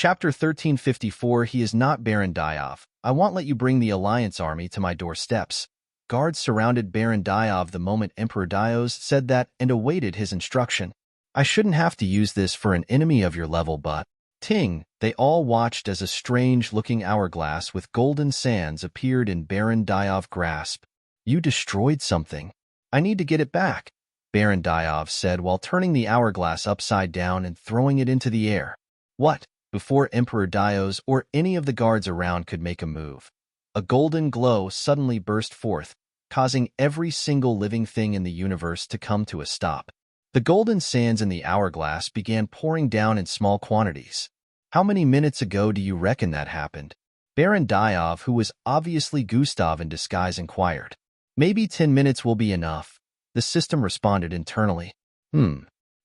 Chapter 1354. He is not Baron Diov. I won't let you bring the Alliance army to my doorsteps. Guards surrounded Baron Diov the moment Emperor Dios said that and awaited his instruction. I shouldn't have to use this for an enemy of your level, but… Ting! They all watched as a strange-looking hourglass with golden sands appeared in Baron Diov's grasp. You destroyed something. I need to get it back, Baron Diov said while turning the hourglass upside down and throwing it into the air. What? Before Emperor Dios or any of the guards around could make a move, a golden glow suddenly burst forth, causing every single living thing in the universe to come to a stop. The golden sands in the hourglass began pouring down in small quantities. How many minutes ago do you reckon that happened? Baron Diov, who was obviously Gustav in disguise, inquired. Maybe 10 minutes will be enough, the system responded internally.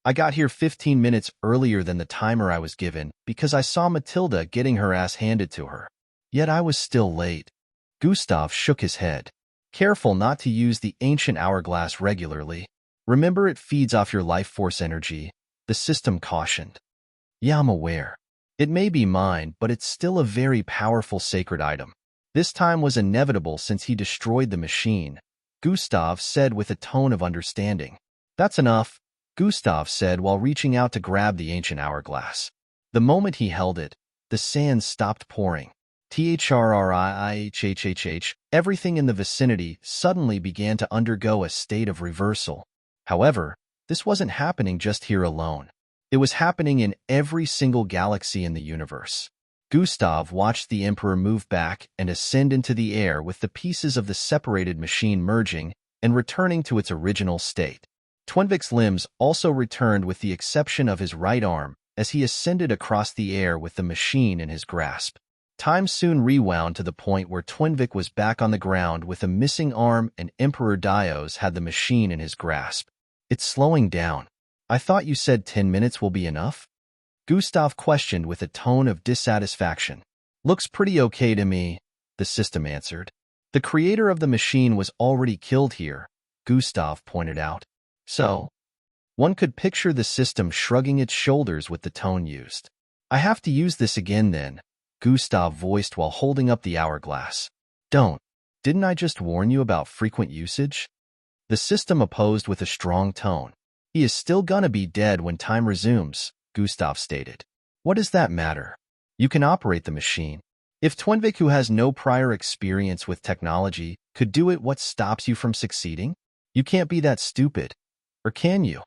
I got here 15 minutes earlier than the timer I was given because I saw Matilda getting her ass handed to her. Yet I was still late. Gustav shook his head. Careful not to use the ancient hourglass regularly. Remember, it feeds off your life force energy, the system cautioned. Yeah, I'm aware. It may be mine, but it's still a very powerful sacred item. This time was inevitable since he destroyed the machine, Gustav said with a tone of understanding. That's enough, Gustav said while reaching out to grab the ancient hourglass. The moment he held it, the sands stopped pouring. Trrrihhhh, everything in the vicinity suddenly began to undergo a state of reversal. However, this wasn't happening just here alone. It was happening in every single galaxy in the universe. Gustav watched the Emperor move back and ascend into the air with the pieces of the separated machine merging and returning to its original state. Twinvik's limbs also returned with the exception of his right arm as he ascended across the air with the machine in his grasp. Time soon rewound to the point where Twinvik was back on the ground with a missing arm and Emperor Dios had the machine in his grasp. It's slowing down. I thought you said 10 minutes will be enough? Gustav questioned with a tone of dissatisfaction. Looks pretty okay to me, the system answered. The creator of the machine was already killed here, Gustav pointed out. So, one could picture the system shrugging its shoulders with the tone used. I have to use this again then, Gustav voiced while holding up the hourglass. Don't. Didn't I just warn you about frequent usage? The system opposed with a strong tone. He is still gonna be dead when time resumes, Gustav stated. What does that matter? You can operate the machine. If Twinvik, who has no prior experience with technology, could do it, what stops you from succeeding? You can't be that stupid. Or can you?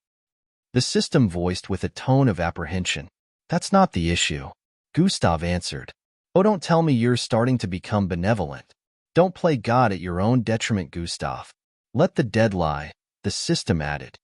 The system voiced with a tone of apprehension. That's not the issue, Gustav answered. Oh, don't tell me you're starting to become benevolent. Don't play God at your own detriment, Gustav. Let the dead lie, the system added.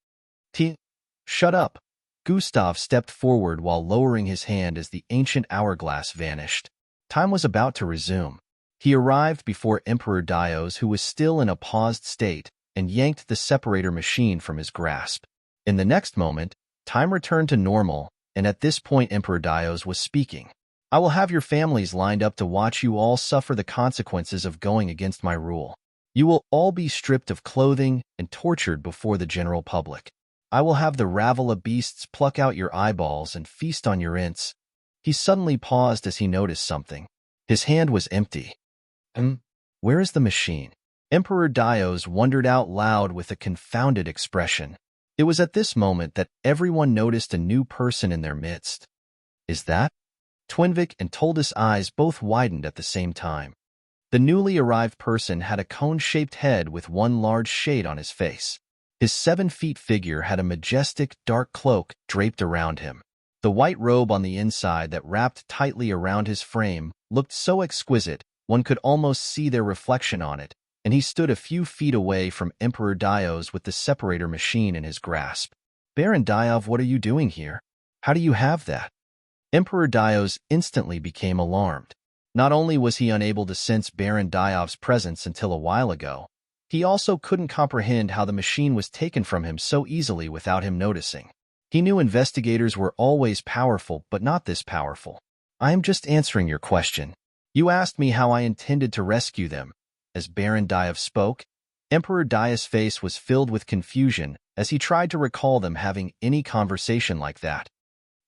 Shut up. Gustav stepped forward while lowering his hand as the ancient hourglass vanished. Time was about to resume. He arrived before Emperor Dios, who was still in a paused state, and yanked the separator machine from his grasp. In the next moment, time returned to normal, and at this point Emperor Dios was speaking. I will have your families lined up to watch you all suffer the consequences of going against my rule. You will all be stripped of clothing and tortured before the general public. I will have the rabble of beasts pluck out your eyeballs and feast on your ints. He suddenly paused as he noticed something. His hand was empty. Where is the machine? Emperor Dios wondered out loud with a confounded expression. It was at this moment that everyone noticed a new person in their midst. Is that? Twinvik and Toldis' eyes both widened at the same time. The newly arrived person had a cone-shaped head with one large shade on his face. His 7-feet figure had a majestic, dark cloak draped around him. The white robe on the inside that wrapped tightly around his frame looked so exquisite one could almost see their reflection on it, and he stood a few feet away from Emperor Dios with the separator machine in his grasp. Baron Diov, what are you doing here? How do you have that? Emperor Dios instantly became alarmed. Not only was he unable to sense Baron Diov's presence until a while ago, he also couldn't comprehend how the machine was taken from him so easily without him noticing. He knew investigators were always powerful, but not this powerful. I am just answering your question. You asked me how I intended to rescue them. As Baron Diov spoke, Emperor Dios' face was filled with confusion as he tried to recall them having any conversation like that.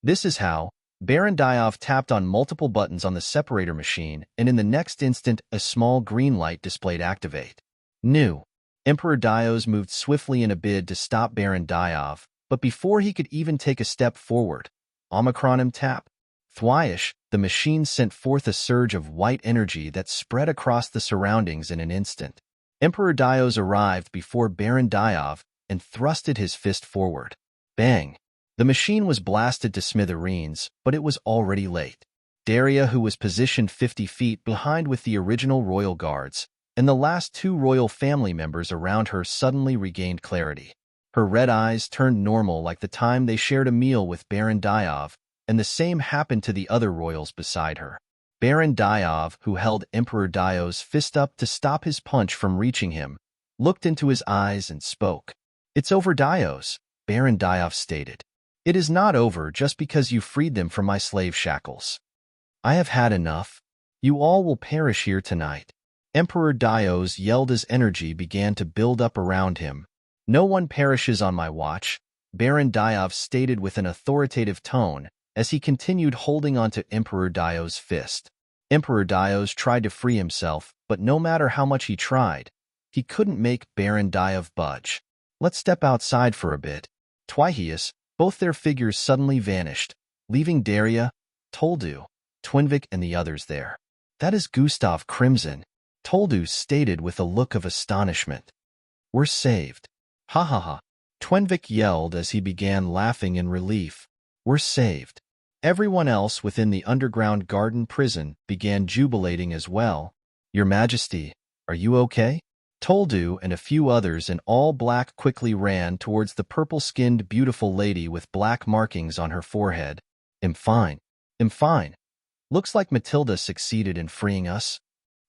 This is how, Baron Diov tapped on multiple buttons on the separator machine, and in the next instant, a small green light displayed activate. New. Emperor Dios moved swiftly in a bid to stop Baron Diov, but before he could even take a step forward, Omicron tap. Thwyish, the machine sent forth a surge of white energy that spread across the surroundings in an instant. Emperor Dios arrived before Baron Diov and thrusted his fist forward. Bang! The machine was blasted to smithereens, but it was already late. Daria, who was positioned 50 feet behind with the original royal guards, and the last two royal family members around her suddenly regained clarity. Her red eyes turned normal like the time they shared a meal with Baron Diov, and the same happened to the other royals beside her. Baron Diov, who held Emperor Dio's fist up to stop his punch from reaching him, looked into his eyes and spoke. "It's over, Dios," Baron Diov stated. "It is not over just because you freed them from my slave shackles. I have had enough. You all will perish here tonight." Emperor Dios yelled as energy began to build up around him. "No one perishes on my watch," Baron Diov stated with an authoritative tone, as he continued holding onto Emperor Dio's fist. Emperor Dios tried to free himself, but no matter how much he tried, he couldn't make Baron Diov budge. "Let's step outside for a bit." Twihius, both their figures suddenly vanished, leaving Daria, Toldu, Twinvik, and the others there. "That is Gustav Crimson," Toldu stated with a look of astonishment. "We're saved." "Ha ha ha," Twinvik yelled as he began laughing in relief. "We're saved." Everyone else within the underground garden prison began jubilating as well. "Your Majesty, are you okay?" Toldu and a few others in all black quickly ran towards the purple-skinned beautiful lady with black markings on her forehead. I'm fine. I'm fine. Looks like Matilda succeeded in freeing us."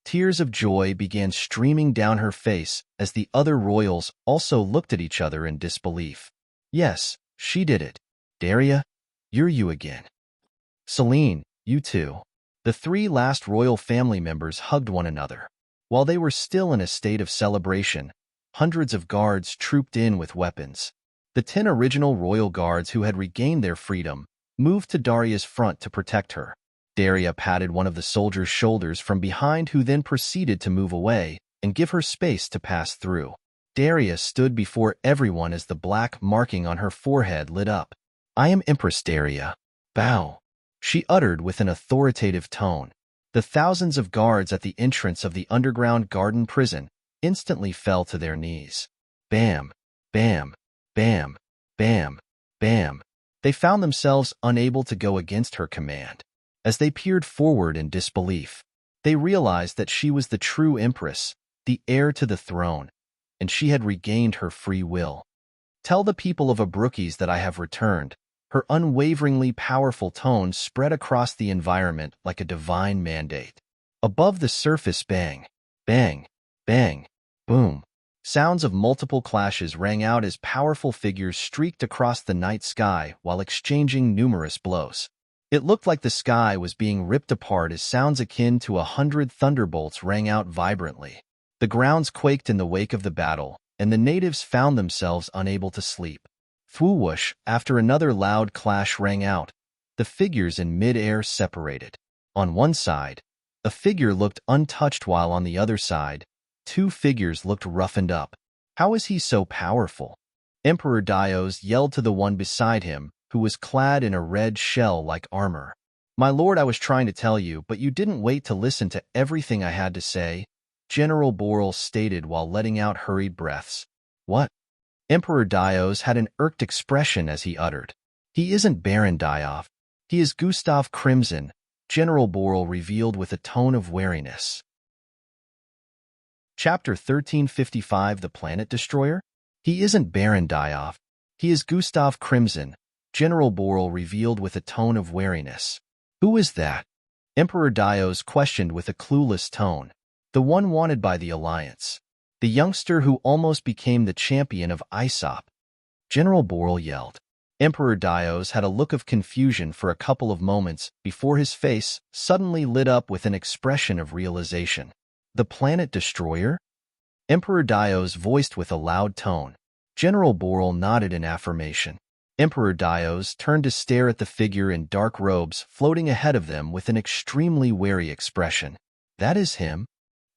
Tears of joy began streaming down her face as the other royals also looked at each other in disbelief. "Yes, she did it. Daria, you're you again. Serene, you too." The three last royal family members hugged one another. While they were still in a state of celebration, hundreds of guards trooped in with weapons. The 10 original royal guards who had regained their freedom moved to Daria's front to protect her. Daria patted one of the soldiers' shoulders from behind, who then proceeded to move away and give her space to pass through. Daria stood before everyone as the black marking on her forehead lit up. "I am Empress Daria. Bow," she uttered with an authoritative tone. The thousands of guards at the entrance of the underground garden prison instantly fell to their knees. Bam, bam, bam, bam, bam. They found themselves unable to go against her command. As they peered forward in disbelief, they realized that she was the true empress, the heir to the throne, and she had regained her free will. "Tell the people of Abrukes that I have returned." Her unwaveringly powerful tone spread across the environment like a divine mandate. Above the surface, bang, bang, bang, boom. Sounds of multiple clashes rang out as powerful figures streaked across the night sky while exchanging numerous blows. It looked like the sky was being ripped apart as sounds akin to 100 thunderbolts rang out vibrantly. The grounds quaked in the wake of the battle, and the natives found themselves unable to sleep. Thwoosh, after another loud clash rang out, the figures in mid-air separated. On one side, a figure looked untouched, while on the other side, two figures looked roughened up. "How is he so powerful?" Emperor Dios yelled to the one beside him, who was clad in a red shell-like armor. "My lord, I was trying to tell you, but you didn't wait to listen to everything I had to say," General Boral stated while letting out hurried breaths. "What?" Emperor Dios had an irked expression as he uttered. "He isn't Baron Diov. He is Gustav Crimson," General Boral revealed with a tone of wariness. Chapter 1355, The Planet Destroyer? "He isn't Baron Diov. He is Gustav Crimson," General Boral revealed with a tone of wariness. "Who is that?" Emperor Dios questioned with a clueless tone. "The one wanted by the Alliance. The youngster who almost became the champion of Aesop," General Boral yelled. Emperor Dios had a look of confusion for a couple of moments before his face suddenly lit up with an expression of realization. "The Planet Destroyer?" Emperor Dios voiced with a loud tone. General Boral nodded in affirmation. Emperor Dios turned to stare at the figure in dark robes floating ahead of them with an extremely wary expression. That is him?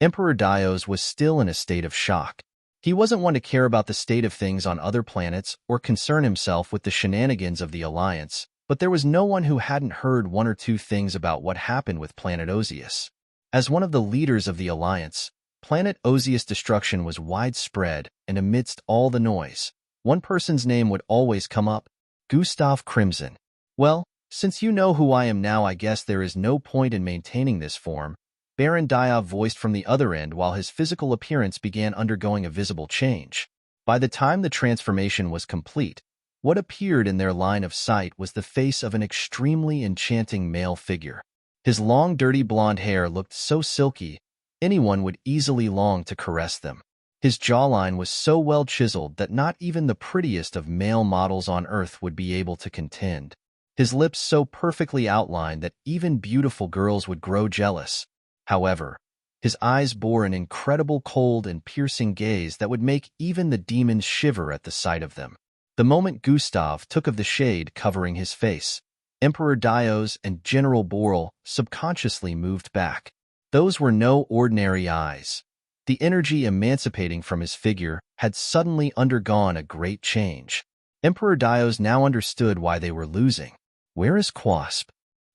Emperor Dios was still in a state of shock. He wasn't one to care about the state of things on other planets or concern himself with the shenanigans of the Alliance, but there was no one who hadn't heard one or two things about what happened with planet Ozius. As one of the leaders of the Alliance, planet Ozius' destruction was widespread, and amidst all the noise, one person's name would always come up: Gustav Crimson. Well, since you know who I am now, I guess there is no point in maintaining this form, Baron Diov voiced from the other end while his physical appearance began undergoing a visible change. By the time the transformation was complete, what appeared in their line of sight was the face of an extremely enchanting male figure. His long, dirty blonde hair looked so silky, anyone would easily long to caress them. His jawline was so well chiseled that not even the prettiest of male models on Earth would be able to contend. His lips so perfectly outlined that even beautiful girls would grow jealous. However, his eyes bore an incredible cold and piercing gaze that would make even the demons shiver at the sight of them. The moment Gustav took of the shade covering his face, Emperor Dios and General Borel subconsciously moved back. Those were no ordinary eyes. The energy emancipating from his figure had suddenly undergone a great change. Emperor Dios now understood why they were losing. "Where is Quasp?"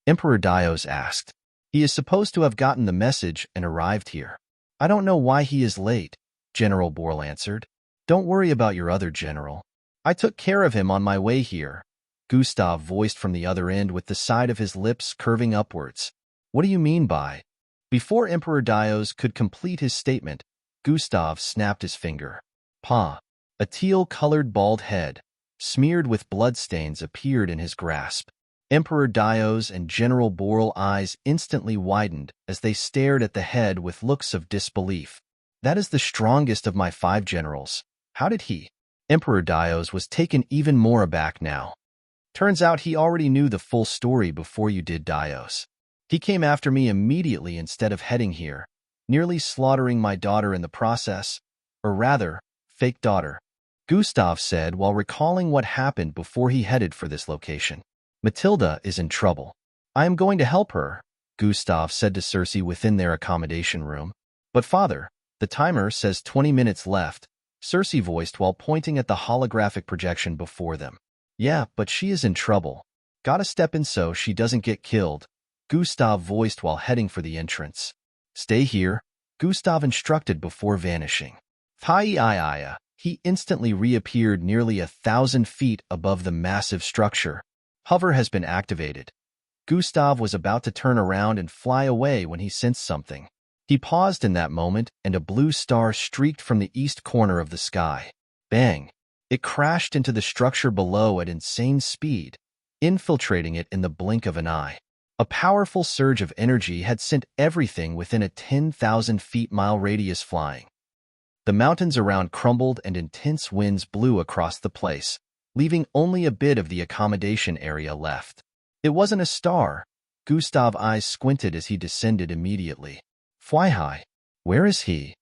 Emperor Dios asked. "He is supposed to have gotten the message and arrived here." "I don't know why he is late," General Borel answered. "Don't worry about your other general. I took care of him on my way here," Gustav voiced from the other end with the side of his lips curving upwards. "What do you mean by?" Before Emperor Dios could complete his statement, Gustav snapped his finger. Pa! A teal-colored bald head, smeared with bloodstains, appeared in his grasp. Emperor Dios and General Borel eyes instantly widened as they stared at the head with looks of disbelief. "That is the strongest of my 5 generals. How did he?" Emperor Dios was taken even more aback now. "Turns out he already knew the full story before you did, Dios. He came after me immediately instead of heading here, nearly slaughtering my daughter in the process, or rather, fake daughter," Gustav said while recalling what happened before he headed for this location. "Matilda is in trouble. I am going to help her," Gustav said to Cersei within their accommodation room. "But father, the timer says 20 minutes left," Cersei voiced while pointing at the holographic projection before them. "Yeah, but she is in trouble. Gotta step in so she doesn't get killed," Gustav voiced while heading for the entrance. "Stay here," Gustav instructed before vanishing. He instantly reappeared nearly 1,000 feet above the massive structure. Hover has been activated. Gustav was about to turn around and fly away when he sensed something. He paused in that moment, and a blue star streaked from the east corner of the sky. Bang! It crashed into the structure below at insane speed, infiltrating it in the blink of an eye. A powerful surge of energy had sent everything within a 10,000 feet mile radius flying. The mountains around crumbled and intense winds blew across the place, leaving only a bit of the accommodation area left. It wasn't a star. Gustav's eyes squinted as he descended immediately. "Fly high. Where is he?"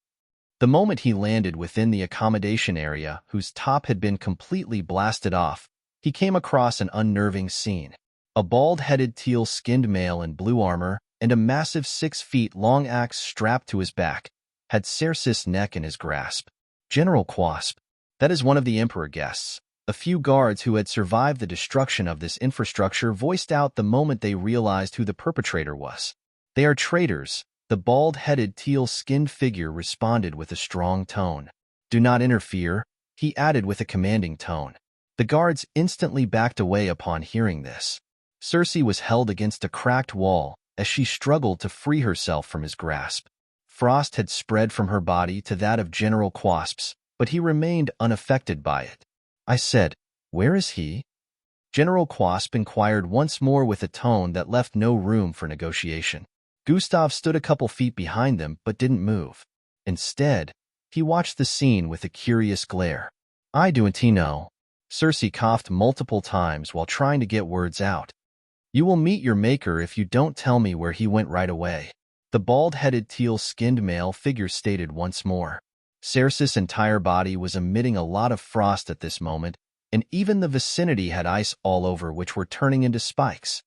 The moment he landed within the accommodation area, whose top had been completely blasted off, he came across an unnerving scene. A bald-headed teal-skinned male in blue armor and a massive 6 feet long axe strapped to his back had Cersei's neck in his grasp. General Quasp. That is one of the Emperor guests. A few guards who had survived the destruction of this infrastructure voiced out the moment they realized who the perpetrator was. "They are traitors," the bald-headed teal-skinned figure responded with a strong tone. "Do not interfere," he added with a commanding tone. The guards instantly backed away upon hearing this. Cersei was held against a cracked wall as she struggled to free herself from his grasp. Frost had spread from her body to that of General Quasp's, but he remained unaffected by it. "I said, where is he?" General Quasp inquired once more with a tone that left no room for negotiation. Gustav stood a couple feet behind them but didn't move. Instead, he watched the scene with a curious glare. "I don't know." Cersei coughed multiple times while trying to get words out. "You will meet your maker if you don't tell me where he went right away," the bald-headed teal-skinned male figure stated once more. Cersei's entire body was emitting a lot of frost at this moment, and even the vicinity had ice all over which were turning into spikes.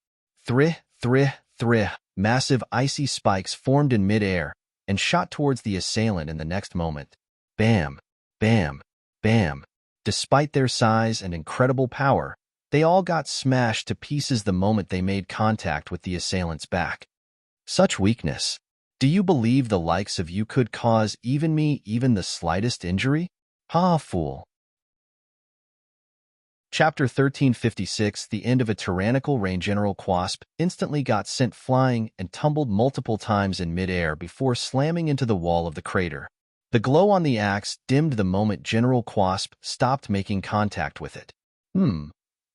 Thrih, thrih, thrih, massive icy spikes formed in mid-air and shot towards the assailant in the next moment. Bam, bam, bam. Despite their size and incredible power, they all got smashed to pieces the moment they made contact with the assailant's back. Such weakness. Do you believe the likes of you could cause even me even the slightest injury? Ha, fool. Chapter 1356. The end of a tyrannical reign. General Quasp instantly got sent flying and tumbled multiple times in midair before slamming into the wall of the crater. The glow on the axe dimmed the moment General Quasp stopped making contact with it.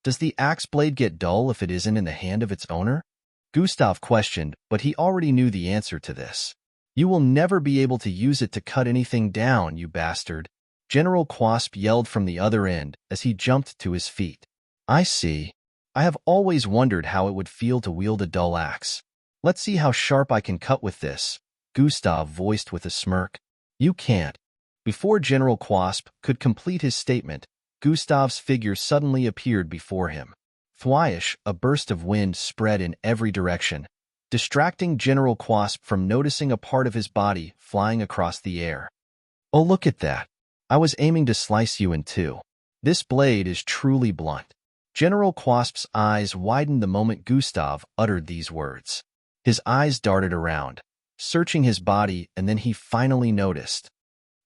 Does the axe blade get dull if it isn't in the hand of its owner? Gustav questioned, but he already knew the answer to this. You will never be able to use it to cut anything down, you bastard. General Quasp yelled from the other end as he jumped to his feet. I see. I have always wondered how it would feel to wield a dull axe. Let's see how sharp I can cut with this, Gustav voiced with a smirk. You can't. Before General Quasp could complete his statement, Gustav's figure suddenly appeared before him. Thwaish, a burst of wind spread in every direction, distracting General Quasp from noticing a part of his body flying across the air. Oh, look at that. I was aiming to slice you in two. This blade is truly blunt. General Quasp's eyes widened the moment Gustav uttered these words. His eyes darted around, searching his body, and then he finally noticed.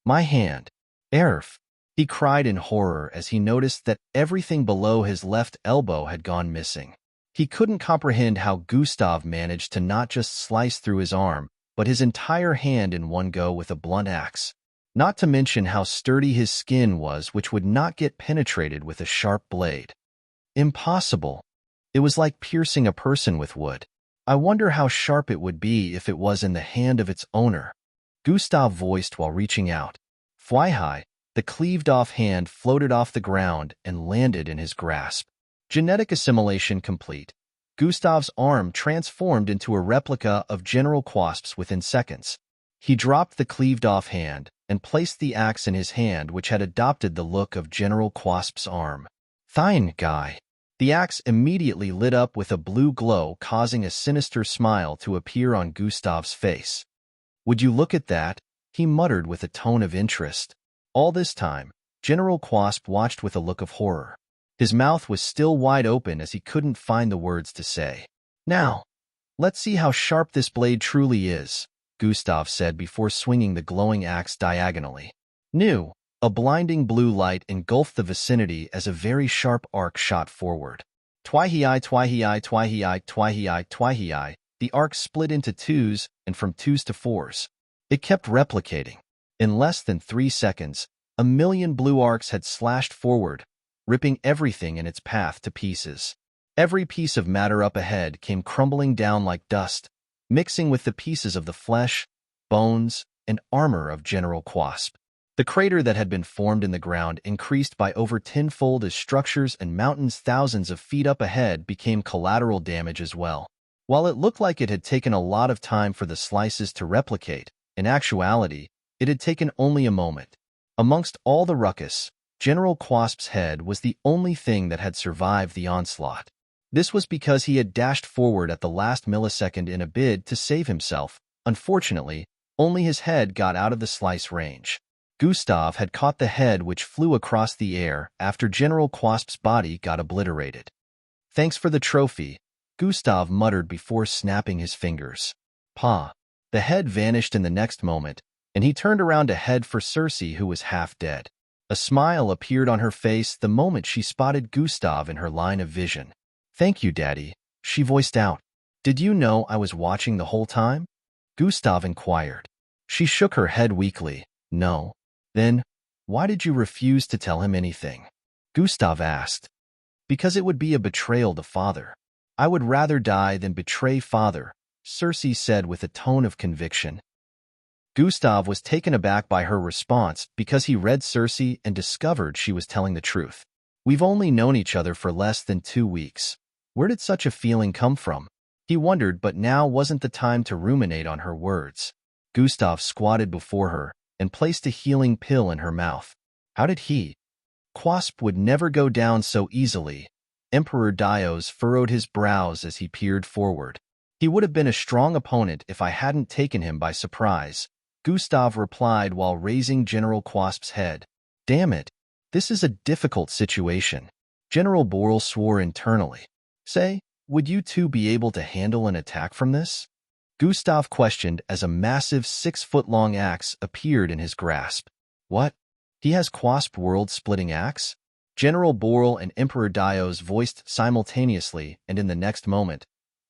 My hand. Erf. He cried in horror as he noticed that everything below his left elbow had gone missing. He couldn't comprehend how Gustav managed to not just slice through his arm, but his entire hand in one go with a blunt axe. Not to mention how sturdy his skin was, which would not get penetrated with a sharp blade. Impossible. It was like piercing a person with wood. I wonder how sharp it would be if it was in the hand of its owner, Gustav voiced while reaching out. Fly-high, the cleaved-off hand floated off the ground and landed in his grasp. Genetic assimilation complete. Gustav's arm transformed into a replica of General Quasp's within seconds. He dropped the cleaved-off hand and placed the axe in his hand, which had adopted the look of General Quasp's arm. Thine, guy. The axe immediately lit up with a blue glow, causing a sinister smile to appear on Gustav's face. Would you look at that? He muttered with a tone of interest. All this time, General Quasp watched with a look of horror. His mouth was still wide open as he couldn't find the words to say. Now, let's see how sharp this blade truly is, Gustav said before swinging the glowing axe diagonally. New. A blinding blue light engulfed the vicinity as a very sharp arc shot forward. Twihii, twihii, twihii, twihii, twihii. The arc split into twos and from twos to fours. It kept replicating. In less than 3 seconds, 1,000,000 blue arcs had slashed forward, ripping everything in its path to pieces. Every piece of matter up ahead came crumbling down like dust, mixing with the pieces of the flesh, bones, and armor of General Quasp. The crater that had been formed in the ground increased by over tenfold as structures and mountains thousands of feet up ahead became collateral damage as well. While it looked like it had taken a lot of time for the slices to replicate, in actuality, it had taken only a moment. Amongst all the ruckus, General Quasp's head was the only thing that had survived the onslaught. This was because he had dashed forward at the last millisecond in a bid to save himself. Unfortunately, only his head got out of the slice range. Gustav had caught the head, which flew across the air after General Quasp's body got obliterated. Thanks for the trophy, Gustav muttered before snapping his fingers. Pa. The head vanished in the next moment, and he turned around to head for Circe, who was half dead. A smile appeared on her face the moment she spotted Gustav in her line of vision. Thank you, Daddy, she voiced out. Did you know I was watching the whole time? Gustav inquired. She shook her head weakly. No. Then, why did you refuse to tell him anything? Gustav asked. Because it would be a betrayal to Father. I would rather die than betray Father, Circe said with a tone of conviction. Gustav was taken aback by her response because he read Circe and discovered she was telling the truth. We've only known each other for less than 2 weeks. Where did such a feeling come from? He wondered, but now wasn't the time to ruminate on her words. Gustav squatted before her and placed a healing pill in her mouth. How did he? Quasp would never go down so easily. Emperor Dios furrowed his brows as he peered forward. He would have been a strong opponent if I hadn't taken him by surprise, Gustav replied while raising General Quasp's head. Damn it, this is a difficult situation. General Borel swore internally. Say, would you two be able to handle an attack from this? Gustav questioned as a massive 6-foot-long axe appeared in his grasp. What? He has Quasp world-splitting axe? General Borel and Emperor Dios voiced simultaneously, and in the next moment,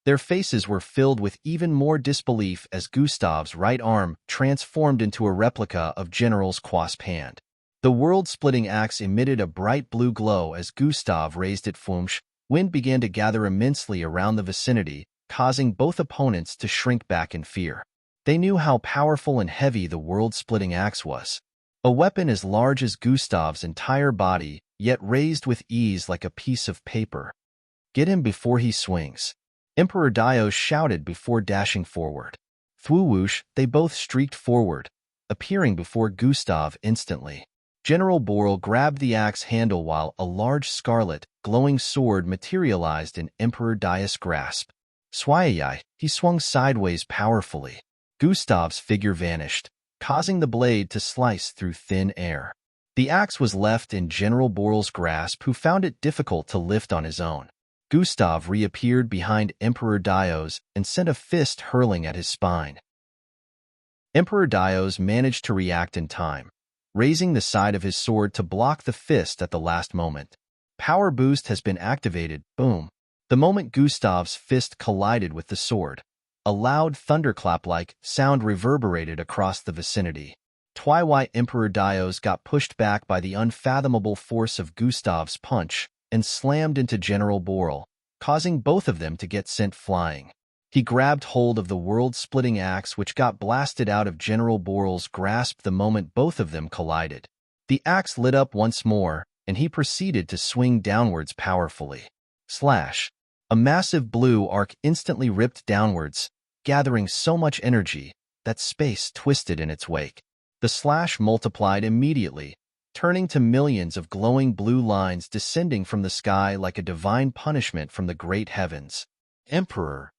their faces were filled with even more disbelief as Gustav's right arm transformed into a replica of General's Quasp hand. The world-splitting axe emitted a bright blue glow as Gustav raised it. Foomsh, wind began to gather immensely around the vicinity, causing both opponents to shrink back in fear. They knew how powerful and heavy the world-splitting axe was. A weapon as large as Gustav's entire body, yet raised with ease like a piece of paper. Get him before he swings. Emperor Dios shouted before dashing forward. Thwoosh, they both streaked forward, appearing before Gustav instantly. General Borel grabbed the axe handle while a large scarlet, glowing sword materialized in Emperor Dios' grasp. Swayai, he swung sideways powerfully. Gustav's figure vanished, causing the blade to slice through thin air. The axe was left in General Borel's grasp, who found it difficult to lift on his own. Gustav reappeared behind Emperor Dios and sent a fist hurling at his spine. Emperor Dios managed to react in time, raising the side of his sword to block the fist at the last moment. Power boost has been activated. Boom. The moment Gustav's fist collided with the sword, a loud thunderclap-like sound reverberated across the vicinity. Twilight Emperor Dios got pushed back by the unfathomable force of Gustav's punch and slammed into General Borel, causing both of them to get sent flying. He grabbed hold of the world-splitting axe, which got blasted out of General Borel's grasp the moment both of them collided. The axe lit up once more, and he proceeded to swing downwards powerfully. Slash. A massive blue arc instantly ripped downwards, gathering so much energy that space twisted in its wake. The slash multiplied immediately, turning to millions of glowing blue lines descending from the sky like a divine punishment from the great heavens. Emperor!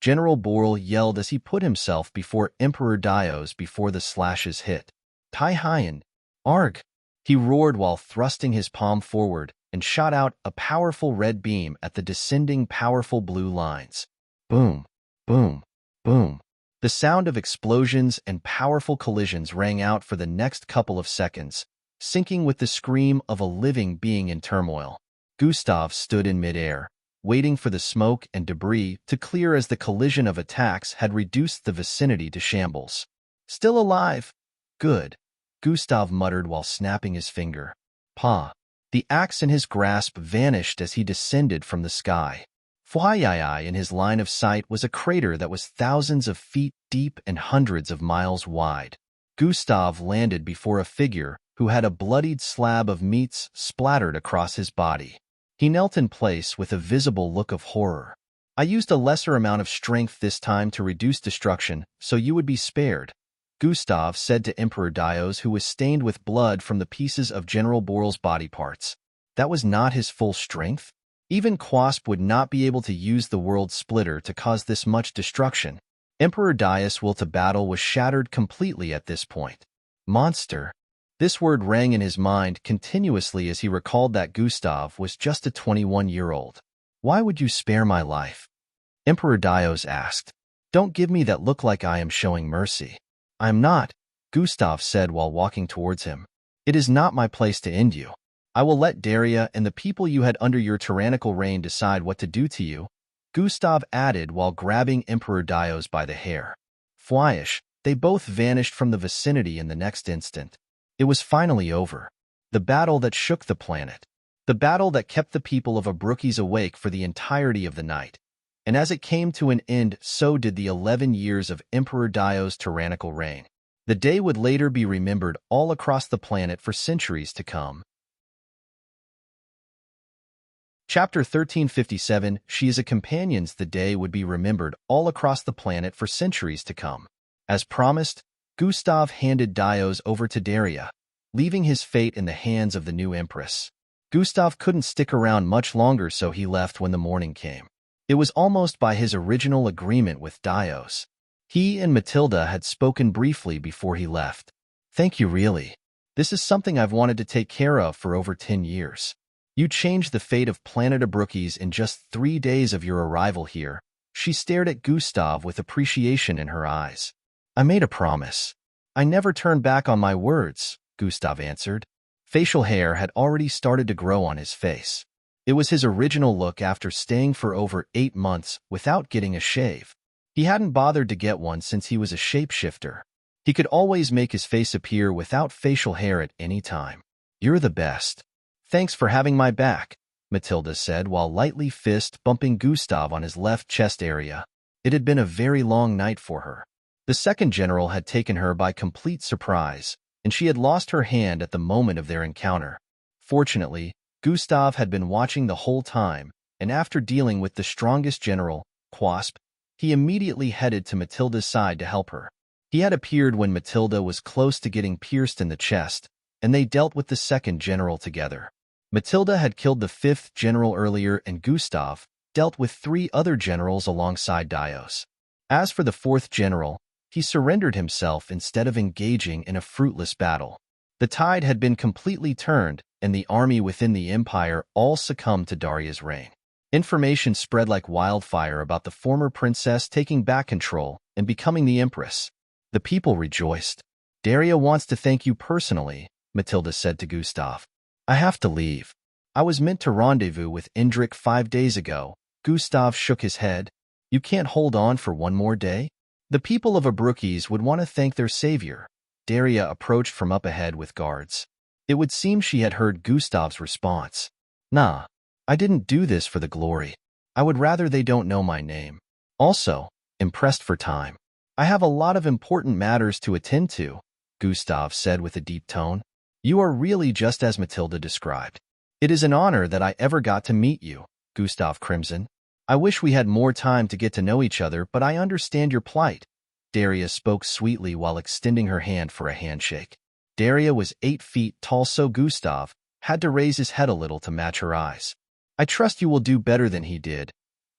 General Borel yelled as he put himself before Emperor Dios before the slashes hit. Tai Hyen! Arg! He roared while thrusting his palm forward and shot out a powerful red beam at the descending powerful blue lines. Boom! Boom! Boom! The sound of explosions and powerful collisions rang out for the next couple of seconds, syncing with the scream of a living being in turmoil. Gustav stood in midair, waiting for the smoke and debris to clear as the collision of attacks had reduced the vicinity to shambles. Still alive? Good, Gustav muttered while snapping his finger. Pa! The axe in his grasp vanished as he descended from the sky. Flyai in his line of sight was a crater that was thousands of feet deep and hundreds of miles wide. Gustav landed before a figure who had a bloodied slab of meats splattered across his body. He knelt in place with a visible look of horror. I used a lesser amount of strength this time to reduce destruction, so you would be spared, Gustav said to Emperor Dios, who was stained with blood from the pieces of General Borel's body parts. That was not his full strength? Even Quasp would not be able to use the world splitter to cause this much destruction. Emperor Dios' will to battle was shattered completely at this point. Monster. This word rang in his mind continuously as he recalled that Gustav was just a 21-year-old. Why would you spare my life? Emperor Dios asked. Don't give me that look like I am showing mercy. I'm not, Gustav said while walking towards him. It is not my place to end you. I will let Daria and the people you had under your tyrannical reign decide what to do to you, Gustav added while grabbing Emperor Dios by the hair. Flyish, they both vanished from the vicinity in the next instant. It was finally over. The battle that shook the planet. The battle that kept the people of Abrukes awake for the entirety of the night. And as it came to an end, so did the 11 years of Emperor Dios' tyrannical reign. The day would later be remembered all across the planet for centuries to come. Chapter 1357, She is a Companion's The day would be remembered all across the planet for centuries to come. As promised, Gustav handed Dios over to Daria, leaving his fate in the hands of the new empress. Gustav couldn't stick around much longer, so he left when the morning came. It was almost by his original agreement with Dios. He and Matilda had spoken briefly before he left. Thank you, really. This is something I've wanted to take care of for over 10 years. You changed the fate of Planet Abrukes in just 3 days of your arrival here. She stared at Gustav with appreciation in her eyes. I made a promise. I never turn back on my words, Gustav answered. Facial hair had already started to grow on his face. It was his original look after staying for over 8 months without getting a shave. He hadn't bothered to get one since he was a shapeshifter. He could always make his face appear without facial hair at any time. You're the best. Thanks for having my back, Matilda said while lightly fist-bumping Gustav on his left chest area. It had been a very long night for her. The second general had taken her by complete surprise, and she had lost her hand at the moment of their encounter. Fortunately, Gustav had been watching the whole time, and after dealing with the strongest general, Quasp, he immediately headed to Matilda's side to help her. He had appeared when Matilda was close to getting pierced in the chest, and they dealt with the second general together. Matilda had killed the 5th general earlier, and Gustav dealt with 3 other generals alongside Dios. As for the 4th general, he surrendered himself instead of engaging in a fruitless battle. The tide had been completely turned, and the army within the empire all succumbed to Daria's reign. Information spread like wildfire about the former princess taking back control and becoming the empress. The people rejoiced. Daria wants to thank you personally, Matilda said to Gustav. I have to leave. I was meant to rendezvous with Indrik 5 days ago. Gustav shook his head. You can't hold on for one more day? The people of Abrukes would want to thank their savior. Daria approached from up ahead with guards. It would seem she had heard Gustav's response. Nah, I didn't do this for the glory. I would rather they don't know my name. Also, impressed for time. I have a lot of important matters to attend to, Gustav said with a deep tone. You are really just as Matilda described. It is an honor that I ever got to meet you, Gustav crimsoned. I wish we had more time to get to know each other, but I understand your plight. Daria spoke sweetly while extending her hand for a handshake. Daria was 8 feet tall, so Gustav had to raise his head a little to match her eyes. I trust you will do better than he did.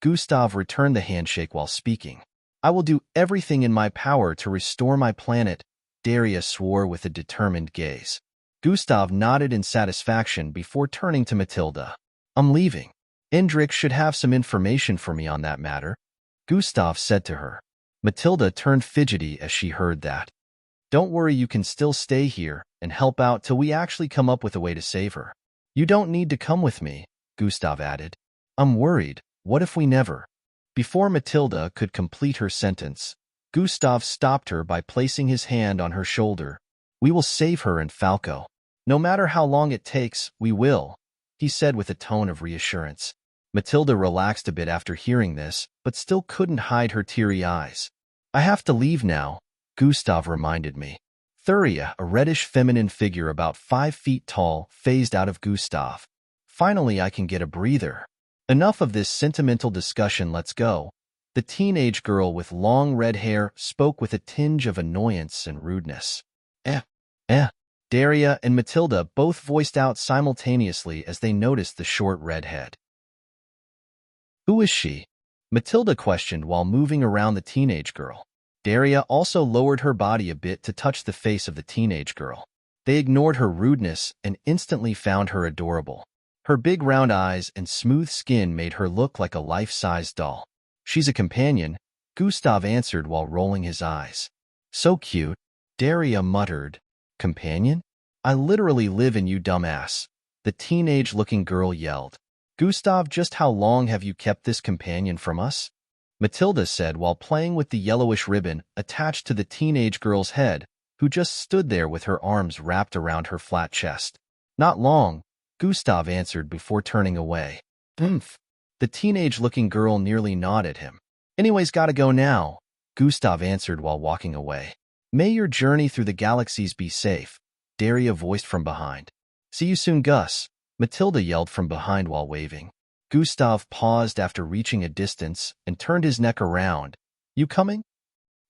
Gustav returned the handshake while speaking. I will do everything in my power to restore my planet, Daria swore with a determined gaze. Gustav nodded in satisfaction before turning to Matilda. I'm leaving. Indrik should have some information for me on that matter, Gustav said to her. Matilda turned fidgety as she heard that. Don't worry, you can still stay here and help out till we actually come up with a way to save her. You don't need to come with me, Gustav added. I'm worried. What if we never? Before Matilda could complete her sentence, Gustav stopped her by placing his hand on her shoulder. We will save her and Falco. No matter how long it takes, we will, he said with a tone of reassurance. Matilda relaxed a bit after hearing this, but still couldn't hide her teary eyes. I have to leave now, Gustav reminded me. Thuria, a reddish feminine figure about 5 feet tall, phased out of Gustav. Finally, I can get a breather. Enough of this sentimental discussion, let's go. The teenage girl with long red hair spoke with a tinge of annoyance and rudeness. Daria and Matilda both voiced out simultaneously as they noticed the short redhead. Who is she? Matilda questioned while moving around the teenage girl. Daria also lowered her body a bit to touch the face of the teenage girl. They ignored her rudeness and instantly found her adorable. Her big round eyes and smooth skin made her look like a life-size doll. She's a companion, Gustav answered while rolling his eyes. So cute, Daria muttered. Companion? I literally live in you, dumbass, the teenage-looking girl yelled. Gustav, just how long have you kept this companion from us? Matilda said while playing with the yellowish ribbon attached to the teenage girl's head, who just stood there with her arms wrapped around her flat chest. Not long, Gustav answered before turning away. The teenage-looking girl nearly gnawed at him. Anyways, gotta go now, Gustav answered while walking away. May your journey through the galaxies be safe, Daria voiced from behind. See you soon, Gus, Matilda yelled from behind while waving. Gustav paused after reaching a distance and turned his neck around. You coming?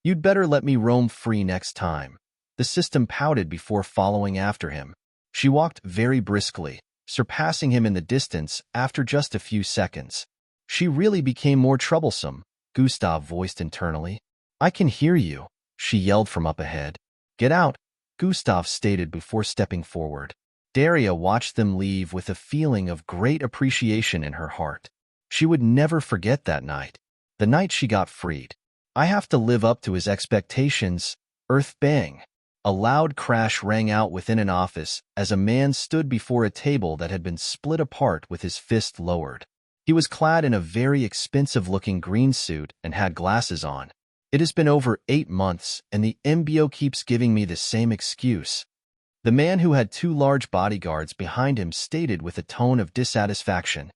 You'd better let me roam free next time. The system pouted before following after him. She walked very briskly, surpassing him in the distance after just a few seconds. She really became more troublesome, Gustav voiced internally. I can hear you, she yelled from up ahead. Get out, Gustav stated before stepping forward. Daria watched them leave with a feeling of great appreciation in her heart. She would never forget that night, the night she got freed. I have to live up to his expectations. Earth bang. A loud crash rang out within an office as a man stood before a table that had been split apart with his fist lowered. He was clad in a very expensive-looking green suit and had glasses on. It has been over 8 months, and the MBO keeps giving me the same excuse. The man who had 2 large bodyguards behind him stated with a tone of dissatisfaction.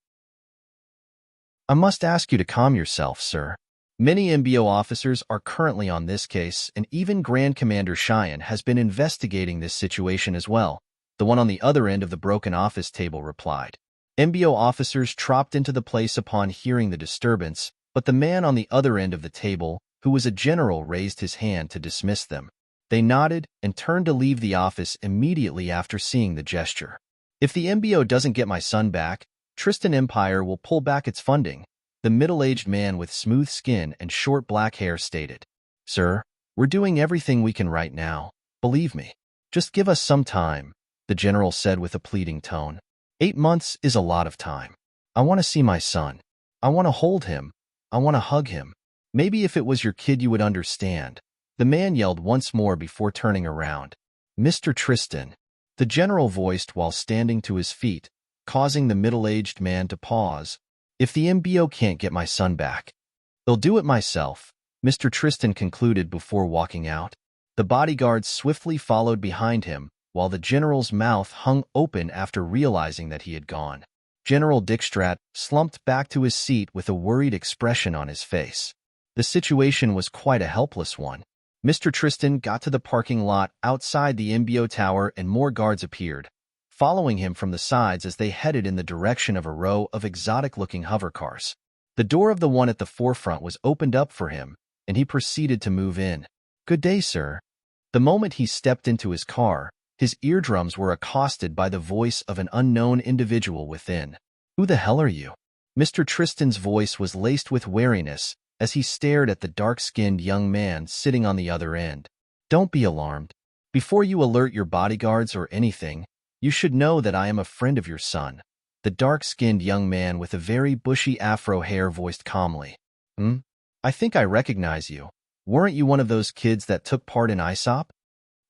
I must ask you to calm yourself, sir. Many MBO officers are currently on this case, and even Grand Commander Cheyenne has been investigating this situation as well, the one on the other end of the broken office table replied. MBO officers trooped into the place upon hearing the disturbance, but the man on the other end of the table, who was a general, raised his hand to dismiss them. They nodded and turned to leave the office immediately after seeing the gesture. If the MBO doesn't get my son back, Tristan Empire will pull back its funding, the middle-aged man with smooth skin and short black hair stated. Sir, we're doing everything we can right now. Believe me. Just give us some time, the general said with a pleading tone. 8 months is a lot of time. I want to see my son. I want to hold him. I want to hug him. Maybe if it was your kid you would understand. The man yelled once more before turning around. Mr. Tristan, the general voiced while standing to his feet, causing the middle-aged man to pause. If the MBO can't get my son back, they'll do it myself, Mr. Tristan concluded before walking out. The bodyguards swiftly followed behind him, while the general's mouth hung open after realizing that he had gone. General Dickstrat slumped back to his seat with a worried expression on his face. The situation was quite a helpless one. Mr. Tristan got to the parking lot outside the MBO tower and more guards appeared, following him from the sides as they headed in the direction of a row of exotic-looking hovercars. The door of the one at the forefront was opened up for him, and he proceeded to move in. Good day, sir. The moment he stepped into his car, his eardrums were accosted by the voice of an unknown individual within. Who the hell are you? Mr. Tristan's voice was laced with wariness as he stared at the dark-skinned young man sitting on the other end. Don't be alarmed. Before you alert your bodyguards or anything, you should know that I am a friend of your son, the dark-skinned young man with a very bushy afro hair voiced calmly. I think I recognize you. Weren't you one of those kids that took part in ISOP?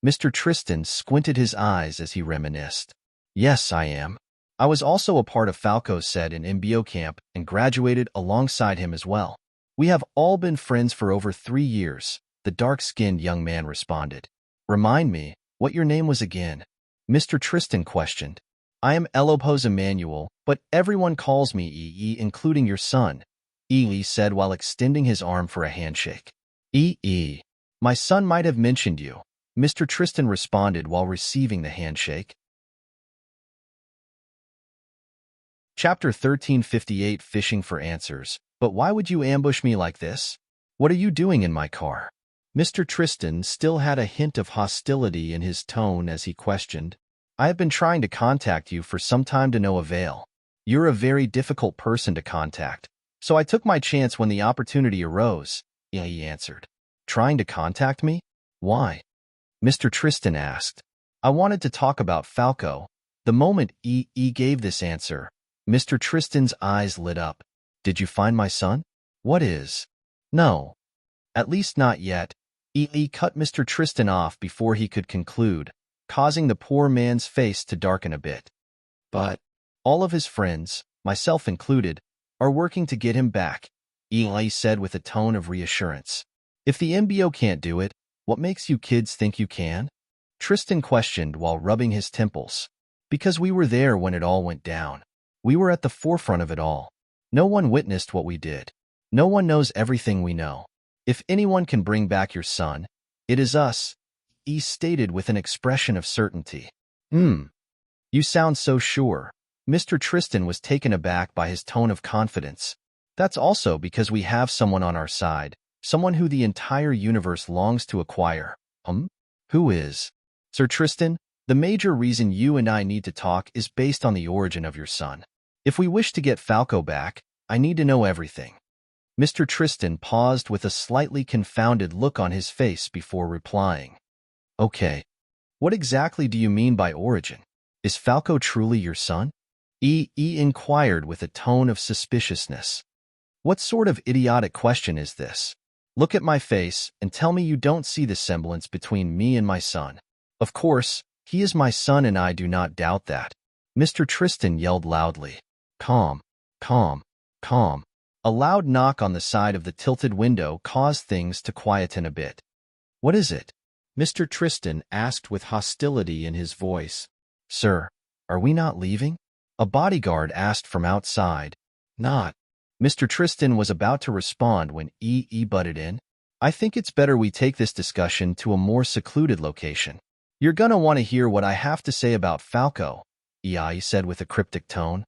Mr. Tristan squinted his eyes as he reminisced. Yes, I am. I was also a part of Falco's set in MBO camp and graduated alongside him as well. We have all been friends for over 3 years, the dark-skinned young man responded. Remind me, what your name was again? Mr. Tristan questioned. I am Elopos Emmanuel, but everyone calls me EE, including your son, EE said while extending his arm for a handshake. EE. My son might have mentioned you, Mr. Tristan responded while receiving the handshake. Chapter 1358 Fishing for Answers. But why would you ambush me like this? What are you doing in my car? Mr. Tristan still had a hint of hostility in his tone as he questioned. I have been trying to contact you for some time to no avail. You're a very difficult person to contact, so I took my chance when the opportunity arose, he answered. Trying to contact me? Why? Mr. Tristan asked. I wanted to talk about Falco. The moment EE gave this answer, Mr. Tristan's eyes lit up. Did you find my son? What is? No. At least not yet. EE cut Mr. Tristan off before he could conclude, causing the poor man's face to darken a bit. But all of his friends, myself included, are working to get him back, EE said with a tone of reassurance. If the MBO can't do it, what makes you kids think you can? Tristan questioned while rubbing his temples. Because we were there when it all went down. We were at the forefront of it all. No one witnessed what we did. No one knows everything we know. If anyone can bring back your son, it is us, he stated with an expression of certainty. You sound so sure. Mr. Tristan was taken aback by his tone of confidence. That's also because we have someone on our side, someone who the entire universe longs to acquire. Who is? Sir Tristan, The major reason you and I need to talk is based on the origin of your son. If we wish to get Falco back, I need to know everything. Mr. Tristan paused with a slightly confounded look on his face before replying. Okay. What exactly do you mean by origin? Is Falco truly your son? E inquired with a tone of suspiciousness. What sort of idiotic question is this? Look at my face and tell me you don't see the semblance between me and my son. Of course, he is my son and I do not doubt that. Mr. Tristan yelled loudly. Calm, calm, calm. A loud knock on the side of the tilted window caused things to quieten a bit. What is it? Mr. Tristan asked with hostility in his voice. Sir, are we not leaving? A bodyguard asked from outside. Not. Mr. Tristan was about to respond when butted in. I think it's better we take this discussion to a more secluded location. You're gonna want to hear what I have to say about Falco, said with a cryptic tone.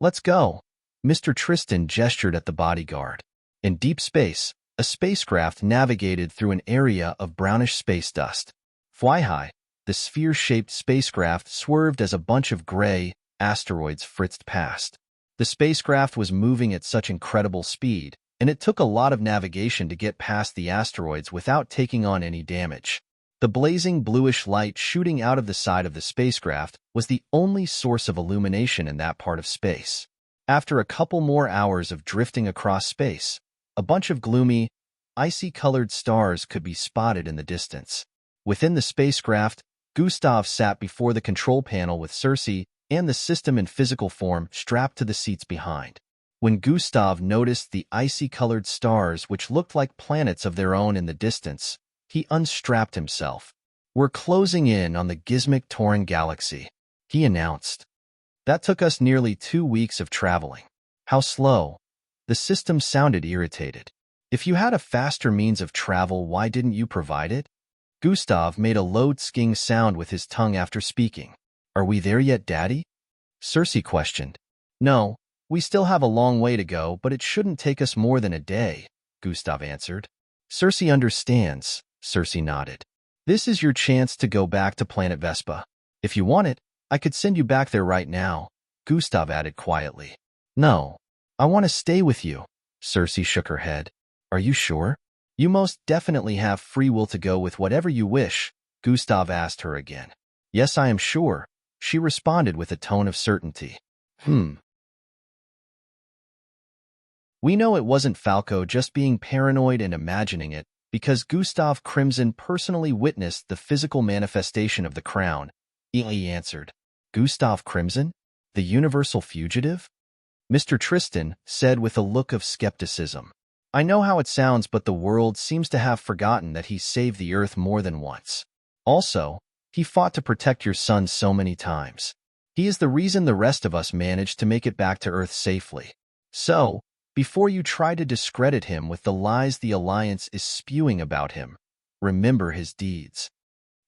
Let's go. Mr. Tristan gestured at the bodyguard. In deep space, a spacecraft navigated through an area of brownish space dust. Fly high, the sphere-shaped spacecraft swerved as a bunch of gray asteroids fritzed past. The spacecraft was moving at such incredible speed, and it took a lot of navigation to get past the asteroids without taking on any damage. The blazing bluish light shooting out of the side of the spacecraft was the only source of illumination in that part of space. After a couple more hours of drifting across space, a bunch of gloomy, icy-colored stars could be spotted in the distance. Within the spacecraft, Gustav sat before the control panel with Circe and the system in physical form strapped to the seats behind. When Gustav noticed the icy-colored stars which looked like planets of their own in the distance, he unstrapped himself. We're closing in on the Gizmic-Torin galaxy, he announced. That took us nearly 2 weeks of traveling. How slow. The system sounded irritated. If you had a faster means of travel, why didn't you provide it? Gustav made a low sking sound with his tongue after speaking. Are we there yet, Daddy? Circe questioned. No, we still have a long way to go, but it shouldn't take us more than a day, Gustav answered. Circe understands, Circe nodded. This is your chance to go back to Planet Vespa. If you want it, I could send you back there right now, Gustav added quietly. No, I want to stay with you. Circe shook her head. Are you sure? You most definitely have free will to go with whatever you wish, Gustav asked her again. Yes, I am sure, she responded with a tone of certainty. We know it wasn't Falco just being paranoid and imagining it, because Gustav Crimson personally witnessed the physical manifestation of the crown, he answered. Gustav Crimson? The universal fugitive? Mr. Tristan said with a look of skepticism. I know how it sounds, but the world seems to have forgotten that he saved the Earth more than once. Also, he fought to protect your son so many times. He is the reason the rest of us managed to make it back to Earth safely. So, before you try to discredit him with the lies the Alliance is spewing about him, remember his deeds.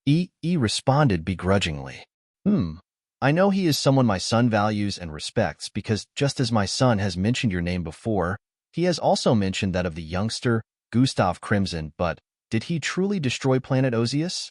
E responded begrudgingly. I know he is someone my son values and respects because just as my son has mentioned your name before, he has also mentioned that of the youngster, Gustav Crimson, but did he truly destroy Planet Ozius?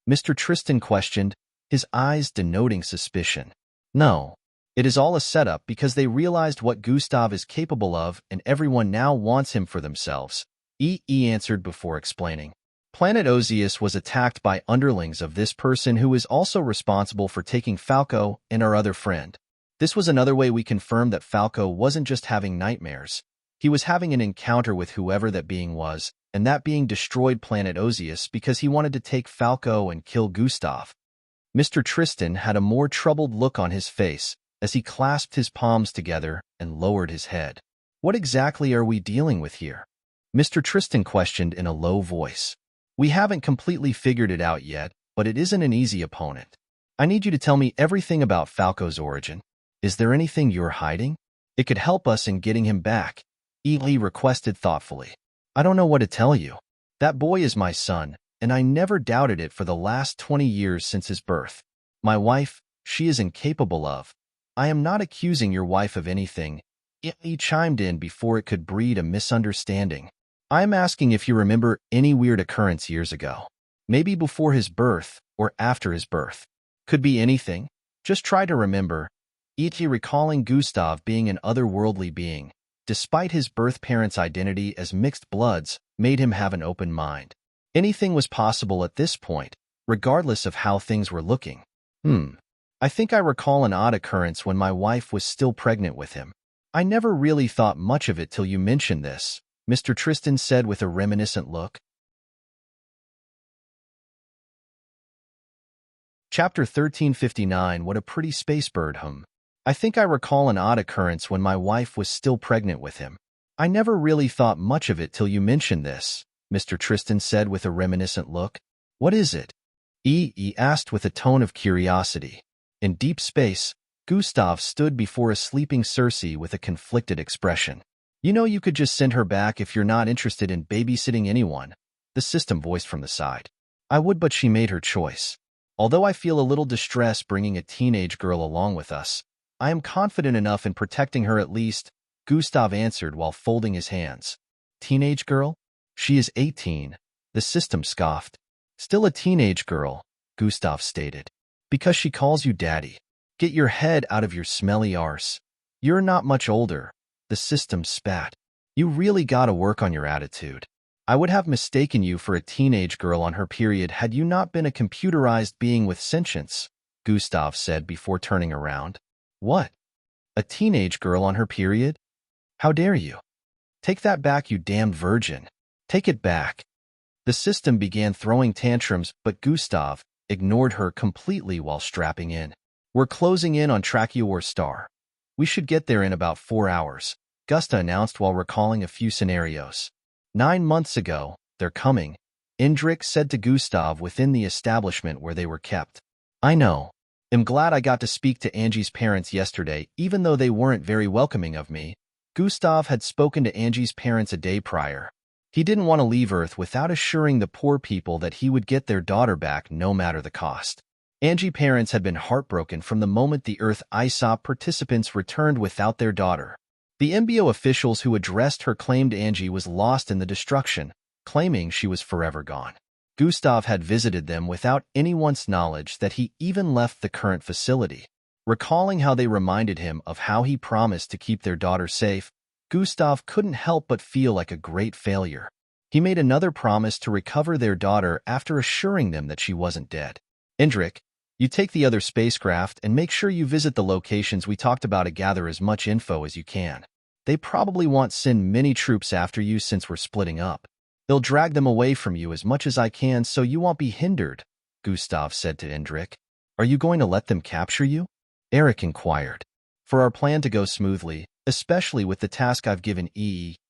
Mr. Tristan questioned, his eyes denoting suspicion. No, it is all a setup because they realized what Gustav is capable of and everyone now wants him for themselves, E answered before explaining. Planet Ozius was attacked by underlings of this person who is also responsible for taking Falco and our other friend. This was another way we confirmed that Falco wasn't just having nightmares. He was having an encounter with whoever that being was, and that being destroyed Planet Ozius because he wanted to take Falco and kill Gustav. Mr. Tristan had a more troubled look on his face as he clasped his palms together and lowered his head. What exactly are we dealing with here? Mr. Tristan questioned in a low voice. We haven't completely figured it out yet, but it isn't an easy opponent. I need you to tell me everything about Falco's origin. Is there anything you're hiding? It could help us in getting him back, Ely requested thoughtfully. I don't know what to tell you. That boy is my son, and I never doubted it for the last 20 years since his birth. My wife, she is incapable of. I am not accusing your wife of anything, Ely chimed in before it could breed a misunderstanding. I am asking if you remember any weird occurrence years ago. Maybe before his birth, or after his birth. Could be anything. Just try to remember. E.T. recalling Gustav being an otherworldly being, despite his birth parents' identity as mixed bloods, made him have an open mind. Anything was possible at this point, regardless of how things were looking. I think I recall an odd occurrence when my wife was still pregnant with him. I never really thought much of it till you mentioned this, Mr. Tristan said with a reminiscent look. Chapter 1359. What a pretty space bird, I think I recall an odd occurrence when my wife was still pregnant with him. I never really thought much of it till you mentioned this, Mr. Tristan said with a reminiscent look. What is it? E asked with a tone of curiosity. In deep space, Gustav stood before a sleeping Circe with a conflicted expression. You know, you could just send her back if you're not interested in babysitting anyone, the system voiced from the side. I would, but she made her choice. Although I feel a little distress bringing a teenage girl along with us, I am confident enough in protecting her at least, Gustav answered while folding his hands. Teenage girl? She is 18, the system scoffed. Still a teenage girl, Gustav stated. Because she calls you daddy. Get your head out of your smelly arse. You're not much older, the system spat. You really gotta work on your attitude. I would have mistaken you for a teenage girl on her period had you not been a computerized being with sentience, Gustav said before turning around. What? A teenage girl on her period? How dare you? Take that back, you damned virgin. Take it back. The system began throwing tantrums, but Gustav ignored her completely while strapping in. We're closing in on tranquil star. We should get there in about 4 hours, Gusta announced while recalling a few scenarios. 9 months ago, they're coming, Indrik said to Gustav within the establishment where they were kept. I know. I'm glad I got to speak to Angie's parents yesterday, even though they weren't very welcoming of me. Gustav had spoken to Angie's parents a day prior. He didn't want to leave Earth without assuring the poor people that he would get their daughter back no matter the cost. Angie's parents had been heartbroken from the moment the Earth ISOP participants returned without their daughter. The MBO officials who addressed her claimed Angie was lost in the destruction, claiming she was forever gone. Gustav had visited them without anyone's knowledge that he even left the current facility. Recalling how they reminded him of how he promised to keep their daughter safe, Gustav couldn't help but feel like a great failure. He made another promise to recover their daughter after assuring them that she wasn't dead. Indrik, you take the other spacecraft and make sure you visit the locations we talked about to gather as much info as you can. They probably won't send many troops after you since we're splitting up. They'll drag them away from you as much as I can so you won't be hindered, Gustav said to Indrik. Are you going to let them capture you? Eric inquired. For our plan to go smoothly, especially with the task I've given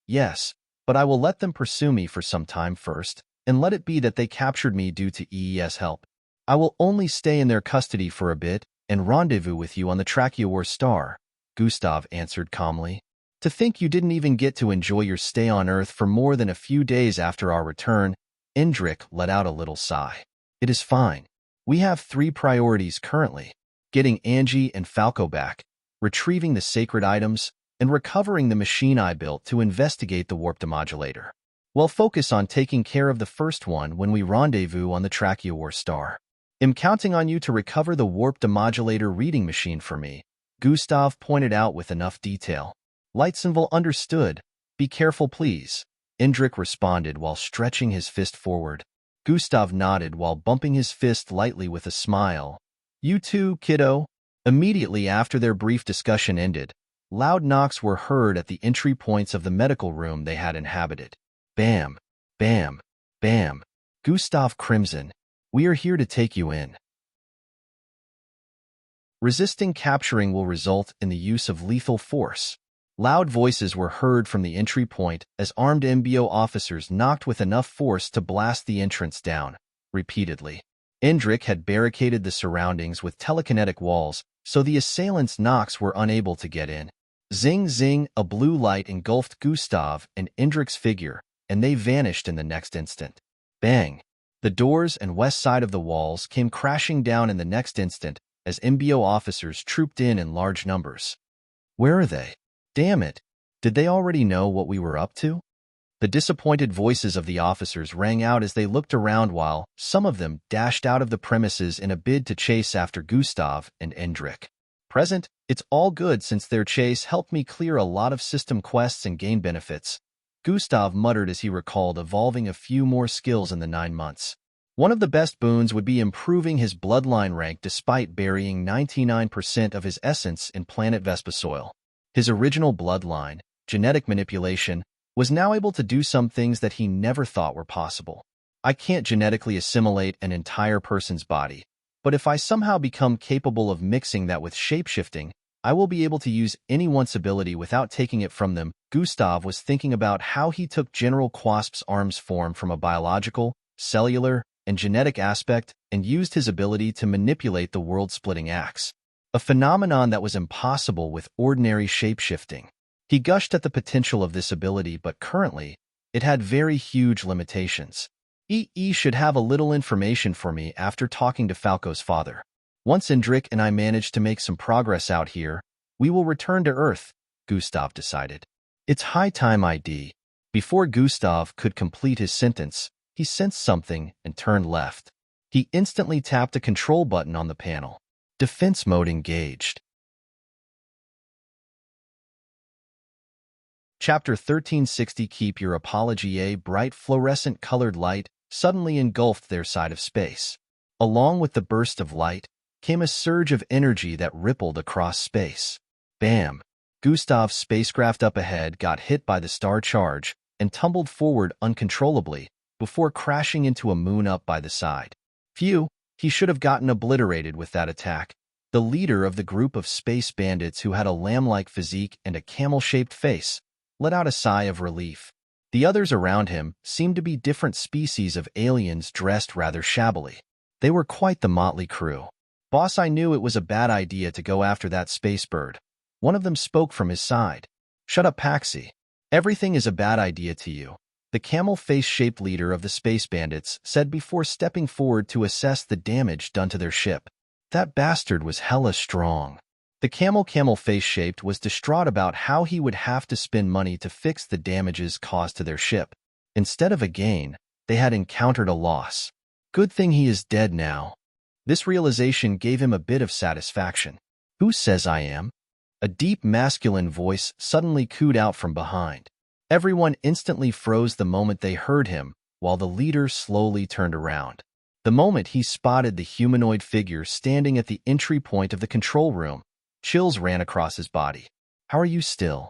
yes, but I will let them pursue me for some time first, and let it be that they captured me due to EES help. I will only stay in their custody for a bit and rendezvous with you on the tranquil star, Gustav answered calmly. To think you didn't even get to enjoy your stay on Earth for more than a few days after our return, Indrik let out a little sigh. It is fine. We have 3 priorities currently: getting Angie and Falco back, retrieving the sacred items, and recovering the machine I built to investigate the warp demodulator. We'll focus on taking care of the first one when we rendezvous on the tranquil star. I'm counting on you to recover the warp demodulator reading machine for me, Gustav pointed out with enough detail. Lightsenville understood. Be careful, please, Indrik responded while stretching his fist forward. Gustav nodded while bumping his fist lightly with a smile. You too, kiddo. Immediately after their brief discussion ended, loud knocks were heard at the entry points of the medical room they had inhabited. Bam, bam, bam. Gustav crimson. We are here to take you in. Resisting capturing will result in the use of lethal force. Loud voices were heard from the entry point as armed MBO officers knocked with enough force to blast the entrance down, repeatedly. Indrik had barricaded the surroundings with telekinetic walls, so the assailants' knocks were unable to get in. Zing zing, a blue light engulfed Gustav and Indrik's figure, and they vanished in the next instant. Bang! The doors and west side of the walls came crashing down in the next instant as MBO officers trooped in large numbers. Where are they? Damn it! Did they already know what we were up to? The disappointed voices of the officers rang out as they looked around while some of them dashed out of the premises in a bid to chase after Gustav and Endrik. Present, it's all good since their chase helped me clear a lot of system quests and gain benefits, Gustav muttered as he recalled evolving a few more skills in the 9 months. One of the best boons would be improving his bloodline rank despite burying 99% of his essence in planet Vespa soil. His original bloodline, genetic manipulation, was now able to do some things that he never thought were possible. I can't genetically assimilate an entire person's body, but if I somehow become capable of mixing that with shapeshifting, I will be able to use anyone's ability without taking it from them. Gustav was thinking about how he took General Quasp's arm's form from a biological, cellular, and genetic aspect and used his ability to manipulate the world-splitting axe, a phenomenon that was impossible with ordinary shapeshifting. He gushed at the potential of this ability, but currently, it had very huge limitations. EE should have a little information for me after talking to Falco's father. Once Endrik and I manage to make some progress out here, we will return to Earth, Gustav decided. It's high time ID. Before Gustav could complete his sentence, he sensed something and turned left. He instantly tapped a control button on the panel. Defense mode engaged. Chapter 1360. Keep your apology. A bright fluorescent-colored light suddenly engulfed their side of space. Along with the burst of light came a surge of energy that rippled across space. Bam! Gustav's spacecraft up ahead got hit by the star charge and tumbled forward uncontrollably before crashing into a moon up by the side. Phew, he should have gotten obliterated with that attack. The leader of the group of space bandits, who had a lamb-like physique and a camel-shaped face, let out a sigh of relief. The others around him seemed to be different species of aliens dressed rather shabbily. They were quite the motley crew. Boss, I knew it was a bad idea to go after that space bird. One of them spoke from his side. Shut up, Paxi. Everything is a bad idea to you, the camel-face-shaped leader of the space bandits said before stepping forward to assess the damage done to their ship. That bastard was hella strong. The camel-face-shaped was distraught about how he would have to spend money to fix the damages caused to their ship. Instead of a gain, they had encountered a loss. Good thing he is dead now. This realization gave him a bit of satisfaction. Who says I am? A deep masculine voice suddenly cooed out from behind. Everyone instantly froze the moment they heard him, while the leader slowly turned around. The moment he spotted the humanoid figure standing at the entry point of the control room, chills ran across his body. How are you still?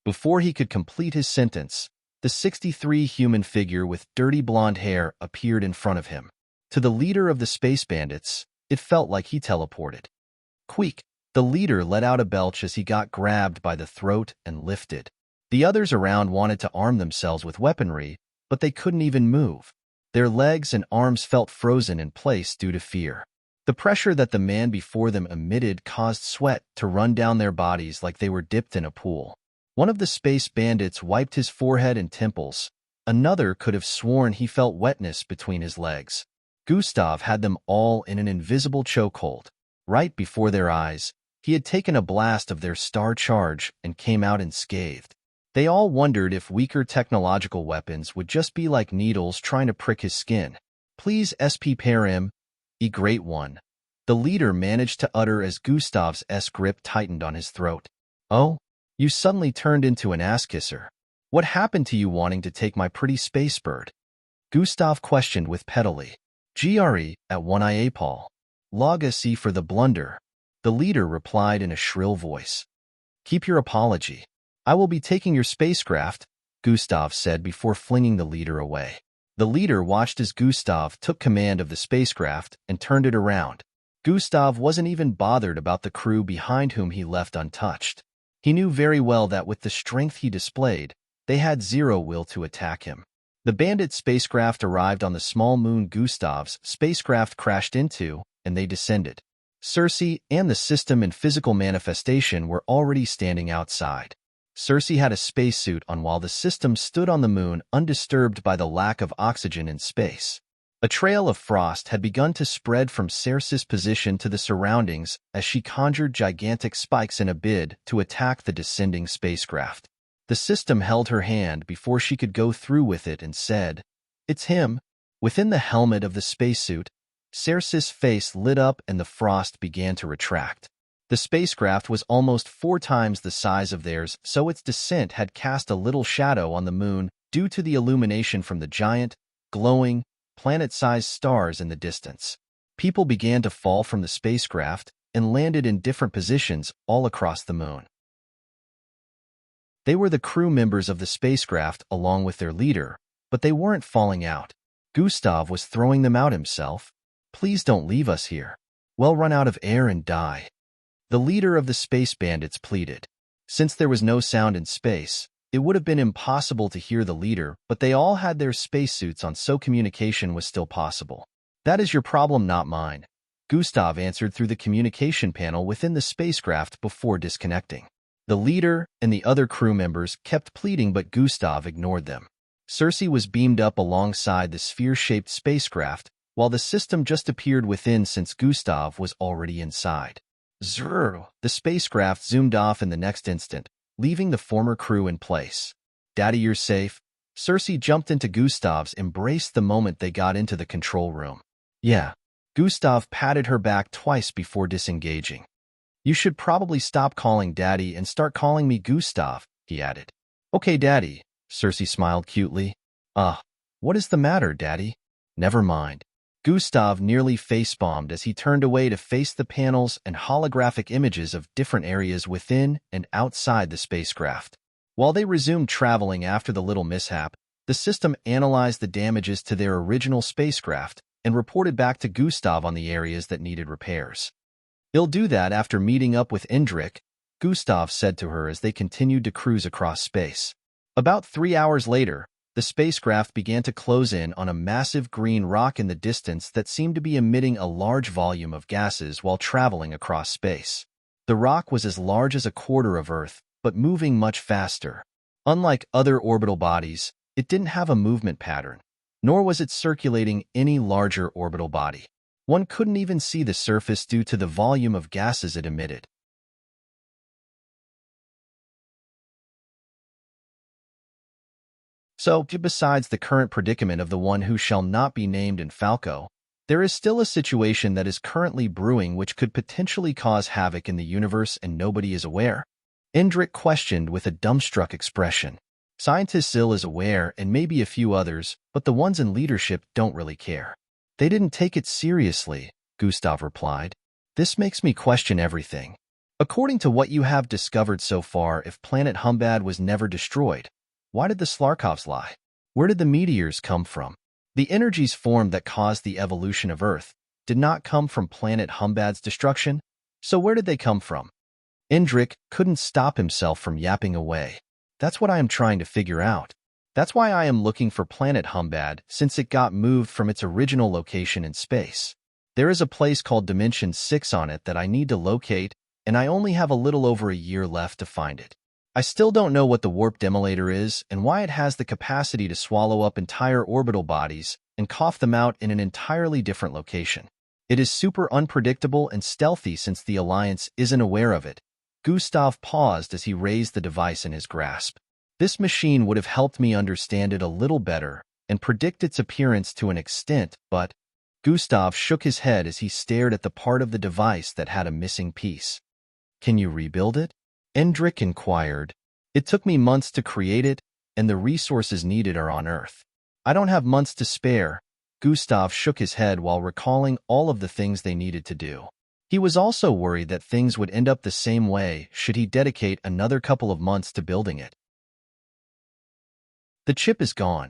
Before he could complete his sentence, the 63 human figure with dirty blonde hair appeared in front of him. To the leader of the space bandits, it felt like he teleported. Queek! The leader let out a belch as he got grabbed by the throat and lifted. The others around wanted to arm themselves with weaponry, but they couldn't even move. Their legs and arms felt frozen in place due to fear. The pressure that the man before them emitted caused sweat to run down their bodies like they were dipped in a pool. One of the space bandits wiped his forehead and temples. Another could have sworn he felt wetness between his legs. Gustav had them all in an invisible chokehold. Right before their eyes, he had taken a blast of their star charge and came out unscathed. They all wondered if weaker technological weapons would just be like needles trying to prick his skin. Please SP pair him, E great one. The leader managed to utter as Gustav's grip tightened on his throat. Oh, you suddenly turned into an ass-kisser. What happened to you wanting to take my pretty space bird? Gustav questioned with pedally. GRE at one IA Paul. Log C for the blunder. The leader replied in a shrill voice. Keep your apology. I will be taking your spacecraft, Gustav said before flinging the leader away. The leader watched as Gustav took command of the spacecraft and turned it around. Gustav wasn't even bothered about the crew behind whom he left untouched. He knew very well that with the strength he displayed, they had zero will to attack him. The bandit spacecraft arrived on the small moon Gustav's spacecraft crashed into, and they descended. Cersei and the system and physical manifestation were already standing outside. Cersei had a spacesuit on while the system stood on the moon undisturbed by the lack of oxygen in space. A trail of frost had begun to spread from Cersei's position to the surroundings as she conjured gigantic spikes in a bid to attack the descending spacecraft. The system held her hand before she could go through with it and said, "It's him." Within the helmet of the spacesuit, Cersei's face lit up and the frost began to retract. The spacecraft was almost 4 times the size of theirs, so its descent had cast a little shadow on the moon due to the illumination from the giant, glowing, planet-sized stars in the distance. People began to fall from the spacecraft and landed in different positions all across the moon. They were the crew members of the spacecraft along with their leader, but they weren't falling out. Gustav was throwing them out himself. "Please don't leave us here. We'll run out of air and die." The leader of the space bandits pleaded. Since there was no sound in space, it would have been impossible to hear the leader, but they all had their spacesuits on, so communication was still possible. "That is your problem, not mine," Gustav answered through the communication panel within the spacecraft before disconnecting. The leader and the other crew members kept pleading, but Gustav ignored them. Cersei was beamed up alongside the sphere-shaped spacecraft, while the system just appeared within since Gustav was already inside. Zrrr! The spacecraft zoomed off in the next instant, leaving the former crew in place. "Daddy, you're safe." Cersei jumped into Gustav's embrace the moment they got into the control room. "Yeah." Gustav patted her back twice before disengaging. "You should probably stop calling Daddy and start calling me Gustav," he added. "Okay, Daddy." Cersei smiled cutely. What is the matter, Daddy?" "Never mind." Gustav nearly face-bombed as he turned away to face the panels and holographic images of different areas within and outside the spacecraft. While they resumed traveling after the little mishap, the system analyzed the damages to their original spacecraft and reported back to Gustav on the areas that needed repairs. "He'll do that after meeting up with Indrik," Gustav said to her as they continued to cruise across space. About 3 hours later, the spacecraft began to close in on a massive green rock in the distance that seemed to be emitting a large volume of gases while traveling across space. The rock was as large as a quarter of Earth, but moving much faster. Unlike other orbital bodies, it didn't have a movement pattern, nor was it circulating any larger orbital body. One couldn't even see the surface due to the volume of gases it emitted. So, besides the current predicament of the one who shall not be named in Falco, there is still a situation that is currently brewing which could potentially cause havoc in the universe and nobody is aware. Indrik questioned with a dumbstruck expression. "Scientist Zill is aware and maybe a few others, but the ones in leadership don't really care." "They didn't take it seriously," Gustav replied. "This makes me question everything. According to what you have discovered so far, if planet Humbad was never destroyed, why did the Slarkovs lie? Where did the meteors come from? The energies formed that caused the evolution of Earth did not come from planet Humbad's destruction, so where did they come from?" Indrik couldn't stop himself from yapping away. "That's what I am trying to figure out. That's why I am looking for planet Humbad, since it got moved from its original location in space. There is a place called Dimension 6 on it that I need to locate, and I only have a little over a year left to find it. I still don't know what the warp demolator is and why it has the capacity to swallow up entire orbital bodies and cough them out in an entirely different location. It is super unpredictable and stealthy since the Alliance isn't aware of it." Gustav paused as he raised the device in his grasp. "This machine would have helped me understand it a little better and predict its appearance to an extent, but—" Gustav shook his head as he stared at the part of the device that had a missing piece. "Can you rebuild it?" Indrik inquired. "It took me months to create it, and the resources needed are on Earth. I don't have months to spare." Gustav shook his head while recalling all of the things they needed to do. He was also worried that things would end up the same way should he dedicate another couple of months to building it. "The chip is gone.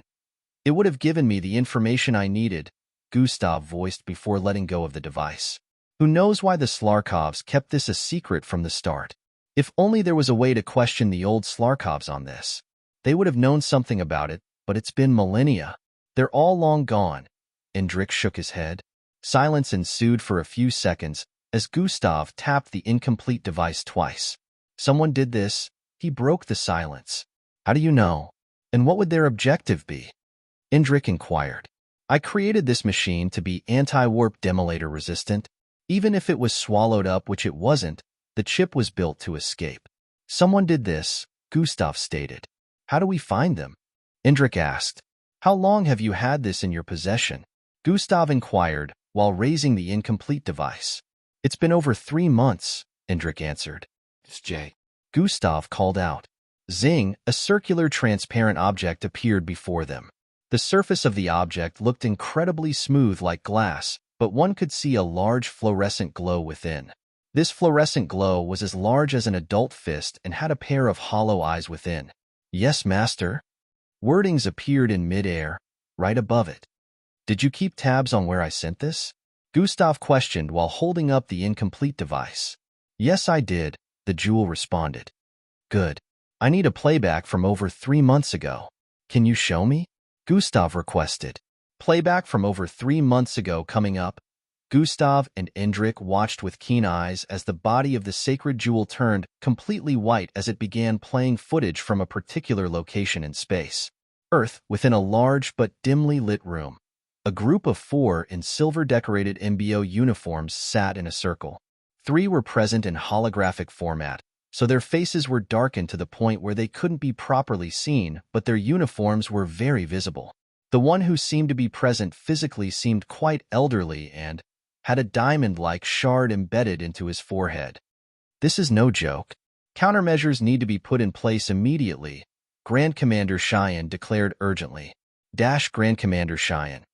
It would have given me the information I needed," Gustav voiced before letting go of the device. Who knows why the Slarkovs kept this a secret from the start? If only there was a way to question the old Slarkovs on this. They would have known something about it, but it's been millennia. They're all long gone. Indrik shook his head. Silence ensued for a few seconds as Gustav tapped the incomplete device twice. "Someone did this." He broke the silence. "How do you know? And what would their objective be?" Indrik inquired. "I created this machine to be anti-warp demolator resistant. Even if it was swallowed up, which it wasn't, the chip was built to escape. Someone did this," Gustav stated. How do we find them? Indrik asked. How long have you had this in your possession? Gustav inquired while raising the incomplete device. It's been over 3 months, Indrik answered. It's Jay. Gustav called out. Zing, a circular transparent object appeared before them. The surface of the object looked incredibly smooth like glass, but one could see a large fluorescent glow within. This fluorescent glow was as large as an adult fist and had a pair of hollow eyes within. Yes, master. Wordings appeared in midair, right above it. Did you keep tabs on where I sent this? Gustav questioned while holding up the incomplete device. Yes, I did, the jewel responded. Good. I need a playback from over 3 months ago. Can you show me? Gustav requested. Playback from over 3 months ago coming up. Gustav and Indrik watched with keen eyes as the body of the sacred jewel turned completely white as it began playing footage from a particular location in space. Earth, within a large but dimly lit room. A group of 4 in silver-decorated MBO uniforms sat in a circle. 3 were present in holographic format, so their faces were darkened to the point where they couldn't be properly seen, but their uniforms were very visible. The one who seemed to be present physically seemed quite elderly and had a diamond-like shard embedded into his forehead. This is no joke. Countermeasures need to be put in place immediately, Grand Commander Cheyenne declared urgently. Grand Commander Cheyenne.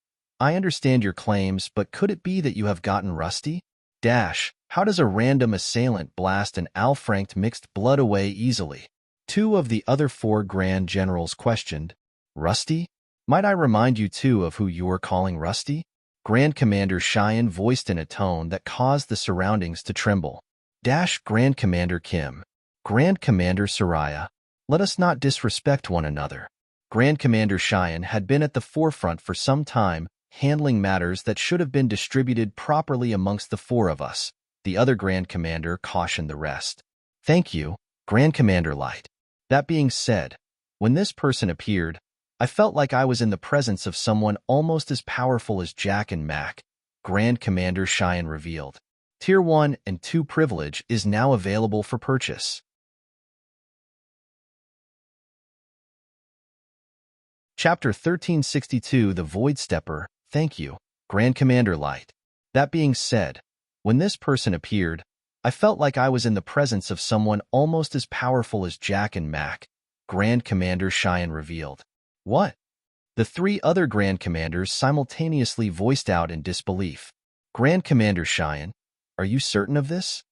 I understand your claims, but could it be that you have gotten rusty? How does a random assailant blast an Alfranked mixed blood away easily? 2 of the other 4 Grand Generals questioned. Rusty? Might I remind you too of who you're calling Rusty? Grand Commander Cheyenne voiced in a tone that caused the surroundings to tremble. Grand Commander Kim. Grand Commander Soraya. Let us not disrespect one another. Grand Commander Cheyenne had been at the forefront for some time, handling matters that should have been distributed properly amongst the 4 of us. The other Grand Commander cautioned the rest. Thank you, Grand Commander Light. That being said, when this person appeared, I felt like I was in the presence of someone almost as powerful as Jack and Mac, Grand Commander Cheyenne revealed. Tier 1 and 2 privilege is now available for purchase. Chapter 1362 The Void Stepper. Thank you, Grand Commander Light. That being said, when this person appeared, I felt like I was in the presence of someone almost as powerful as Jack and Mac, Grand Commander Cheyenne revealed. What? The 3 other Grand Commanders simultaneously voiced out in disbelief. Grand Commander Cheyenne, are you certain of this?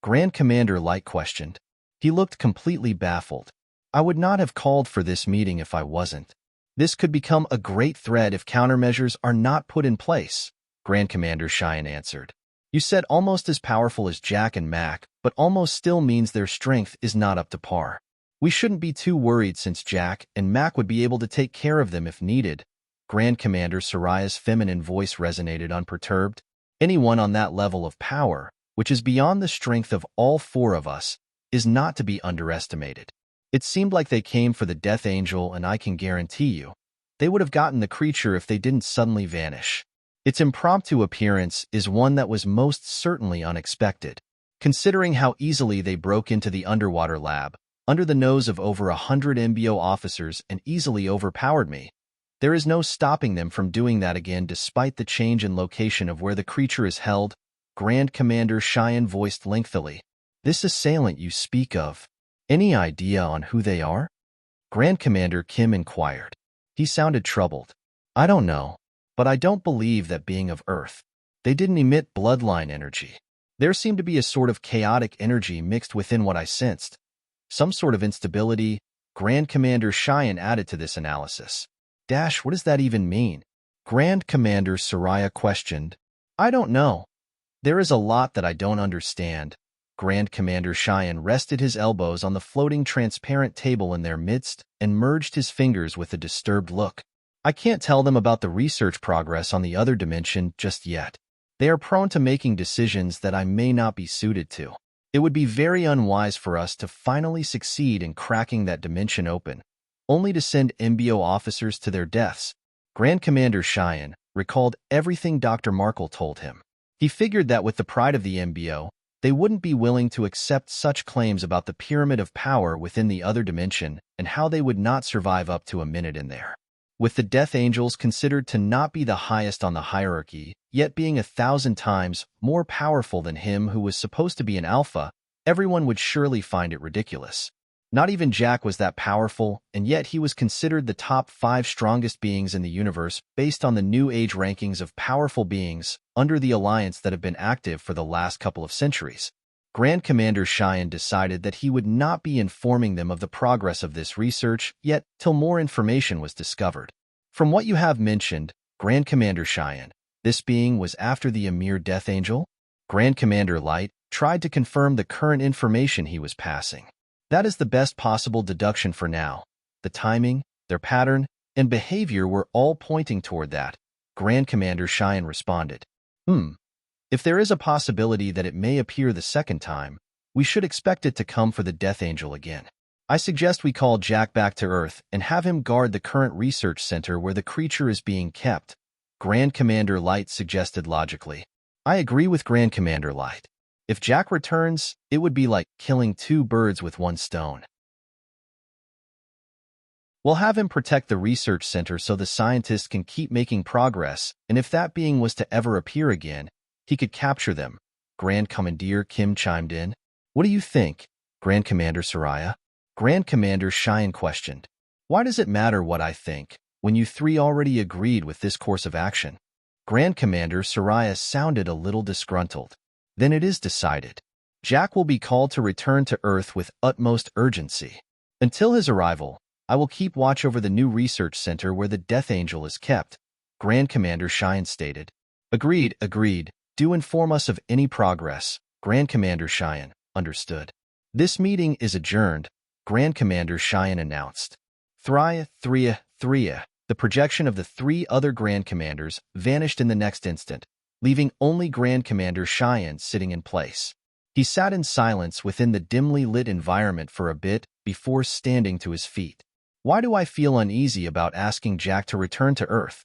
Grand Commander Light questioned. He looked completely baffled. I would not have called for this meeting if I wasn't. This could become a great threat if countermeasures are not put in place, Grand Commander Cheyenne answered. You said almost as powerful as Jack and Mac, but almost still means their strength is not up to par. We shouldn't be too worried since Jack and Mac would be able to take care of them if needed. Grand Commander Soraya's feminine voice resonated unperturbed. Anyone on that level of power, which is beyond the strength of all 4 of us, is not to be underestimated. It seemed like they came for the Death Angel, and I can guarantee you, they would have gotten the creature if they didn't suddenly vanish. Its impromptu appearance is one that was most certainly unexpected, considering how easily they broke into the underwater lab, under the nose of over 100 MBO officers and easily overpowered me. There is no stopping them from doing that again despite the change in location of where the creature is held, Grand Commander Cheyenne voiced lengthily. This assailant you speak of, any idea on who they are? Grand Commander Kim inquired. He sounded troubled. I don't know, but I don't believe that being of Earth. They didn't emit bloodline energy. There seemed to be a sort of chaotic energy mixed within what I sensed. Some sort of instability, Grand Commander Cheyenne added to this analysis. What does that even mean? Grand Commander Soraya questioned. I don't know. There is a lot that I don't understand. Grand Commander Cheyenne rested his elbows on the floating transparent table in their midst and merged his fingers with a disturbed look. I can't tell them about the research progress on the other dimension just yet. They are prone to making decisions that I may not be suited to. It would be very unwise for us to finally succeed in cracking that dimension open, only to send MBO officers to their deaths. Grand Commander Cheyenne recalled everything Dr. Markle told him. He figured that with the pride of the MBO, They wouldn't be willing to accept such claims about the pyramid of power within the other dimension and how they would not survive up to a minute in there. With the Death Angels considered to not be the highest on the hierarchy, yet being 1,000 times more powerful than him who was supposed to be an alpha, everyone would surely find it ridiculous. Not even Jack was that powerful, and yet he was considered the top 5 strongest beings in the universe based on the New Age rankings of powerful beings under the alliance that have been active for the last couple of centuries. Grand Commander Cheyenne decided that he would not be informing them of the progress of this research yet till more information was discovered. From what you have mentioned, Grand Commander Cheyenne, this being was after the Emir Death Angel? Grand Commander Light tried to confirm the current information he was passing. That is the best possible deduction for now. The timing, their pattern, and behavior were all pointing toward that, Grand Commander Cheyenne responded. If there is a possibility that it may appear the second time, we should expect it to come for the Death Angel again. I suggest we call Jack back to Earth and have him guard the current research center where the creature is being kept, Grand Commander Light suggested logically. I agree with Grand Commander Light. If Jack returns, it would be like killing 2 birds with 1 stone. We'll have him protect the research center so the scientists can keep making progress, and if that being was to ever appear again, he could capture them, Grand Commander Kim chimed in. What do you think, Grand Commander Soraya? Grand Commander Cheyenne questioned. Why does it matter what I think, when you 3 already agreed with this course of action? Grand Commander Soraya sounded a little disgruntled. Then it is decided. Jack will be called to return to Earth with utmost urgency. Until his arrival, I will keep watch over the new research center where the Death Angel is kept, Grand Commander Cheyenne stated. Agreed. Do inform us of any progress, Grand Commander Cheyenne. Understood. This meeting is adjourned, Grand Commander Cheyenne announced. The projection of the 3 other Grand Commanders vanished in the next instant, leaving only Grand Commander Cheyenne sitting in place. He sat in silence within the dimly lit environment for a bit before standing to his feet. Why do I feel uneasy about asking Jack to return to Earth?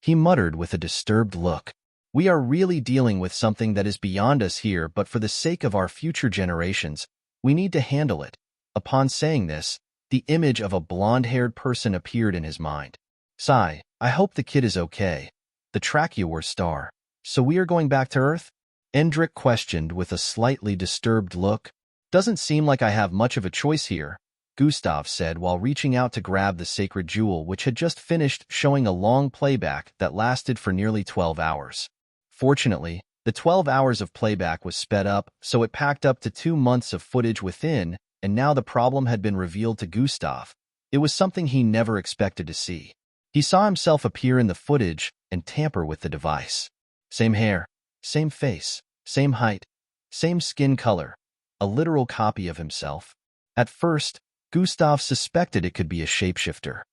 He muttered with a disturbed look. We are really dealing with something that is beyond us here, but for the sake of our future generations, we need to handle it. Upon saying this, the image of a blonde-haired person appeared in his mind. Sigh, I hope the kid is okay. The Trachea star. So we are going back to Earth? Endrick questioned with a slightly disturbed look. Doesn't seem like I have much of a choice here, Gustav said while reaching out to grab the sacred jewel which had just finished showing a long playback that lasted for nearly 12 hours. Fortunately, the 12 hours of playback was sped up, so it packed up to 2 months of footage within, and now the problem had been revealed to Gustav. It was something he never expected to see. He saw himself appear in the footage and tamper with the device. Same hair, same face, same height, same skin color, a literal copy of himself. At first, Gustav suspected it could be a shapeshifter.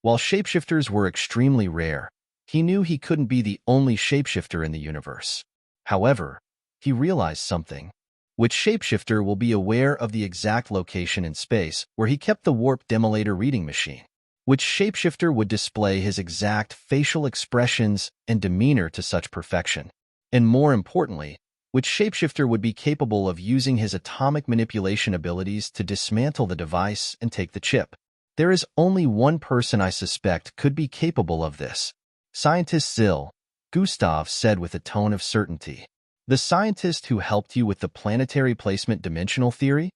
While shapeshifters were extremely rare, he knew he couldn't be the only shapeshifter in the universe. However, he realized something. Which shapeshifter will be aware of the exact location in space where he kept the warp demolator reading machine? Which shapeshifter would display his exact facial expressions and demeanor to such perfection? And more importantly, which shapeshifter would be capable of using his atomic manipulation abilities to dismantle the device and take the chip? There is only one person I suspect could be capable of this. Scientist Zill, Gustav said with a tone of certainty. The scientist who helped you with the planetary placement dimensional theory?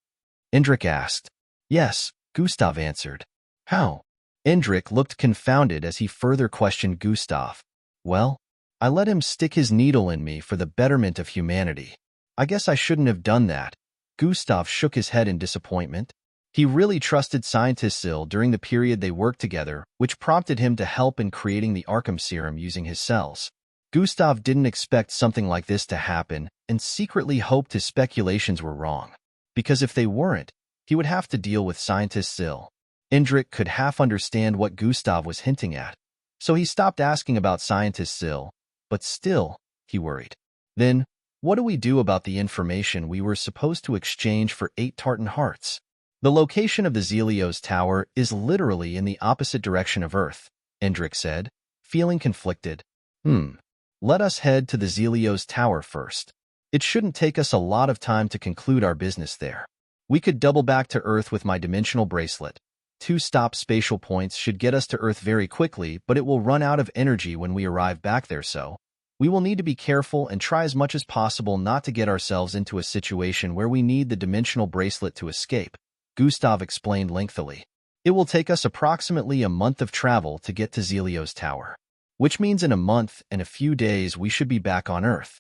Endrick asked. Yes, Gustav answered. How? Endrick looked confounded as he further questioned Gustav. Well, I let him stick his needle in me for the betterment of humanity. I guess I shouldn't have done that. Gustav shook his head in disappointment. He really trusted Scientist Zill during the period they worked together, which prompted him to help in creating the Arkham serum using his cells. Gustav didn't expect something like this to happen and secretly hoped his speculations were wrong. Because if they weren't, he would have to deal with Scientist Zill. Endrick could half understand what Gustav was hinting at, so he stopped asking about Scientist Zill, but still, he worried. Then, what do we do about the information we were supposed to exchange for 8 tartan hearts? The location of the Zelios Tower is literally in the opposite direction of Earth, Endrick said, feeling conflicted. Let us head to the Zelios Tower first. It shouldn't take us a lot of time to conclude our business there. We could double back to Earth with my dimensional bracelet. 2 stop spatial points should get us to Earth very quickly, but it will run out of energy when we arrive back there, so we will need to be careful and try as much as possible not to get ourselves into a situation where we need the dimensional bracelet to escape, Gustav explained lengthily. It will take us approximately a month of travel to get to Zelio's tower, which means in a month and a few days we should be back on Earth.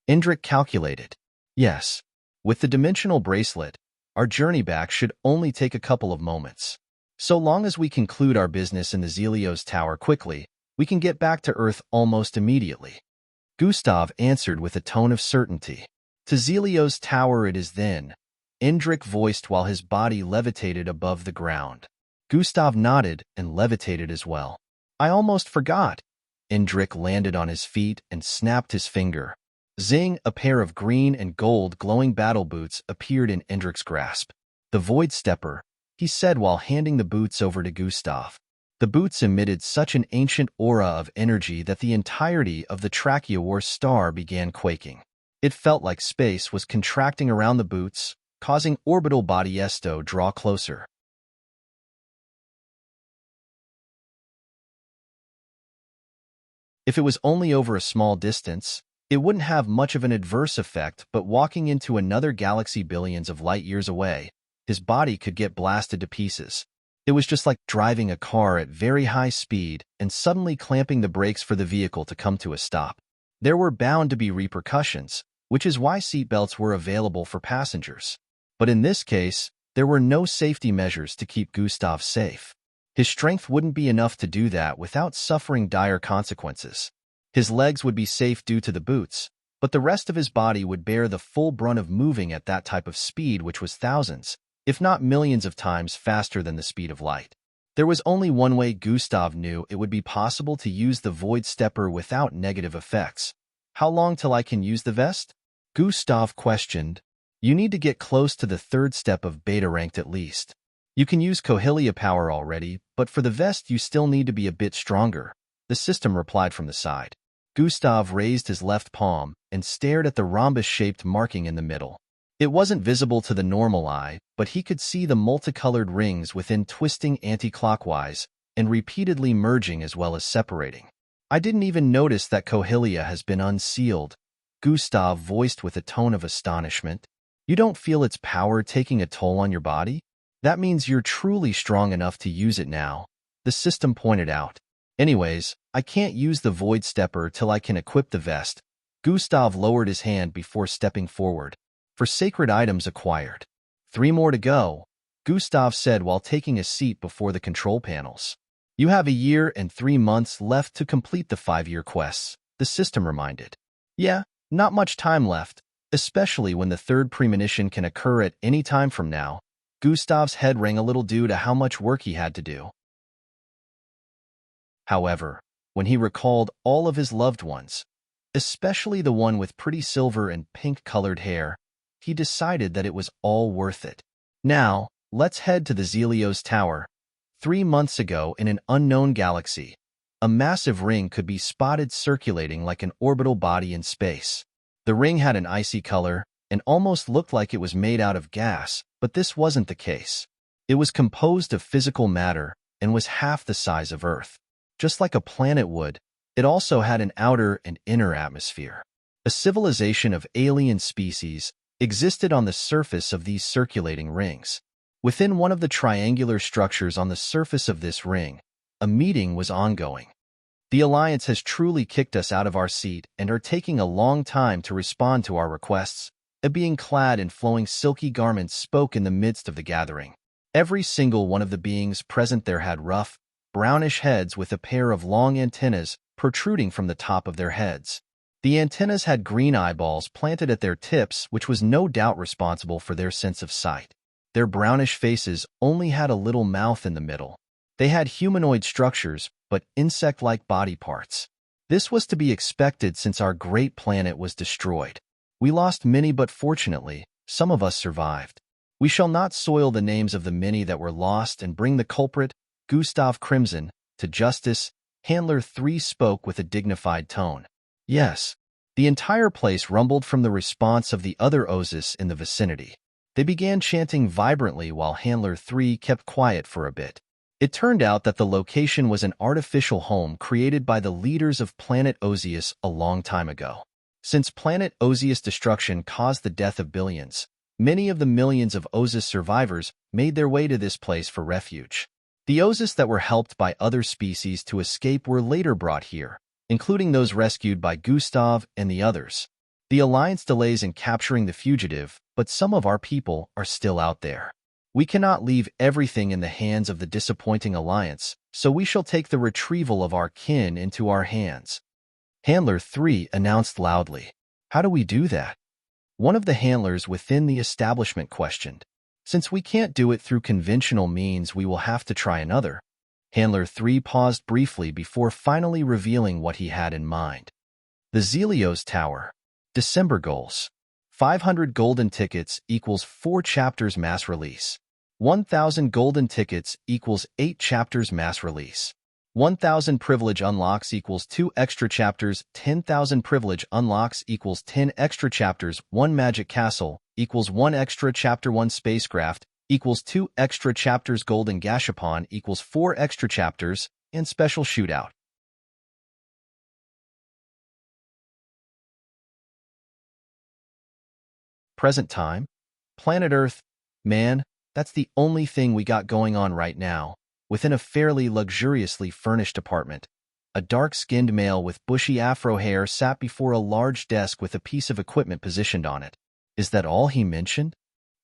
Indrik calculated. Yes, with the dimensional bracelet, our journey back should only take a couple of moments. So long as we conclude our business in the Zelio's tower quickly, we can get back to Earth almost immediately. Gustav answered with a tone of certainty. To Zelio's tower it is then, Indrik voiced while his body levitated above the ground. Gustav nodded and levitated as well. I almost forgot. Indrik landed on his feet and snapped his finger. Zing, a pair of green and gold glowing battle boots appeared in Indrik's grasp. The Void Stepper, he said while handing the boots over to Gustav. The boots emitted such an ancient aura of energy that the entirety of the Tracheowar star began quaking. It felt like space was contracting around the boots, causing orbital body Esto draw closer. If it was only over a small distance, it wouldn't have much of an adverse effect, but walking into another galaxy billions of light years away, his body could get blasted to pieces. It was just like driving a car at very high speed and suddenly clamping the brakes for the vehicle to come to a stop. There were bound to be repercussions, which is why seatbelts were available for passengers. But in this case, there were no safety measures to keep Gustav safe. His strength wouldn't be enough to do that without suffering dire consequences. His legs would be safe due to the boots, but the rest of his body would bear the full brunt of moving at that type of speed, which was thousands, if not millions of times faster than the speed of light. There was only one way Gustav knew it would be possible to use the Void Stepper without negative effects. How long till I can use the vest? Gustav questioned. You need to get close to the 3rd step of beta ranked at least. You can use Cohelia power already, but for the vest you still need to be a bit stronger, the system replied from the side. Gustav raised his left palm and stared at the rhombus-shaped marking in the middle. It wasn't visible to the normal eye, but he could see the multicolored rings within twisting anti-clockwise and repeatedly merging as well as separating. I didn't even notice that Cohelia has been unsealed, Gustav voiced with a tone of astonishment. You don't feel its power taking a toll on your body? That means you're truly strong enough to use it now, the system pointed out. Anyways, I can't use the Void Stepper till I can equip the vest. Gustav lowered his hand before stepping forward. For sacred items acquired. 3 more to go, Gustav said while taking a seat before the control panels. You have a year and 3 months left to complete the 5-year quests, the system reminded. Yeah, not much time left, especially when the 3rd premonition can occur at any time from now. Gustav's head rang a little due to how much work he had to do. However, when he recalled all of his loved ones, especially the one with pretty silver and pink-colored hair, he decided that it was all worth it. Now, let's head to the Zelio's tower. 3 months ago in an unknown galaxy, a massive ring could be spotted circulating like an orbital body in space. The ring had an icy color and almost looked like it was made out of gas, but this wasn't the case. It was composed of physical matter and was half the size of Earth. Just like a planet would, it also had an outer and inner atmosphere. A civilization of alien species existed on the surface of these circulating rings. Within one of the triangular structures on the surface of this ring, a meeting was ongoing. The Alliance has truly kicked us out of our seat and are taking a long time to respond to our requests. A being clad in flowing silky garments spoke in the midst of the gathering. Every single one of the beings present there had rough, brownish heads with a pair of long antennas protruding from the top of their heads. The antennas had green eyeballs planted at their tips, which was no doubt responsible for their sense of sight. Their brownish faces only had a little mouth in the middle. They had humanoid structures, but insect-like body parts. This was to be expected since our great planet was destroyed. We lost many, but fortunately, some of us survived. We shall not soil the names of the many that were lost and bring the culprit, Gustav Crimson, to justice, Handler 3 spoke with a dignified tone. Yes, The entire place rumbled from the response of the other Ozis in the vicinity. They began chanting vibrantly while Handler 3 kept quiet for a bit. It turned out that the location was an artificial home created by the leaders of Planet Ozius a long time ago. Since Planet Ozius' destruction caused the death of billions, many of the millions of Ozus survivors made their way to this place for refuge. The Ozus that were helped by other species to escape were later brought here, including those rescued by Gustav and the others. The Alliance delays in capturing the fugitive, but some of our people are still out there. We cannot leave everything in the hands of the disappointing Alliance, so we shall take the retrieval of our kin into our hands. Handler 3 announced loudly. How do we do that? One of the handlers within the establishment questioned. Since we can't do it through conventional means, we will have to try another. Handler 3 paused briefly before finally revealing what he had in mind. The Zelios Tower. December goals. 500 golden tickets equals 4 chapters mass release. 1,000 golden tickets equals 8 chapters mass release. 1,000 privilege unlocks equals 2 extra chapters. 10,000 privilege unlocks equals 10 extra chapters. 1 magic castle equals 1 extra chapter. 1 spacecraft equals 2 extra chapters. Golden gashapon equals 4 extra chapters. And special shootout. Present time. Planet Earth. Man, that's the only thing we got going on right now. Within a fairly luxuriously furnished apartment, a dark-skinned male with bushy afro hair sat before a large desk with a piece of equipment positioned on it. Is that all he mentioned?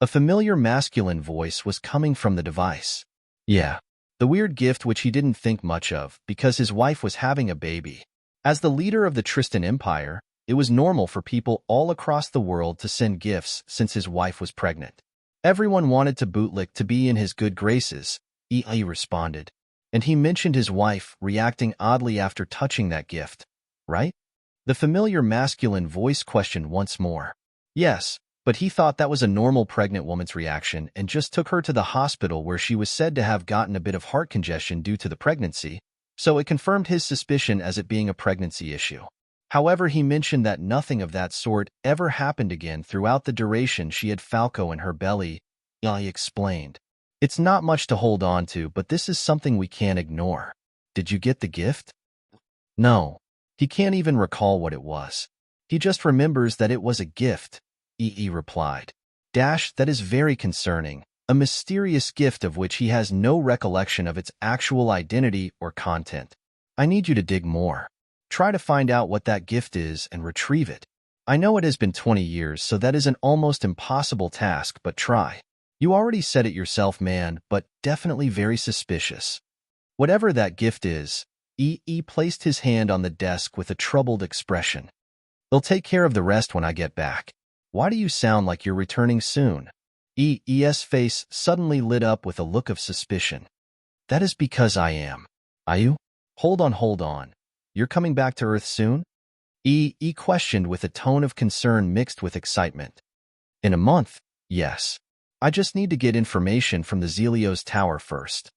A familiar masculine voice was coming from the device. Yeah, the weird gift which he didn't think much of because his wife was having a baby. As the leader of the Tristan Empire, it was normal for people all across the world to send gifts since his wife was pregnant. Everyone wanted to bootlick to be in his good graces, he responded, and he mentioned his wife reacting oddly after touching that gift, right? The familiar masculine voice questioned once more. Yes, but he thought that was a normal pregnant woman's reaction and just took her to the hospital where she was said to have gotten a bit of heart congestion due to the pregnancy, so it confirmed his suspicion as it being a pregnancy issue. However, he mentioned that nothing of that sort ever happened again throughout the duration she had Falco in her belly. He explained. It's not much to hold on to, but this is something we can't ignore. Did you get the gift? No. He can't even recall what it was. He just remembers that it was a gift, EE replied. That is very concerning. A mysterious gift of which he has no recollection of its actual identity or content. I need you to dig more. Try to find out what that gift is and retrieve it. I know it has been 20 years, so that is an almost impossible task, but try. You already said it yourself, man, but definitely very suspicious. Whatever that gift is, EE placed his hand on the desk with a troubled expression. They'll take care of the rest when I get back. Why do you sound like you're returning soon? EE's face suddenly lit up with a look of suspicion. That is because I am. Are you? Hold on. You're coming back to Earth soon? EE questioned with a tone of concern mixed with excitement. In a month, yes. I just need to get information from the Zelios Tower first.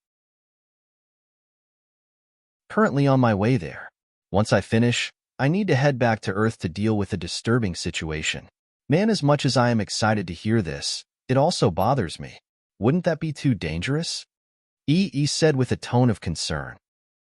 Currently on my way there. Once I finish, I need to head back to Earth to deal with a disturbing situation. Man, as much as I am excited to hear this, it also bothers me. Wouldn't that be too dangerous? EE said with a tone of concern.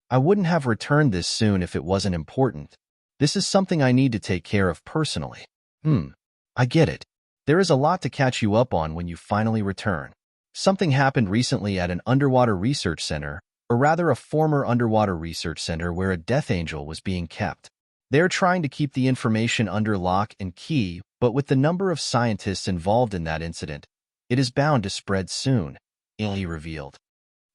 I wouldn't have returned this soon if it wasn't important. This is something I need to take care of personally. I get it. There is a lot to catch you up on when you finally return. Something happened recently at an underwater research center, or rather a former underwater research center where a death angel was being kept. They're trying to keep the information under lock and key, but with the number of scientists involved in that incident, it is bound to spread soon, he revealed.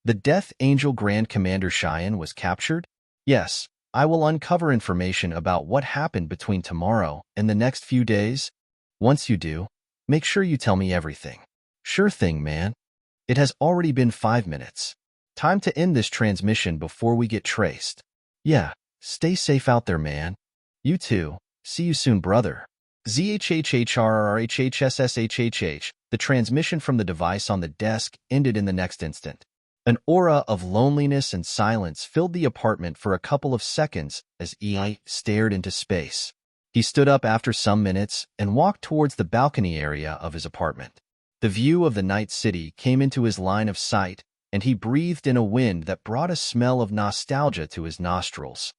The Death Angel Grand Commander Cheyenne was captured? Yes, I will uncover information about what happened between tomorrow and the next few days. Once you do, make sure you tell me everything. Sure thing, man. It has already been 5 minutes. Time to end this transmission before we get traced. Yeah, stay safe out there, man. You too. See you soon, brother. ZHHHRRHHSSHHH. The transmission from the device on the desk ended in the next instant. An aura of loneliness and silence filled the apartment for a couple of seconds as EI stared into space. He stood up after some minutes and walked towards the balcony area of his apartment. The view of the night city came into his line of sight, and he breathed in a wind that brought a smell of nostalgia to his nostrils.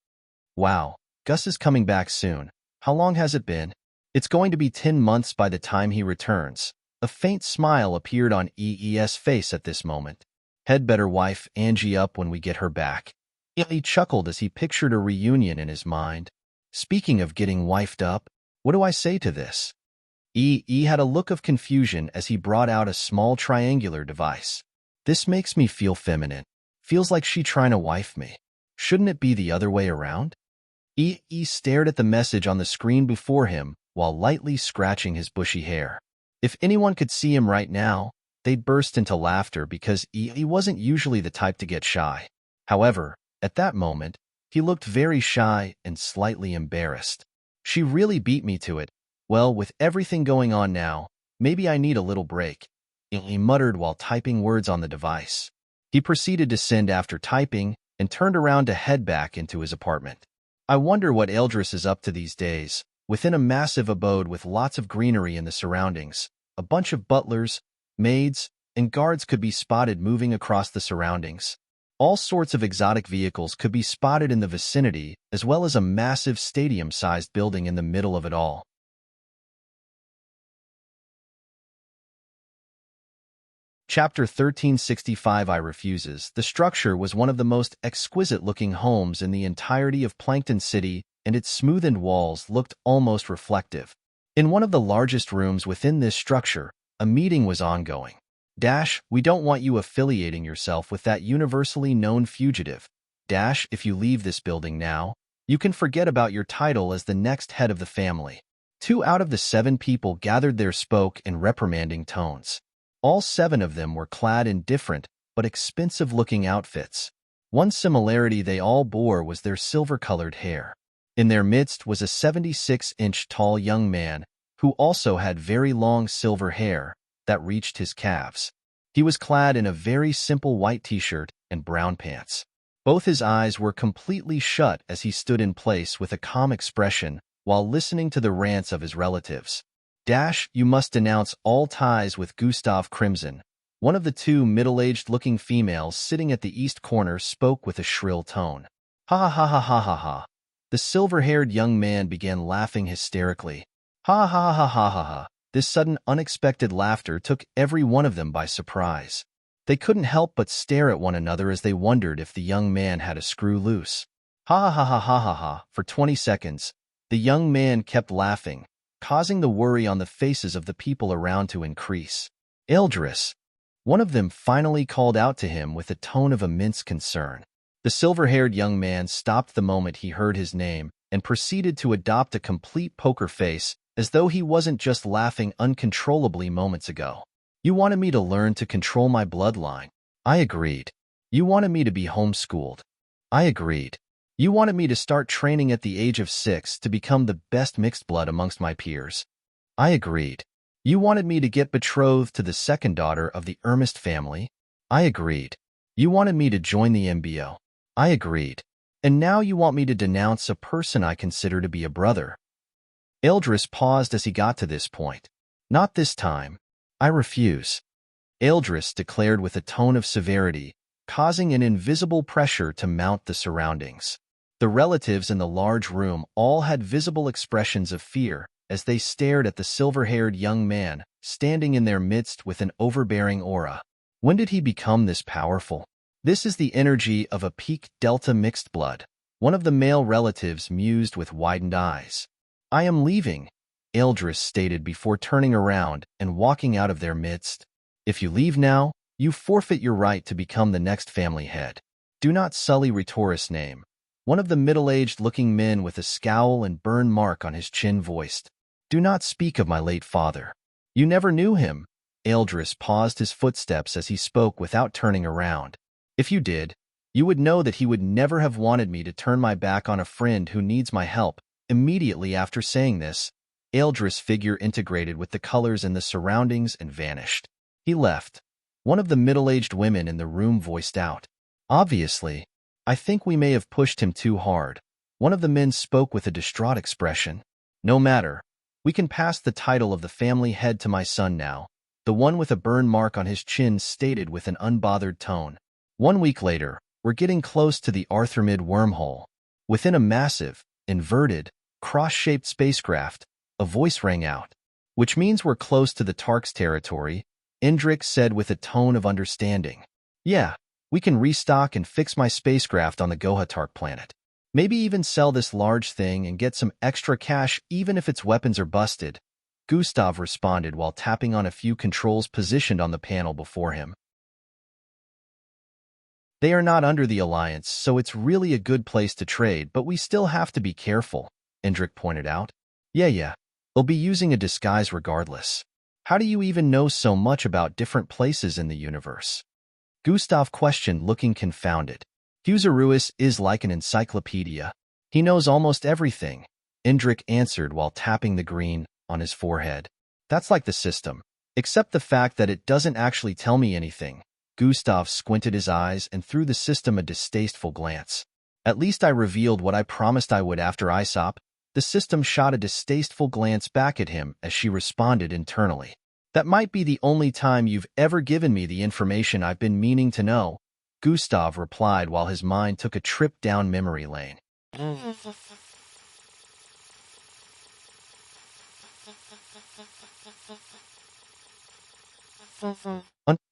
Wow, Gus is coming back soon. How long has it been? It's going to be 10 months by the time he returns. A faint smile appeared on EE's face at this moment. Had better wife Angie up when we get her back. He chuckled as he pictured a reunion in his mind. Speaking of getting wifed up, what do I say to this? EE had a look of confusion as he brought out a small triangular device. This makes me feel feminine. Feels like she trying to wife me. Shouldn't it be the other way around? EE stared at the message on the screen before him while lightly scratching his bushy hair. If anyone could see him right now, they'd burst into laughter because EE wasn't usually the type to get shy. However, at that moment, he looked very shy and slightly embarrassed. She really beat me to it. Well, with everything going on now, maybe I need a little break, he muttered while typing words on the device. He proceeded to send after typing and turned around to head back into his apartment. I wonder what Eldris is up to these days. Within a massive abode with lots of greenery in the surroundings, a bunch of butlers, maids, and guards could be spotted moving across the surroundings. All sorts of exotic vehicles could be spotted in the vicinity, as well as a massive stadium-sized building in the middle of it all. Chapter 1365 I Refuses. The structure was one of the most exquisite-looking homes in the entirety of Plankton City, and its smoothened walls looked almost reflective. In one of the largest rooms within this structure, a meeting was ongoing. We don't want you affiliating yourself with that universally known fugitive. If you leave this building now, you can forget about your title as the next head of the family. 2 out of the 7 people gathered there spoke in reprimanding tones. All 7 of them were clad in different but expensive-looking outfits. One similarity they all bore was their silver-colored hair. In their midst was a 76-inch tall young man who also had very long silver hair that reached his calves. He was clad in a very simple white t-shirt and brown pants. Both his eyes were completely shut as he stood in place with a calm expression while listening to the rants of his relatives. You must denounce all ties with Gustav Crimson. One of the 2 middle-aged-looking females sitting at the east corner spoke with a shrill tone. Ha ha ha ha ha ha. The silver-haired young man began laughing hysterically. Ha ha ha ha ha ha. This sudden, unexpected laughter took every one of them by surprise. They couldn't help but stare at one another as they wondered if the young man had a screw loose. Ha ha ha ha ha ha. For 20 seconds, the young man kept laughing, causing the worry on the faces of the people around to increase. Eldris. One of them finally called out to him with a tone of immense concern. The silver-haired young man stopped the moment he heard his name and proceeded to adopt a complete poker face as though he wasn't just laughing uncontrollably moments ago. You wanted me to learn to control my bloodline. I agreed. You wanted me to be homeschooled. I agreed. You wanted me to start training at the age of 6 to become the best mixed blood amongst my peers. I agreed. You wanted me to get betrothed to the second daughter of the Ernest family. I agreed. You wanted me to join the MBO. I agreed. And now you want me to denounce a person I consider to be a brother. Eldris paused as he got to this point. Not this time. I refuse. Eldris declared with a tone of severity, causing an invisible pressure to mount the surroundings. The relatives in the large room all had visible expressions of fear as they stared at the silver-haired young man standing in their midst with an overbearing aura. When did he become this powerful? This is the energy of a peak delta mixed blood. One of the male relatives mused with widened eyes. I am leaving, Eldris stated before turning around and walking out of their midst. If you leave now, you forfeit your right to become the next family head. Do not sully Retoris' name. One of the middle-aged-looking men with a scowl and burn mark on his chin voiced. Do not speak of my late father. You never knew him. Eldris paused his footsteps as he spoke without turning around. If you did, you would know that he would never have wanted me to turn my back on a friend who needs my help. Immediately after saying this, Eldris' figure integrated with the colors in the surroundings and vanished. He left. One of the middle-aged women in the room voiced out. Obviously, I think we may have pushed him too hard. One of the men spoke with a distraught expression. No matter. We can pass the title of the family head to my son now, the one with a burn mark on his chin stated with an unbothered tone. 1 week later, we're getting close to the Arthurmid wormhole. Within a massive, inverted, cross-shaped spacecraft, a voice rang out. Which means we're close to the Tark's territory, Indrik said with a tone of understanding. Yeah, we can restock and fix my spacecraft on the Goha-Tark planet. Maybe even sell this large thing and get some extra cash even if its weapons are busted, Gustav responded while tapping on a few controls positioned on the panel before him. They are not under the Alliance, so it's really a good place to trade, but we still have to be careful, Indrik pointed out. Yeah. They'll be using a disguise regardless. How do you even know so much about different places in the universe? Gustav questioned, looking confounded. Huseruis is like an encyclopedia. He knows almost everything, Indrik answered while tapping the green on his forehead. That's like the system, except the fact that it doesn't actually tell me anything. Gustav squinted his eyes and threw the system a distasteful glance. At least I revealed what I promised I would after Aesop. The system shot a distasteful glance back at him as she responded internally. That might be the only time you've ever given me the information I've been meaning to know, Gustav replied while his mind took a trip down memory lane.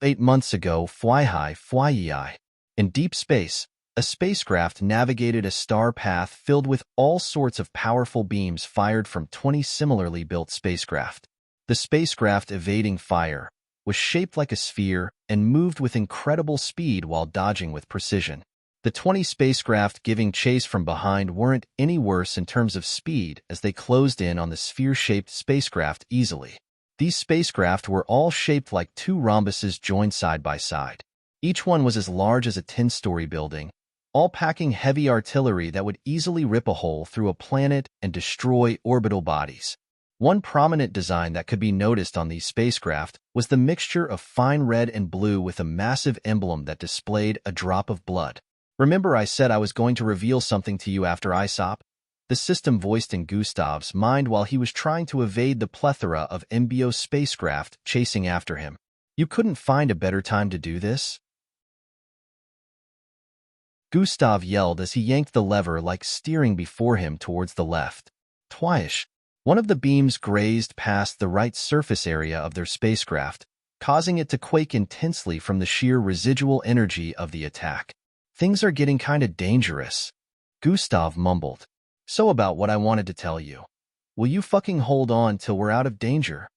8 months ago, Fwyi. In deep space, a spacecraft navigated a star path filled with all sorts of powerful beams fired from 20 similarly built spacecraft. The spacecraft evading fire was shaped like a sphere and moved with incredible speed while dodging with precision. The 20 spacecraft giving chase from behind weren't any worse in terms of speed as they closed in on the sphere-shaped spacecraft easily. These spacecraft were all shaped like two rhombuses joined side by side. Each one was as large as a 10-story building, all packing heavy artillery that would easily rip a hole through a planet and destroy orbital bodies. One prominent design that could be noticed on these spacecraft was the mixture of fine red and blue with a massive emblem that displayed a drop of blood. Remember I said I was going to reveal something to you after Aesop? The system voiced in Gustav's mind while he was trying to evade the plethora of MBO spacecraft chasing after him. You couldn't find a better time to do this? Gustav yelled as he yanked the lever like steering before him towards the left. Twice, one of the beams grazed past the right surface area of their spacecraft, causing it to quake intensely from the sheer residual energy of the attack. Things are getting kinda dangerous, Gustav mumbled. So about what I wanted to tell you. Will you fucking hold on till we're out of danger?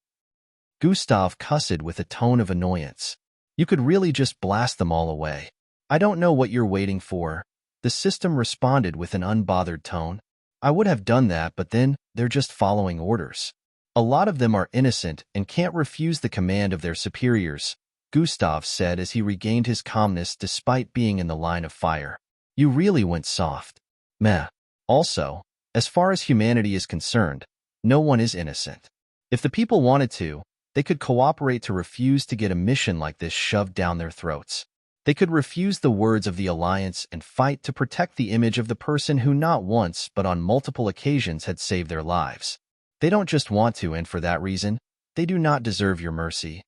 Gustav cussed with a tone of annoyance. You could really just blast them all away. I don't know what you're waiting for, the system responded with an unbothered tone. I would have done that, but then they're just following orders. A lot of them are innocent and can't refuse the command of their superiors, Gustav said as he regained his calmness despite being in the line of fire. You really went soft. Meh. Also, as far as humanity is concerned, no one is innocent. If the people wanted to, they could cooperate to refuse to get a mission like this shoved down their throats. They could refuse the words of the Alliance and fight to protect the image of the person who not once but on multiple occasions had saved their lives. They don't just want to, and for that reason, they do not deserve your mercy.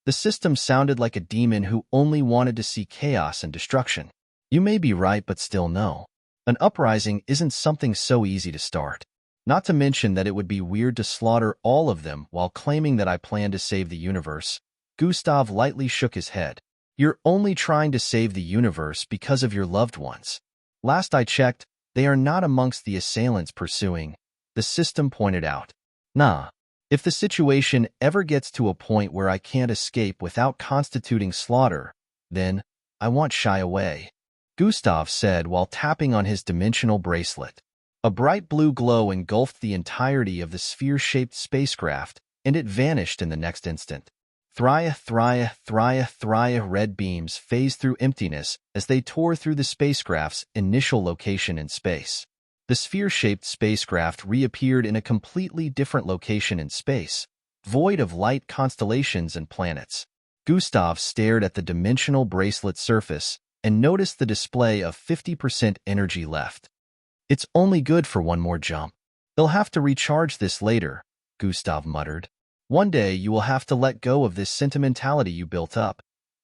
The system sounded like a demon who only wanted to see chaos and destruction. You may be right, but still no. An uprising isn't something so easy to start. Not to mention that it would be weird to slaughter all of them while claiming that I plan to save the universe. Gustav lightly shook his head. You're only trying to save the universe because of your loved ones. Last I checked, they are not amongst the assailants pursuing, the system pointed out. Nah. If the situation ever gets to a point where I can't escape without constituting slaughter, then I won't shy away, Gustav said while tapping on his dimensional bracelet. A bright blue glow engulfed the entirety of the sphere-shaped spacecraft, and it vanished in the next instant. Thria, red beams phased through emptiness as they tore through the spacecraft's initial location in space. The sphere-shaped spacecraft reappeared in a completely different location in space, void of light constellations and planets. Gustav stared at the dimensional bracelet surface and noticed the display of 50% energy left. It's only good for one more jump. They'll have to recharge this later, Gustav muttered. One day you will have to let go of this sentimentality you built up.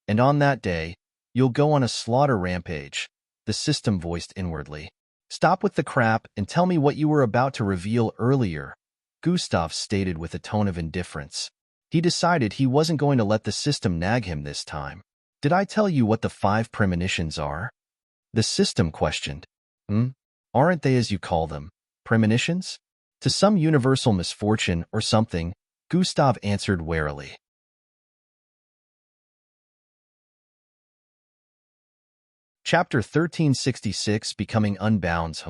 And on that day, you'll go on a slaughter rampage, the system voiced inwardly. Stop with the crap and tell me what you were about to reveal earlier, Gustav stated with a tone of indifference. He decided he wasn't going to let the system nag him this time. Did I tell you what the 5 premonitions are? The system questioned. Aren't they as you call them, premonitions? To some universal misfortune or something, Gustav answered warily. Chapter 1366, Becoming Unbound.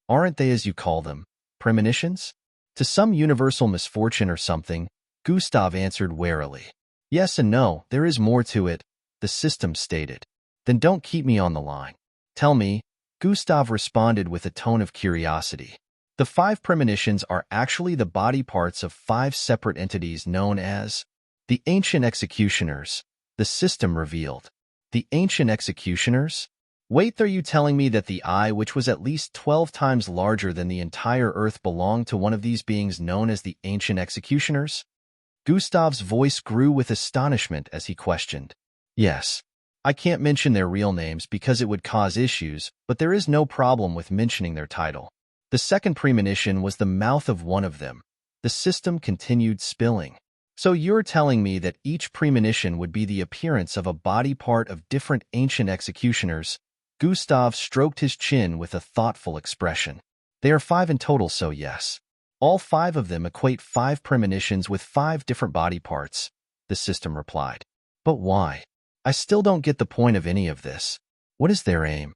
Aren't they as you call them, premonitions? To some universal misfortune or something, Gustav answered warily. Yes and no, there is more to it, the system stated. Then don't keep me on the line. Tell me, Gustav responded with a tone of curiosity. The 5 premonitions are actually the body parts of 5 separate entities known as the Ancient Executioners, the system revealed. The Ancient Executioners? Wait, are you telling me that the eye, which was at least 12 times larger than the entire Earth, belonged to one of these beings known as the Ancient Executioners? Gustav's voice grew with astonishment as he questioned. Yes. I can't mention their real names because it would cause issues, but there is no problem with mentioning their title. The second premonition was the mouth of one of them. The system continued spilling. So you're telling me that each premonition would be the appearance of a body part of different Ancient Executioners? Gustav stroked his chin with a thoughtful expression. They are 5 in total, so yes. All 5 of them equate 5 premonitions with 5 different body parts, the system replied. But why? I still don't get the point of any of this. What is their aim?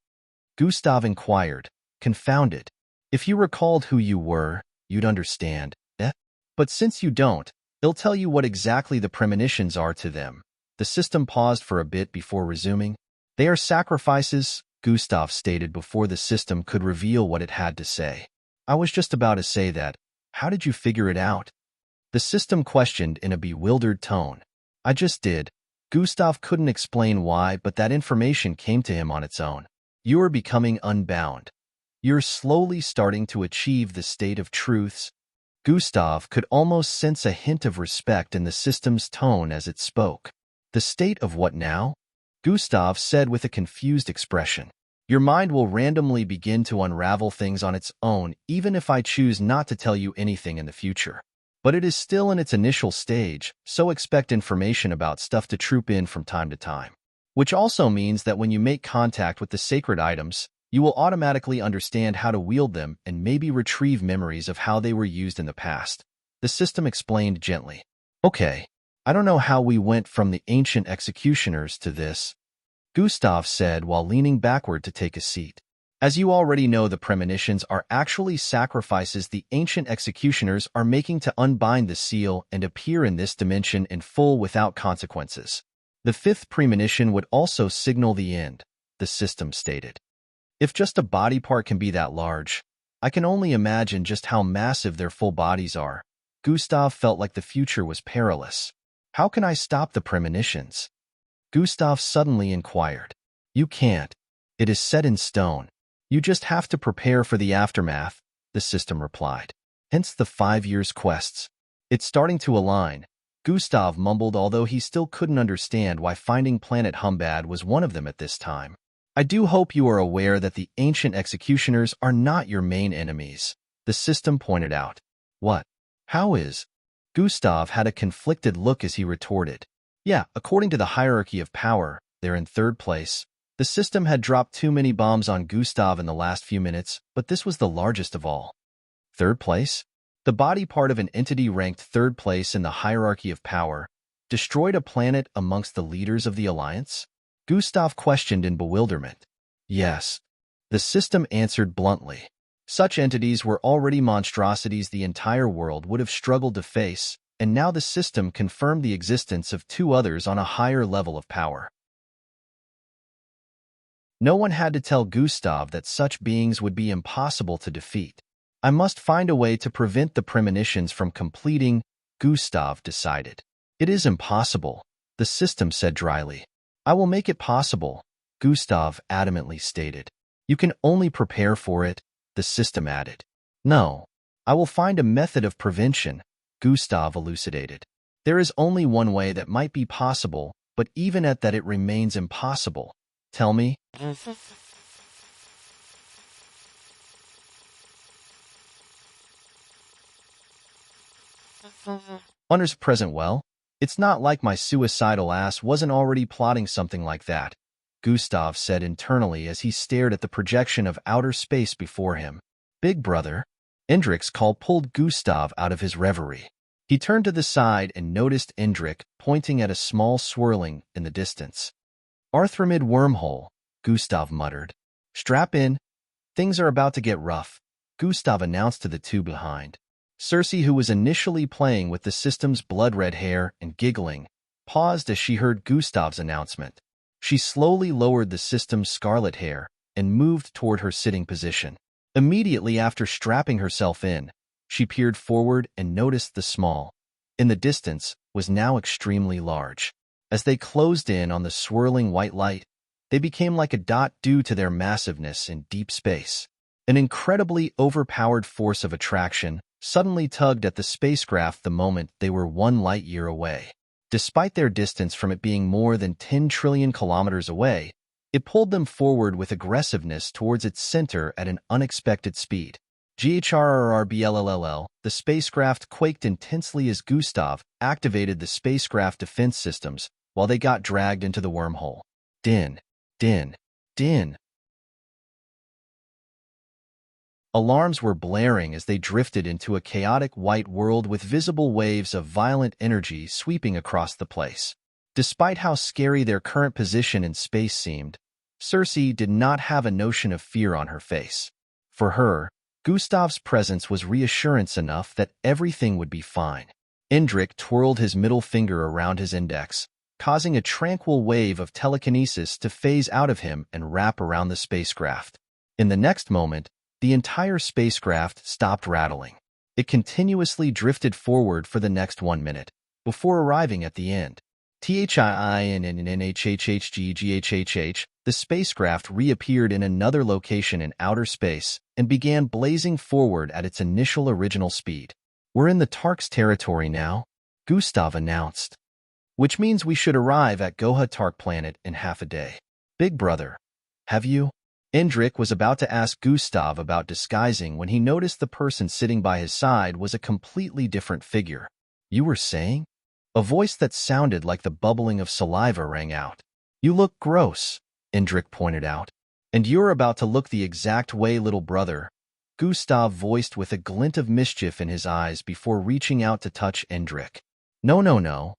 Gustav inquired, confounded. If you recalled who you were, you'd understand, eh? But since you don't, I'll tell you what exactly the premonitions are to them. The system paused for a bit before resuming. They are sacrifices, Gustav stated before the system could reveal what it had to say. I was just about to say that. How did you figure it out? The system questioned in a bewildered tone. I just did. Gustav couldn't explain why, but that information came to him on its own. You are becoming unbound. You're slowly starting to achieve the state of truths. Gustav could almost sense a hint of respect in the system's tone as it spoke. The state of what now? Gustav said with a confused expression. Your mind will randomly begin to unravel things on its own, even if I choose not to tell you anything in the future. But it is still in its initial stage, so expect information about stuff to troop in from time to time. Which also means that when you make contact with the sacred items, you will automatically understand how to wield them and maybe retrieve memories of how they were used in the past. The system explained gently. Okay, I don't know how we went from the Ancient Executioners to this, Gustav said while leaning backward to take a seat. As you already know, the premonitions are actually sacrifices the Ancient Executioners are making to unbind the seal and appear in this dimension in full without consequences. The 5th premonition would also signal the end, the system stated. If just a body part can be that large, I can only imagine just how massive their full bodies are. Gustav felt like the future was perilous. How can I stop the premonitions? Gustav suddenly inquired. You can't. It is set in stone. You just have to prepare for the aftermath, the system replied. Hence the 5 years' quests. It's starting to align, Gustav mumbled, although he still couldn't understand why finding Planet Humbad was one of them at this time. I do hope you are aware that the Ancient Executioners are not your main enemies, the system pointed out. What? How is? Gustav had a conflicted look as he retorted. Yeah, according to the hierarchy of power, they're in 3rd place. The system had dropped too many bombs on Gustav in the last few minutes, but this was the largest of all. 3rd place? The body part of an entity ranked 3rd place in the hierarchy of power destroyed a planet amongst the leaders of the Alliance? Gustav questioned in bewilderment. Yes. The system answered bluntly. Such entities were already monstrosities the entire world would have struggled to face, and now the system confirmed the existence of 2 others on a higher level of power. No one had to tell Gustav that such beings would be impossible to defeat. I must find a way to prevent the premonitions from completing, Gustav decided. It is impossible, the system said dryly. I will make it possible, Gustav adamantly stated. You can only prepare for it, the system added. No. I will find a method of prevention, Gustav elucidated. There is only one way that might be possible, but even at that it remains impossible. Tell me. Hunter's present well? It's not like my suicidal ass wasn't already plotting something like that, Gustav said internally as he stared at the projection of outer space before him. Big brother. Indrik's call pulled Gustav out of his reverie. He turned to the side and noticed Indrik pointing at a small swirling in the distance. Arthramid wormhole, Gustav muttered. Strap in. Things are about to get rough, Gustav announced to the two behind. Circe, who was initially playing with the system's blood-red hair and giggling, paused as she heard Gustav's announcement. She slowly lowered the system's scarlet hair and moved toward her sitting position. Immediately after strapping herself in, she peered forward and noticed the small, in the distance, was now extremely large. As they closed in on the swirling white light, they became like a dot due to their massiveness in deep space. An incredibly overpowered force of attraction suddenly tugged at the spacecraft the moment they were 1 light-year away. Despite their distance from it being more than 10 trillion kilometers away, it pulled them forward with aggressiveness towards its center at an unexpected speed. GHRRRBLLL, the spacecraft quaked intensely as Gustav activated the spacecraft defense systems while they got dragged into the wormhole. Din, din, din. Alarms were blaring as they drifted into a chaotic white world with visible waves of violent energy sweeping across the place. Despite how scary their current position in space seemed, Circe did not have a notion of fear on her face. For her, Gustav's presence was reassurance enough that everything would be fine. Indrik twirled his middle finger around his index, causing a tranquil wave of telekinesis to phase out of him and wrap around the spacecraft. In the next moment, the entire spacecraft stopped rattling. It continuously drifted forward for the next 1 minute, before arriving at the end. THIINNNHHHGGHHH, the spacecraft reappeared in another location in outer space and began blazing forward at its initial original speed. We're in the Tark's territory now, Gustav announced. Which means we should arrive at Goha Tark planet in half a day. Big brother, have you? Indrik was about to ask Gustav about disguising when he noticed the person sitting by his side was a completely different figure. You were saying? A voice that sounded like the bubbling of saliva rang out. You look gross, Indrik pointed out. And you're about to look the exact way, little brother, Gustav voiced with a glint of mischief in his eyes before reaching out to touch Indrik. No, no, no.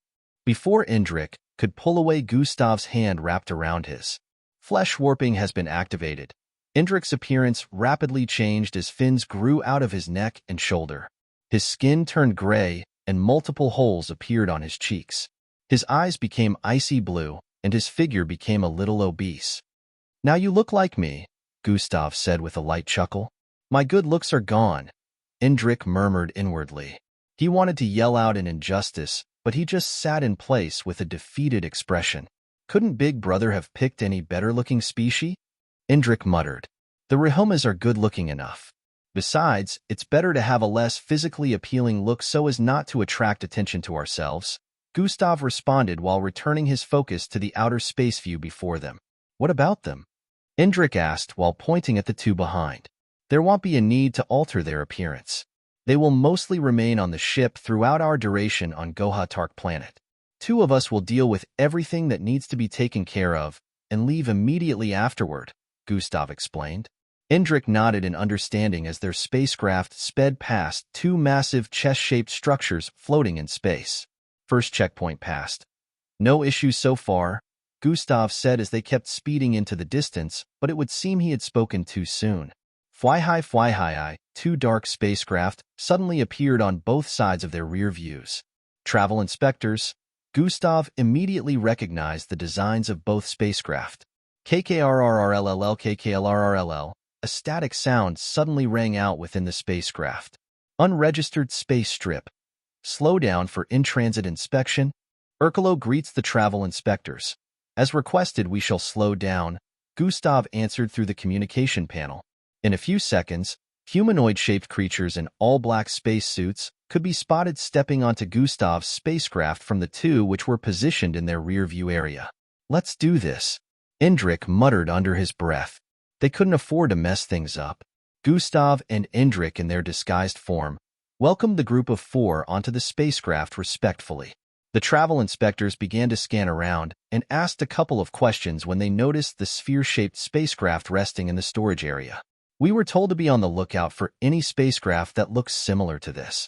Before Indrik could pull away, Gustav's hand wrapped around his. Flesh warping has been activated. Indrik's appearance rapidly changed as fins grew out of his neck and shoulder. His skin turned gray, and multiple holes appeared on his cheeks. His eyes became icy blue, and his figure became a little obese. Now you look like me, Gustav said with a light chuckle. My good looks are gone, Indrik murmured inwardly. He wanted to yell out an injustice, but he just sat in place with a defeated expression. Couldn't Big Brother have picked any better-looking species? Indrik muttered. The Rihomas are good-looking enough. Besides, it's better to have a less physically appealing look so as not to attract attention to ourselves, Gustav responded while returning his focus to the outer space view before them. What about them? Indrik asked while pointing at the two behind. There won't be a need to alter their appearance. They will mostly remain on the ship throughout our duration on Goha Tark planet. 2 of us will deal with everything that needs to be taken care of and leave immediately afterward, Gustav explained. Indrik nodded in understanding as their spacecraft sped past 2 massive chest-shaped structures floating in space. First checkpoint passed. No issues so far, Gustav said as they kept speeding into the distance, but it would seem he had spoken too soon. Fly high, 2 dark spacecraft suddenly appeared on both sides of their rear views. Travel inspectors, Gustav immediately recognized the designs of both spacecraft. KKRRRLLL, a static sound suddenly rang out within the spacecraft. Unregistered space strip. Slow down for in-transit inspection. Urkalo greets the travel inspectors. As requested, we shall slow down, Gustav answered through the communication panel. In a few seconds, Humanoid-shaped creatures in all-black spacesuits could be spotted stepping onto Gustav's spacecraft from the two which were positioned in their rear-view area. "Let's do this," Indrik muttered under his breath. They couldn't afford to mess things up. Gustav and Indrik, in their disguised form, welcomed the group of four onto the spacecraft respectfully. The travel inspectors began to scan around and asked a couple of questions when they noticed the sphere-shaped spacecraft resting in the storage area. "We were told to be on the lookout for any spacecraft that looks similar to this."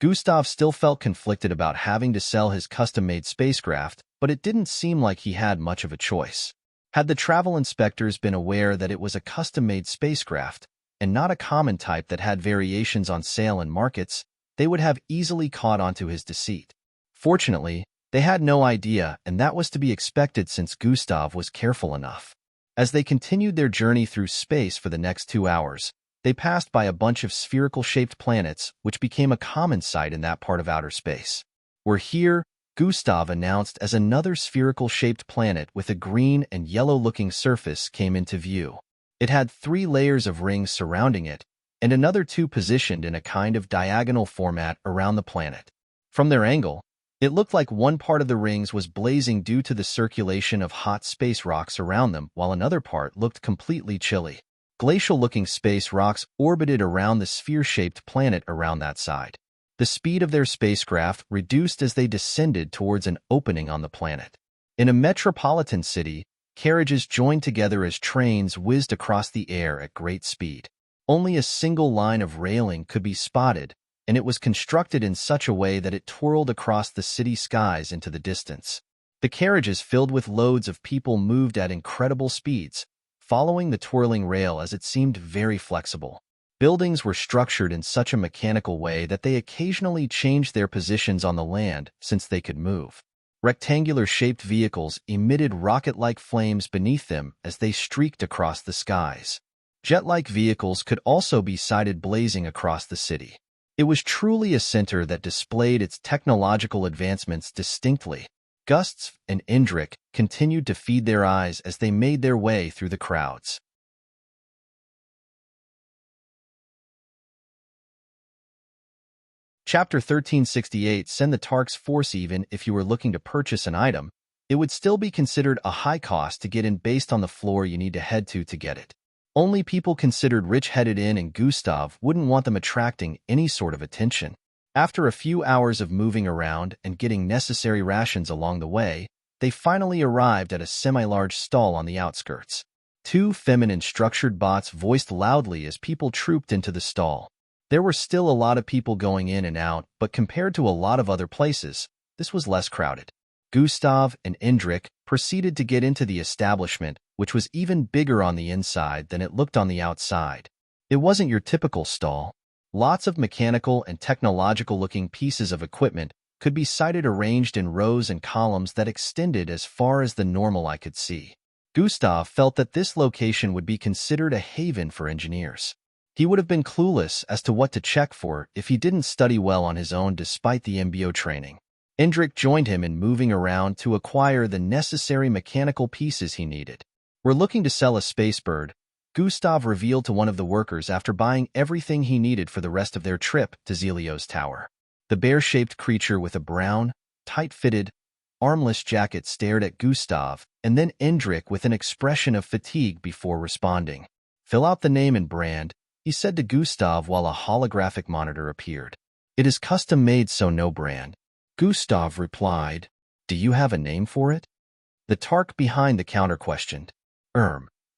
Gustav still felt conflicted about having to sell his custom-made spacecraft, but it didn't seem like he had much of a choice. Had the travel inspectors been aware that it was a custom-made spacecraft, and not a common type that had variations on sale in markets, they would have easily caught onto his deceit. Fortunately, they had no idea, and that was to be expected since Gustav was careful enough. As they continued their journey through space for the next 2 hours, they passed by a bunch of spherical-shaped planets, which became a common sight in that part of outer space. "We're here," Gustav announced as another spherical-shaped planet with a green and yellow-looking surface came into view. It had 3 layers of rings surrounding it, and another 2 positioned in a kind of diagonal format around the planet. From their angle, it looked like one part of the rings was blazing due to the circulation of hot space rocks around them, while another part looked completely chilly. Glacial-looking space rocks orbited around the sphere-shaped planet around that side. The speed of their spacecraft reduced as they descended towards an opening on the planet. In a metropolitan city, carriages joined together as trains whizzed across the air at great speed. Only a single line of railing could be spotted, and it was constructed in such a way that it twirled across the city skies into the distance. The carriages filled with loads of people moved at incredible speeds, following the twirling rail as it seemed very flexible. Buildings were structured in such a mechanical way that they occasionally changed their positions on the land since they could move. Rectangular-shaped vehicles emitted rocket-like flames beneath them as they streaked across the skies. Jet-like vehicles could also be sighted blazing across the city. It was truly a center that displayed its technological advancements distinctly. Gustav and Indrik continued to feed their eyes as they made their way through the crowds. Chapter 1368 Send the Tark's force. Even if you were looking to purchase an item, it would still be considered a high cost to get in based on the floor you need to head to get it. Only people considered rich headed in, and Gustav wouldn't want them attracting any sort of attention. After a few hours of moving around and getting necessary rations along the way, they finally arrived at a semi-large stall on the outskirts. 2 feminine structured bots voiced loudly as people trooped into the stall. There were still a lot of people going in and out, but compared to a lot of other places, this was less crowded. Gustav and Indrik proceeded to get into the establishment, which was even bigger on the inside than it looked on the outside. It wasn't your typical stall. Lots of mechanical and technological-looking pieces of equipment could be sighted arranged in rows and columns that extended as far as the normal eye could see. Gustav felt that this location would be considered a haven for engineers. He would have been clueless as to what to check for if he didn't study well on his own despite the MBO training. Indrik joined him in moving around to acquire the necessary mechanical pieces he needed. "We're looking to sell a space bird," Gustav revealed to one of the workers after buying everything he needed for the rest of their trip to Zelio's tower. The bear-shaped creature with a brown, tight-fitted, armless jacket stared at Gustav and then Indrik with an expression of fatigue before responding. "Fill out the name and brand," he said to Gustav while a holographic monitor appeared. "It is custom-made, so no brand," Gustav replied. "Do you have a name for it?" The Tark behind the counter questioned.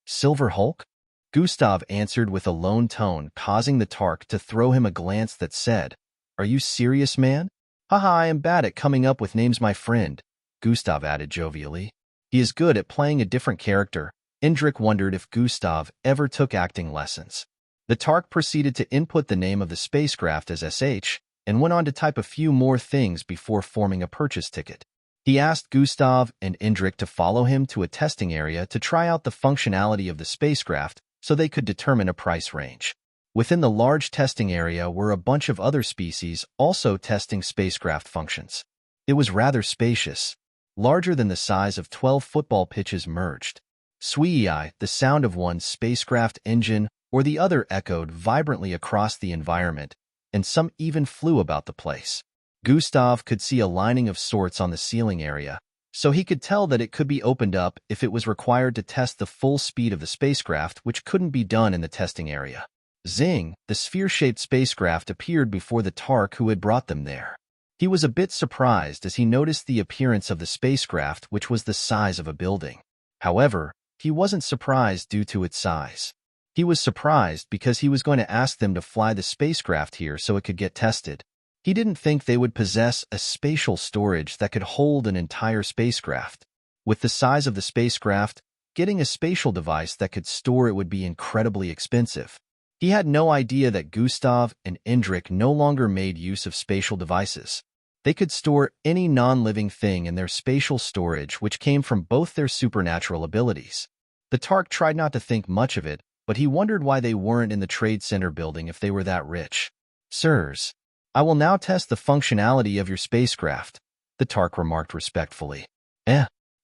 Silver Hulk?" Gustav answered with a lone tone, causing the Tark to throw him a glance that said, "Are you serious, man?" "Haha, I am bad at coming up with names, my friend," Gustav added jovially. He is good at playing a different character. Indrik wondered if Gustav ever took acting lessons. The Tark proceeded to input the name of the spacecraft as SH and went on to type a few more things before forming a purchase ticket. He asked Gustav and Indrik to follow him to a testing area to try out the functionality of the spacecraft so they could determine a price range. Within the large testing area were a bunch of other species also testing spacecraft functions. It was rather spacious. larger than the size of 12 football pitches merged. Swee-eye, the sound of one spacecraft engine or the other echoed vibrantly across the environment, and some even flew about the place. Gustav could see a lining of sorts on the ceiling area, so he could tell that it could be opened up if it was required to test the full speed of the spacecraft, which couldn't be done in the testing area. Zing, the sphere-shaped spacecraft appeared before the Tark who had brought them there. He was a bit surprised as he noticed the appearance of the spacecraft, which was the size of a building. However, he wasn't surprised due to its size. He was surprised because he was going to ask them to fly the spacecraft here so it could get tested. He didn't think they would possess a spatial storage that could hold an entire spacecraft. With the size of the spacecraft, getting a spatial device that could store it would be incredibly expensive. He had no idea that Gustav and Indrik no longer made use of spatial devices. They could store any non-living thing in their spatial storage, which came from both their supernatural abilities. The Tark tried not to think much of it, but he wondered why they weren't in the Trade Center building if they were that rich. "Sirs, I will now test the functionality of your spacecraft," the Tark remarked respectfully.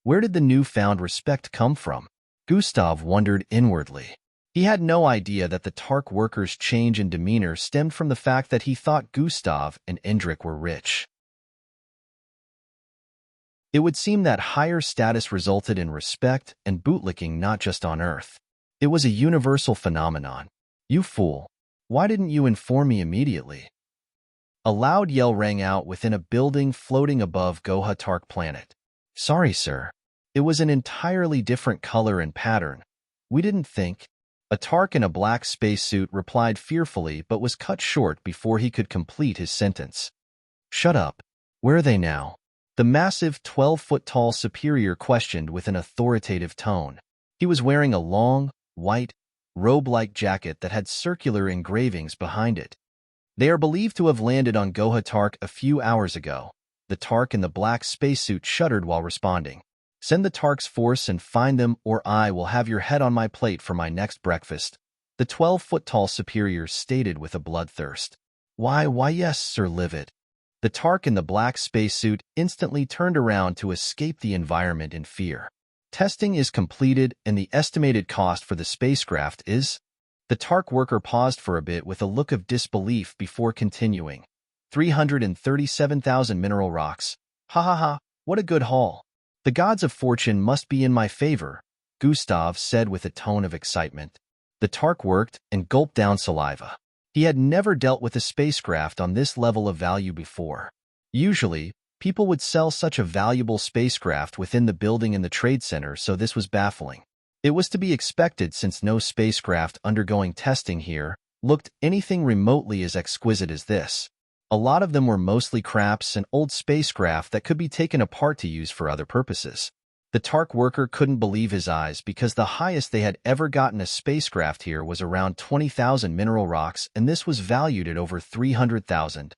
Where did the newfound respect come from? Gustav wondered inwardly. He had no idea that the Tark workers' change in demeanor stemmed from the fact that he thought Gustav and Indrik were rich. It would seem that higher status resulted in respect and bootlicking not just on Earth. It was a universal phenomenon. "You fool! Why didn't you inform me immediately?" A loud yell rang out within a building floating above Goha Tark planet. "Sorry, sir. It was an entirely different color and pattern. We didn't think." A Tark in a black spacesuit replied fearfully but was cut short before he could complete his sentence. "Shut up. Where are they now?" The massive 12-foot-tall superior questioned with an authoritative tone. He was wearing a long, white, robe-like jacket that had circular engravings behind it. "They are believed to have landed on Goha Tark a few hours ago." The Tark in the black spacesuit shuddered while responding. "Send the Tark's force and find them, or I will have your head on my plate for my next breakfast," the 12-foot-tall superior stated with a bloodthirst. Why yes, Sir Livet." The Tark in the black spacesuit instantly turned around to escape the environment in fear. "Testing is completed and the estimated cost for the spacecraft is—" The Tark worker paused for a bit with a look of disbelief before continuing. 337,000 mineral rocks. Ha ha ha, what a good haul. "The gods of fortune must be in my favor," Gustav said with a tone of excitement. The Tark worked and gulped down saliva. He had never dealt with a spacecraft on this level of value before. Usually, people would sell such a valuable spacecraft within the building in the Trade Center, so this was baffling. It was to be expected since no spacecraft undergoing testing here looked anything remotely as exquisite as this. A lot of them were mostly craps and old spacecraft that could be taken apart to use for other purposes. The Tark worker couldn't believe his eyes because the highest they had ever gotten a spacecraft here was around 20,000 mineral rocks, and this was valued at over 300,000.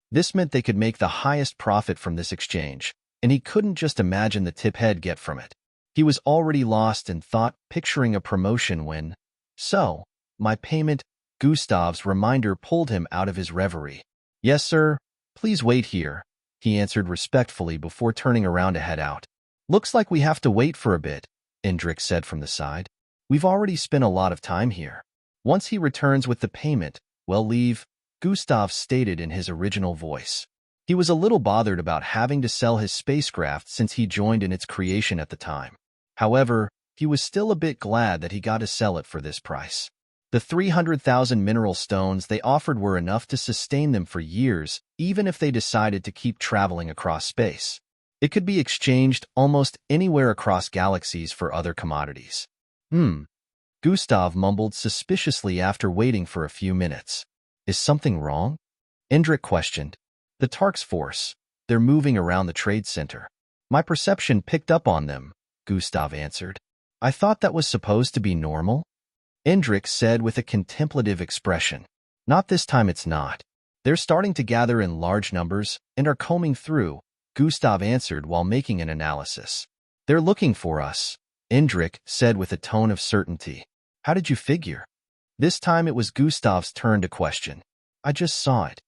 This meant they could make the highest profit from this exchange, and he couldn't just imagine the tip he'd get from it. He was already lost in thought, picturing a promotion when, "So, my payment," Gustav's reminder pulled him out of his reverie. "Yes, sir. Please wait here," he answered respectfully before turning around to head out. "Looks like we have to wait for a bit," Indrik said from the side. "We've already spent a lot of time here. Once he returns with the payment, we'll leave," Gustav stated in his original voice. He was a little bothered about having to sell his spacecraft since he joined in its creation at the time. However, he was still a bit glad that he got to sell it for this price. The 300,000 mineral stones they offered were enough to sustain them for years, even if they decided to keep traveling across space. It could be exchanged almost anywhere across galaxies for other commodities. Gustav mumbled suspiciously after waiting for a few minutes. "Is something wrong?" Indrik questioned. "The Tark's force. They're moving around the Trade Center. My perception picked up on them," Gustav answered. "I thought that was supposed to be normal?" Indrik said with a contemplative expression. "Not this time it's not. They're starting to gather in large numbers and are combing through," Gustav answered while making an analysis. "They're looking for us," Indrik said with a tone of certainty. "How did you figure?" This time it was Gustav's turn to question. "I just saw it.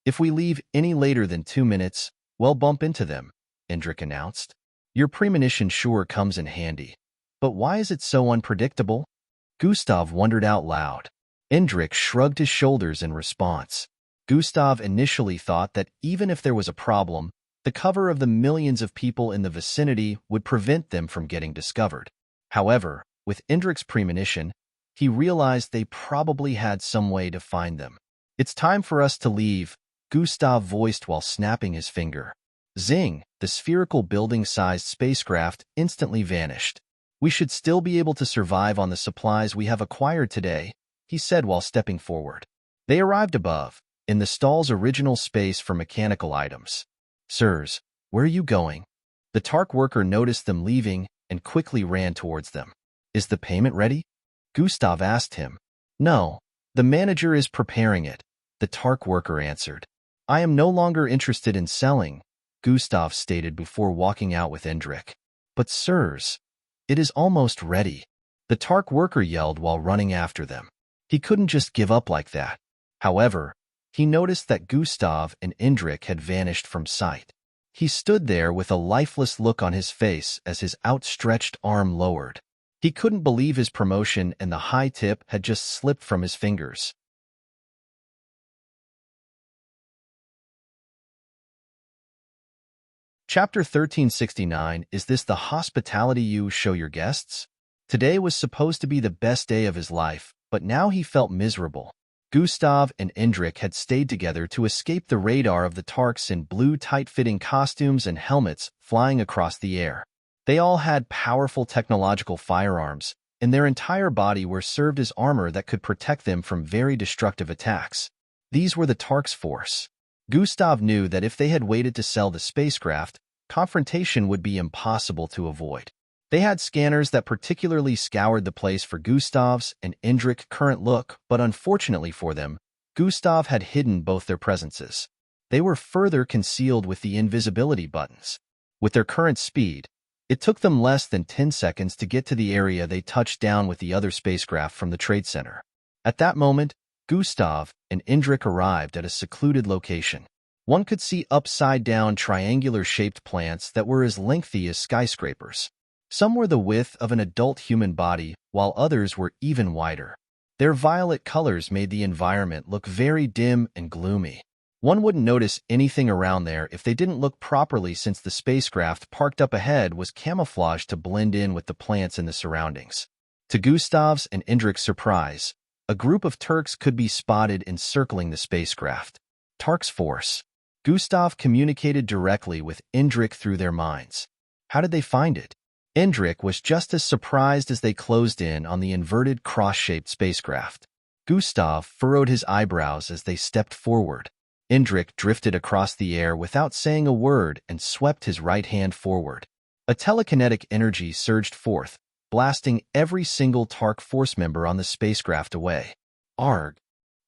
If we leave any later than 2 minutes, Well, bump into them, Indrik announced. Your premonition sure comes in handy. But why is it so unpredictable? Gustav wondered out loud. Indrik shrugged his shoulders in response. Gustav initially thought that even if there was a problem, the cover of the millions of people in the vicinity would prevent them from getting discovered. However, with Indrik's premonition, he realized they probably had some way to find them. It's time for us to leave, Gustav voiced while snapping his finger. Zing! The spherical building-sized spacecraft instantly vanished. We should still be able to survive on the supplies we have acquired today, he said while stepping forward. They arrived above, in the stall's original space for mechanical items. Sirs, where are you going? The Tark worker noticed them leaving and quickly ran towards them. Is the payment ready? Gustav asked him. No, the manager is preparing it, the Tark worker answered. I am no longer interested in selling, Gustav stated before walking out with Indrik. But sirs, it is almost ready, the Tark worker yelled while running after them. He couldn't just give up like that. However, he noticed that Gustav and Indrik had vanished from sight. He stood there with a lifeless look on his face as his outstretched arm lowered. He couldn't believe his promotion and the high tip had just slipped from his fingers. Chapter 1369. Is this the hospitality you show your guests? Today was supposed to be the best day of his life, but now he felt miserable. Gustav and Indrik had stayed together to escape the radar of the Tarks in blue tight-fitting costumes and helmets flying across the air. They all had powerful technological firearms, and their entire body were served as armor that could protect them from very destructive attacks. These were the Tarks' force. Gustav knew that if they had waited to sell the spacecraft, confrontation would be impossible to avoid. They had scanners that particularly scoured the place for Gustav's and Indrik's current look, but unfortunately for them, Gustav had hidden both their presences. They were further concealed with the invisibility buttons. With their current speed, it took them less than 10 seconds to get to the area they touched down with the other spacecraft from the Trade Center. At that moment, Gustav and Indrik arrived at a secluded location. One could see upside-down triangular-shaped plants that were as lengthy as skyscrapers. Some were the width of an adult human body, while others were even wider. Their violet colors made the environment look very dim and gloomy. One wouldn't notice anything around there if they didn't look properly, since the spacecraft parked up ahead was camouflaged to blend in with the plants in the surroundings. To Gustav's and Indrik's surprise, a group of Turks could be spotted encircling the spacecraft. Tark's force. Gustav communicated directly with Indrik through their minds. How did they find it? Indrik was just as surprised as they closed in on the inverted cross-shaped spacecraft. Gustav furrowed his eyebrows as they stepped forward. Indrik drifted across the air without saying a word and swept his right hand forward. A telekinetic energy surged forth, blasting every single Tark force member on the spacecraft away. Arg!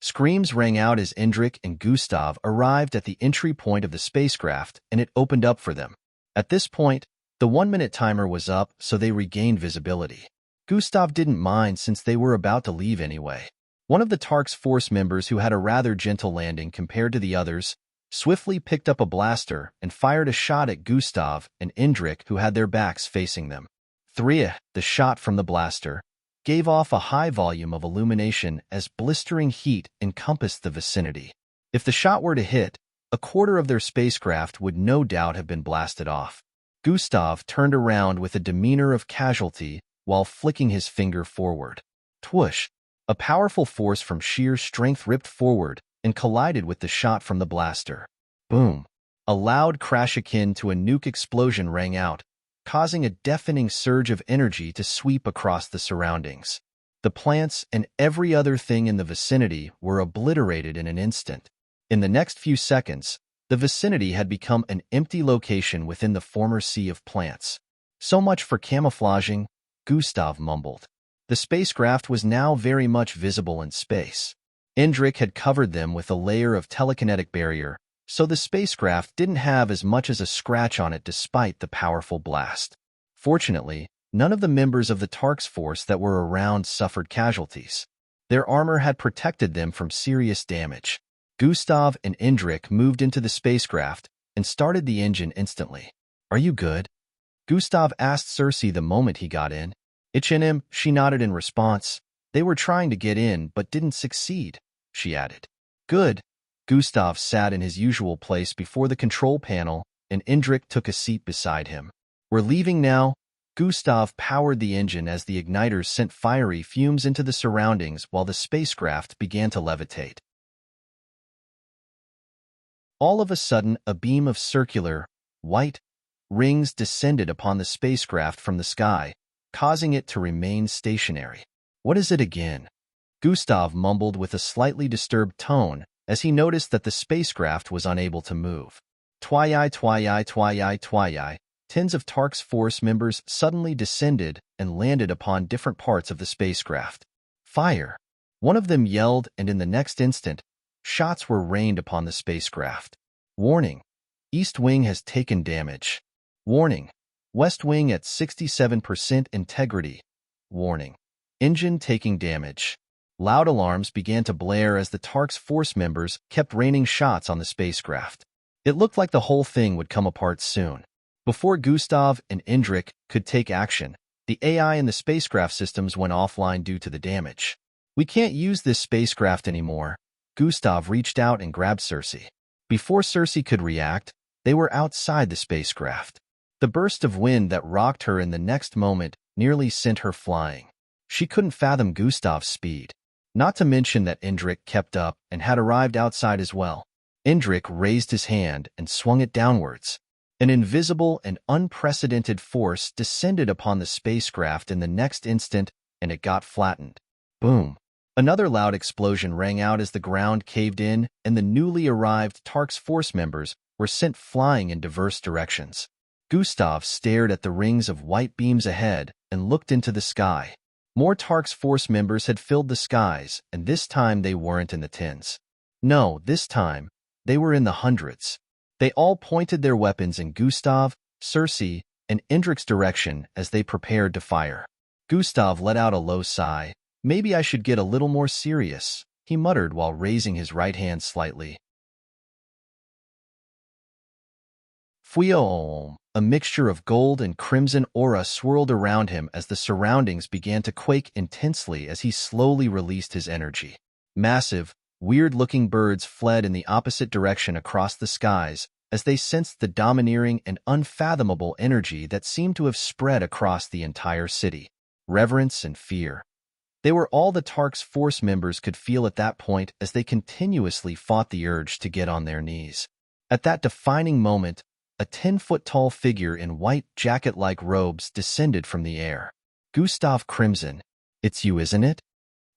Screams rang out as Indrik and Gustav arrived at the entry point of the spacecraft, and it opened up for them. At this point, the 1-minute timer was up, so they regained visibility. Gustav didn't mind since they were about to leave anyway. One of the Tark's force members, who had a rather gentle landing compared to the others, swiftly picked up a blaster and fired a shot at Gustav and Indrik, who had their backs facing them. The shot from the blaster gave off a high volume of illumination as blistering heat encompassed the vicinity. If the shot were to hit, a quarter of their spacecraft would no doubt have been blasted off. Gustav turned around with a demeanor of casualty while flicking his finger forward. Twoosh! A powerful force from sheer strength ripped forward and collided with the shot from the blaster. Boom! A loud crash akin to a nuke explosion rang out, causing a deafening surge of energy to sweep across the surroundings. The plants and every other thing in the vicinity were obliterated in an instant. In the next few seconds, the vicinity had become an empty location within the former sea of plants. So much for camouflaging, Gustav mumbled. The spacecraft was now very much visible in space. Indrik had covered them with a layer of telekinetic barrier, so the spacecraft didn't have as much as a scratch on it despite the powerful blast. Fortunately, none of the members of the Tark's force that were around suffered casualties. Their armor had protected them from serious damage. Gustav and Indrik moved into the spacecraft and started the engine instantly. "Are you good?" Gustav asked Cersei the moment he got in. "Itch in him," she nodded in response. "They were trying to get in, but didn't succeed," she added. "Good." Gustav sat in his usual place before the control panel, and Indrik took a seat beside him. "We're leaving now." Gustav powered the engine as the igniters sent fiery fumes into the surroundings while the spacecraft began to levitate. All of a sudden, a beam of circular, white rings descended upon the spacecraft from the sky, causing it to remain stationary. "What is it again?" Gustav mumbled with a slightly disturbed tone as he noticed that the spacecraft was unable to move. Twii. Tens of Tark's force members suddenly descended and landed upon different parts of the spacecraft. "Fire!" One of them yelled, and in the next instant, shots were rained upon the spacecraft. "Warning! East Wing has taken damage." "Warning! West Wing at 67% integrity." "Warning! Engine taking damage." Loud alarms began to blare as the Tark's force members kept raining shots on the spacecraft. It looked like the whole thing would come apart soon. Before Gustav and Indrik could take action, the AI in the spacecraft systems went offline due to the damage. "We can't use this spacecraft anymore." Gustav reached out and grabbed Cersei. Before Cersei could react, they were outside the spacecraft. The burst of wind that rocked her in the next moment nearly sent her flying. She couldn't fathom Gustav's speed. Not to mention that Indrik kept up and had arrived outside as well. Indrik raised his hand and swung it downwards. An invisible and unprecedented force descended upon the spacecraft in the next instant, and it got flattened. Boom! Another loud explosion rang out as the ground caved in, and the newly arrived Tark's force members were sent flying in diverse directions. Gustav stared at the rings of white beams ahead and looked into the sky. More Tark's force members had filled the skies, and this time they weren't in the tens. No, this time, they were in the hundreds. They all pointed their weapons in Gustav, Cersei, and Indrik's direction as they prepared to fire. Gustav let out a low sigh. "Maybe I should get a little more serious," he muttered while raising his right hand slightly. Fuyoom! A mixture of gold and crimson aura swirled around him as the surroundings began to quake intensely as he slowly released his energy. Massive, weird-looking birds fled in the opposite direction across the skies as they sensed the domineering and unfathomable energy that seemed to have spread across the entire city. Reverence and fear. They were all the Tark's force members could feel at that point as they continuously fought the urge to get on their knees. At that defining moment, a 10-foot-tall figure in white jacket-like robes descended from the air. "Gustav Crimson, it's you, isn't it?"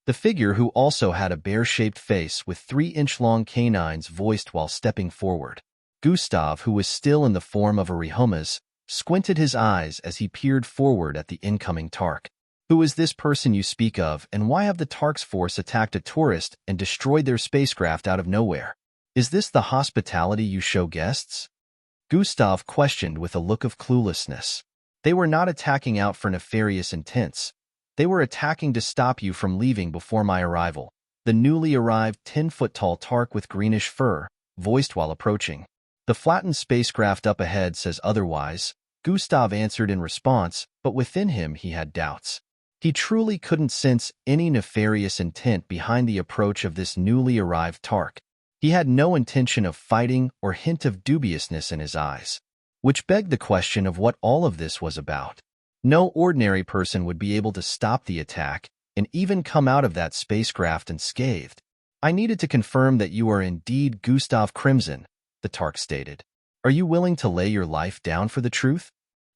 The figure, who also had a bear-shaped face with 3-inch-long canines, voiced while stepping forward. Gustav, who was still in the form of a Rehomas, squinted his eyes as he peered forward at the incoming Tark. "Who is this person you speak of, and why have the Tark's force attacked a tourist and destroyed their spacecraft out of nowhere? Is this the hospitality you show guests?" Gustav questioned with a look of cluelessness. "They were not attacking out for nefarious intents. They were attacking to stop you from leaving before my arrival." The newly arrived 10-foot-tall Tark with greenish fur voiced while approaching. "The flattened spacecraft up ahead says otherwise," Gustav answered in response, but within him he had doubts. He truly couldn't sense any nefarious intent behind the approach of this newly arrived Tark. He had no intention of fighting or hint of dubiousness in his eyes, which begged the question of what all of this was about. No ordinary person would be able to stop the attack and even come out of that spacecraft unscathed. "I needed to confirm that you are indeed Gustav Crimson," the Tark stated. "Are you willing to lay your life down for the truth?"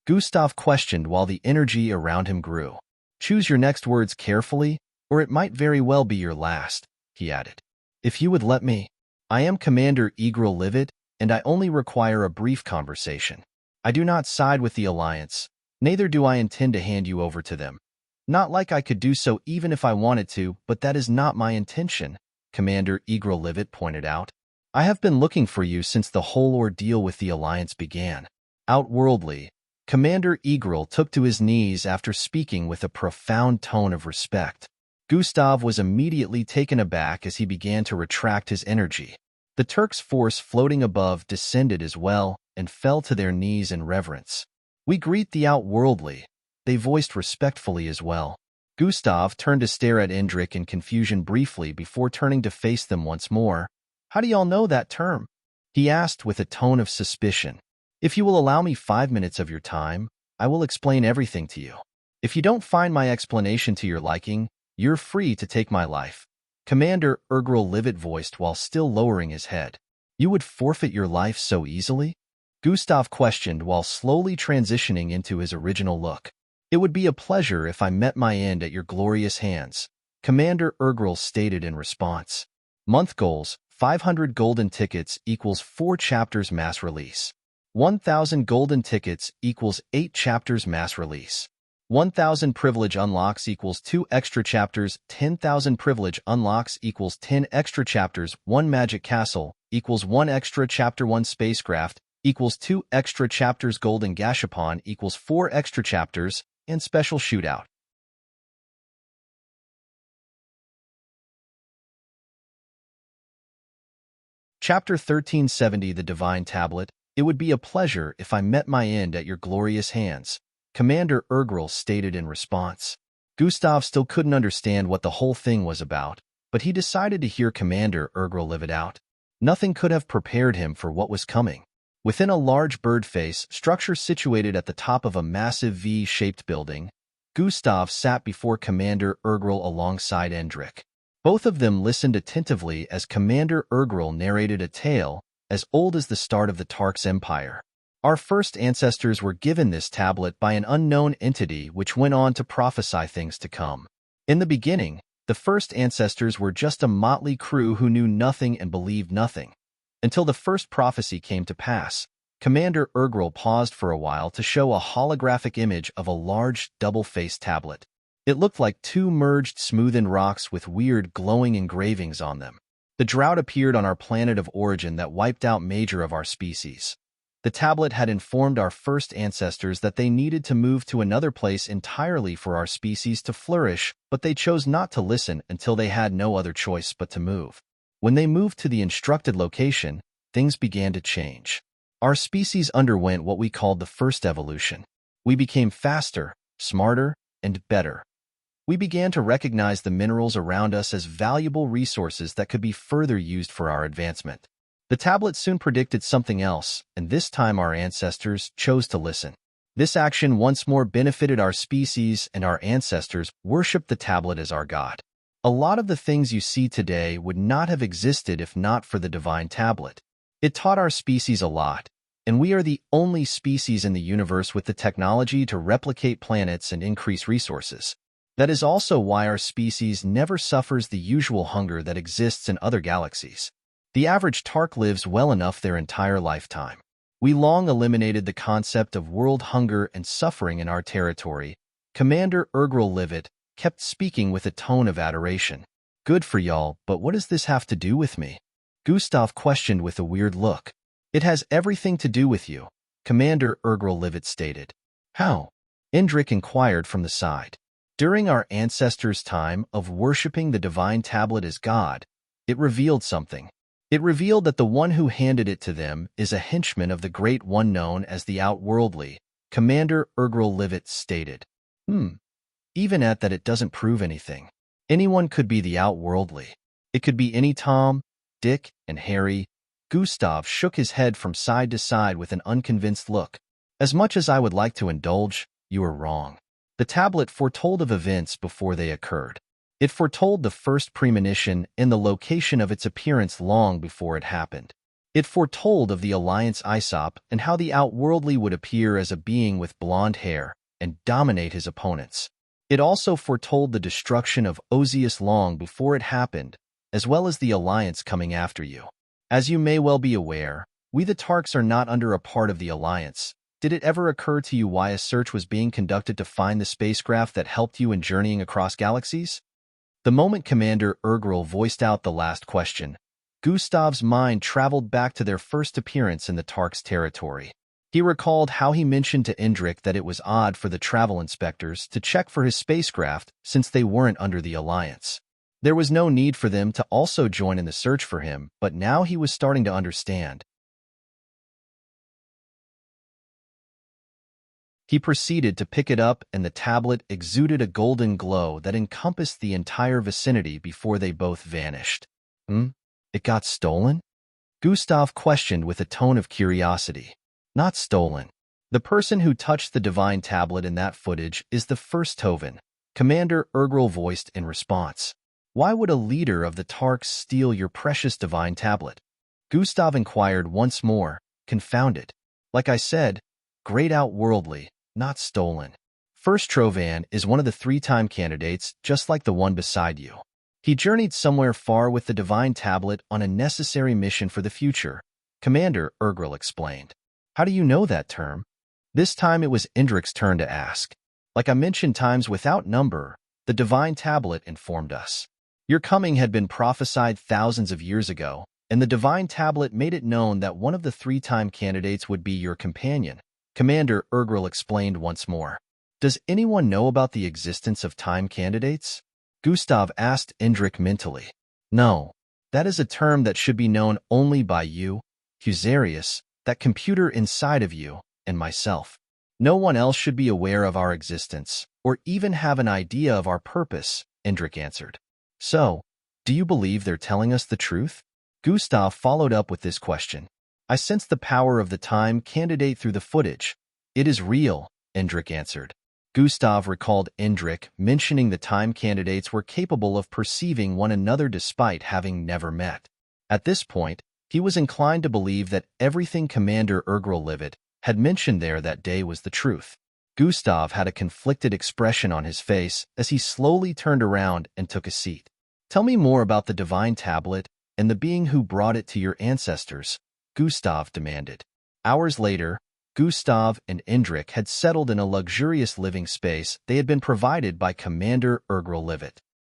Gustav questioned while the energy around him grew. "Choose your next words carefully, or it might very well be your last," he added. "If you would let me. I am Commander Egril Livid, and I only require a brief conversation. I do not side with the Alliance, neither do I intend to hand you over to them. Not like I could do so even if I wanted to, but that is not my intention," Commander Egril Livid pointed out. "I have been looking for you since the whole ordeal with the Alliance began." Outworldly, Commander Egril took to his knees after speaking with a profound tone of respect. Gustav was immediately taken aback as he began to retract his energy. The Turks' force floating above descended as well and fell to their knees in reverence. "We greet the outworldly," they voiced respectfully as well. Gustav turned to stare at Indrik in confusion briefly before turning to face them once more. "How do y'all know that term?" he asked with a tone of suspicion. "If you will allow me 5 minutes of your time, I will explain everything to you. If you don't find my explanation to your liking, you're free to take my life," Commander Ergril Livet voiced while still lowering his head. "You would forfeit your life so easily?" Gustav questioned while slowly transitioning into his original look. "It would be a pleasure if I met my end at your glorious hands," Commander Ergril stated in response. Month goals: 500 golden tickets equals 4 chapters mass release. 1,000 golden tickets equals 8 chapters mass release. 1,000 privilege unlocks equals 2 extra chapters. 10,000 privilege unlocks equals 10 extra chapters. 1 magic castle equals 1 extra chapter. 1 spacecraft equals 2 extra chapters. Golden gashapon equals 4 extra chapters. And special shootout. Chapter 1370, The Divine Tablet. "It would be a pleasure if I met my end at your glorious hands," Commander Ergril stated in response. Gustav still couldn't understand what the whole thing was about, but he decided to hear Commander Ergril live it out. Nothing could have prepared him for what was coming. Within a large bird face structure situated at the top of a massive V-shaped building, Gustav sat before Commander Ergril alongside Indrik. Both of them listened attentively as Commander Ergril narrated a tale as old as the start of the Tarks Empire. "Our first ancestors were given this tablet by an unknown entity which went on to prophesy things to come. In the beginning, the first ancestors were just a motley crew who knew nothing and believed nothing. Until the first prophecy came to pass." Commander Ergril paused for a while to show a holographic image of a large, double-faced tablet. It looked like 2 merged smoothened rocks with weird, glowing engravings on them. "The drought appeared on our planet of origin that wiped out major of our species. The tablet had informed our first ancestors that they needed to move to another place entirely for our species to flourish, but they chose not to listen until they had no other choice but to move. When they moved to the instructed location, things began to change. Our species underwent what we called the first evolution. We became faster, smarter, and better. We began to recognize the minerals around us as valuable resources that could be further used for our advancement. The tablet soon predicted something else, and this time our ancestors chose to listen. This action once more benefited our species, and our ancestors worshipped the tablet as our god. A lot of the things you see today would not have existed if not for the divine tablet. It taught our species a lot, and we are the only species in the universe with the technology to replicate planets and increase resources. That is also why our species never suffers the usual hunger that exists in other galaxies. The average Tark lives well enough their entire lifetime. We long eliminated the concept of world hunger and suffering in our territory." Commander Ergril Livet kept speaking with a tone of adoration. "Good for y'all, but what does this have to do with me?" Gustav questioned with a weird look. "It has everything to do with you," Commander Ergril Livet stated. "How?" Indrik inquired from the side. "During our ancestors' time of worshipping the divine tablet as God, it revealed something. It revealed that the one who handed it to them is a henchman of the great one known as the outworldly," Commander Ergril Livet stated. Even at that, it doesn't prove anything. Anyone could be the outworldly. It could be any Tom, Dick, and Harry." Gustav shook his head from side to side with an unconvinced look. "As much as I would like to indulge, you are wrong. The tablet foretold of events before they occurred. It foretold the first premonition and the location of its appearance long before it happened. It foretold of the Alliance Aesop and how the outworldly would appear as a being with blonde hair and dominate his opponents. It also foretold the destruction of Ozius long before it happened, as well as the Alliance coming after you. As you may well be aware, we the Tarks are not under a part of the Alliance. Did it ever occur to you why a search was being conducted to find the spacecraft that helped you in journeying across galaxies?" The moment Commander Ergril voiced out the last question, Gustav's mind traveled back to their first appearance in the Tarks' territory. He recalled how he mentioned to Indrik that it was odd for the travel inspectors to check for his spacecraft since they weren't under the Alliance. There was no need for them to also join in the search for him, but now he was starting to understand. He proceeded to pick it up, and the tablet exuded a golden glow that encompassed the entire vicinity before they both vanished. It got stolen? Gustav questioned with a tone of curiosity. Not stolen. The person who touched the divine tablet in that footage is the first Toven, Commander Urgrel voiced in response. Why would a leader of the Tarks steal your precious divine tablet? Gustav inquired once more, confounded. Like I said, great outworldly, not stolen. First Trovan is one of the 3-time candidates, just like the one beside you. He journeyed somewhere far with the divine tablet on a necessary mission for the future, Commander Urgrel explained. How do you know that term? This time it was Indrik's turn to ask. Like I mentioned times without number, the divine tablet informed us. Your coming had been prophesied thousands of years ago, and the divine tablet made it known that one of the 3-time candidates would be your companion, Commander Urgrel explained once more. Does anyone know about the existence of time candidates? Gustav asked Indrik mentally. No, that is a term that should be known only by you, Husarius, that computer inside of you, and myself. No one else should be aware of our existence, or even have an idea of our purpose, Indrik answered. So, do you believe they're telling us the truth? Gustav followed up with this question. I sense the power of the time candidate through the footage. It is real, Indrik answered. Gustav recalled Indrik mentioning the time candidates were capable of perceiving one another despite having never met. At this point, he was inclined to believe that everything Commander Urgrel had mentioned there that day was the truth. Gustav had a conflicted expression on his face as he slowly turned around and took a seat. Tell me more about the divine tablet and the being who brought it to your ancestors, Gustav demanded. Hours later, Gustav and Indrik had settled in a luxurious living space they had been provided by Commander Urgrel.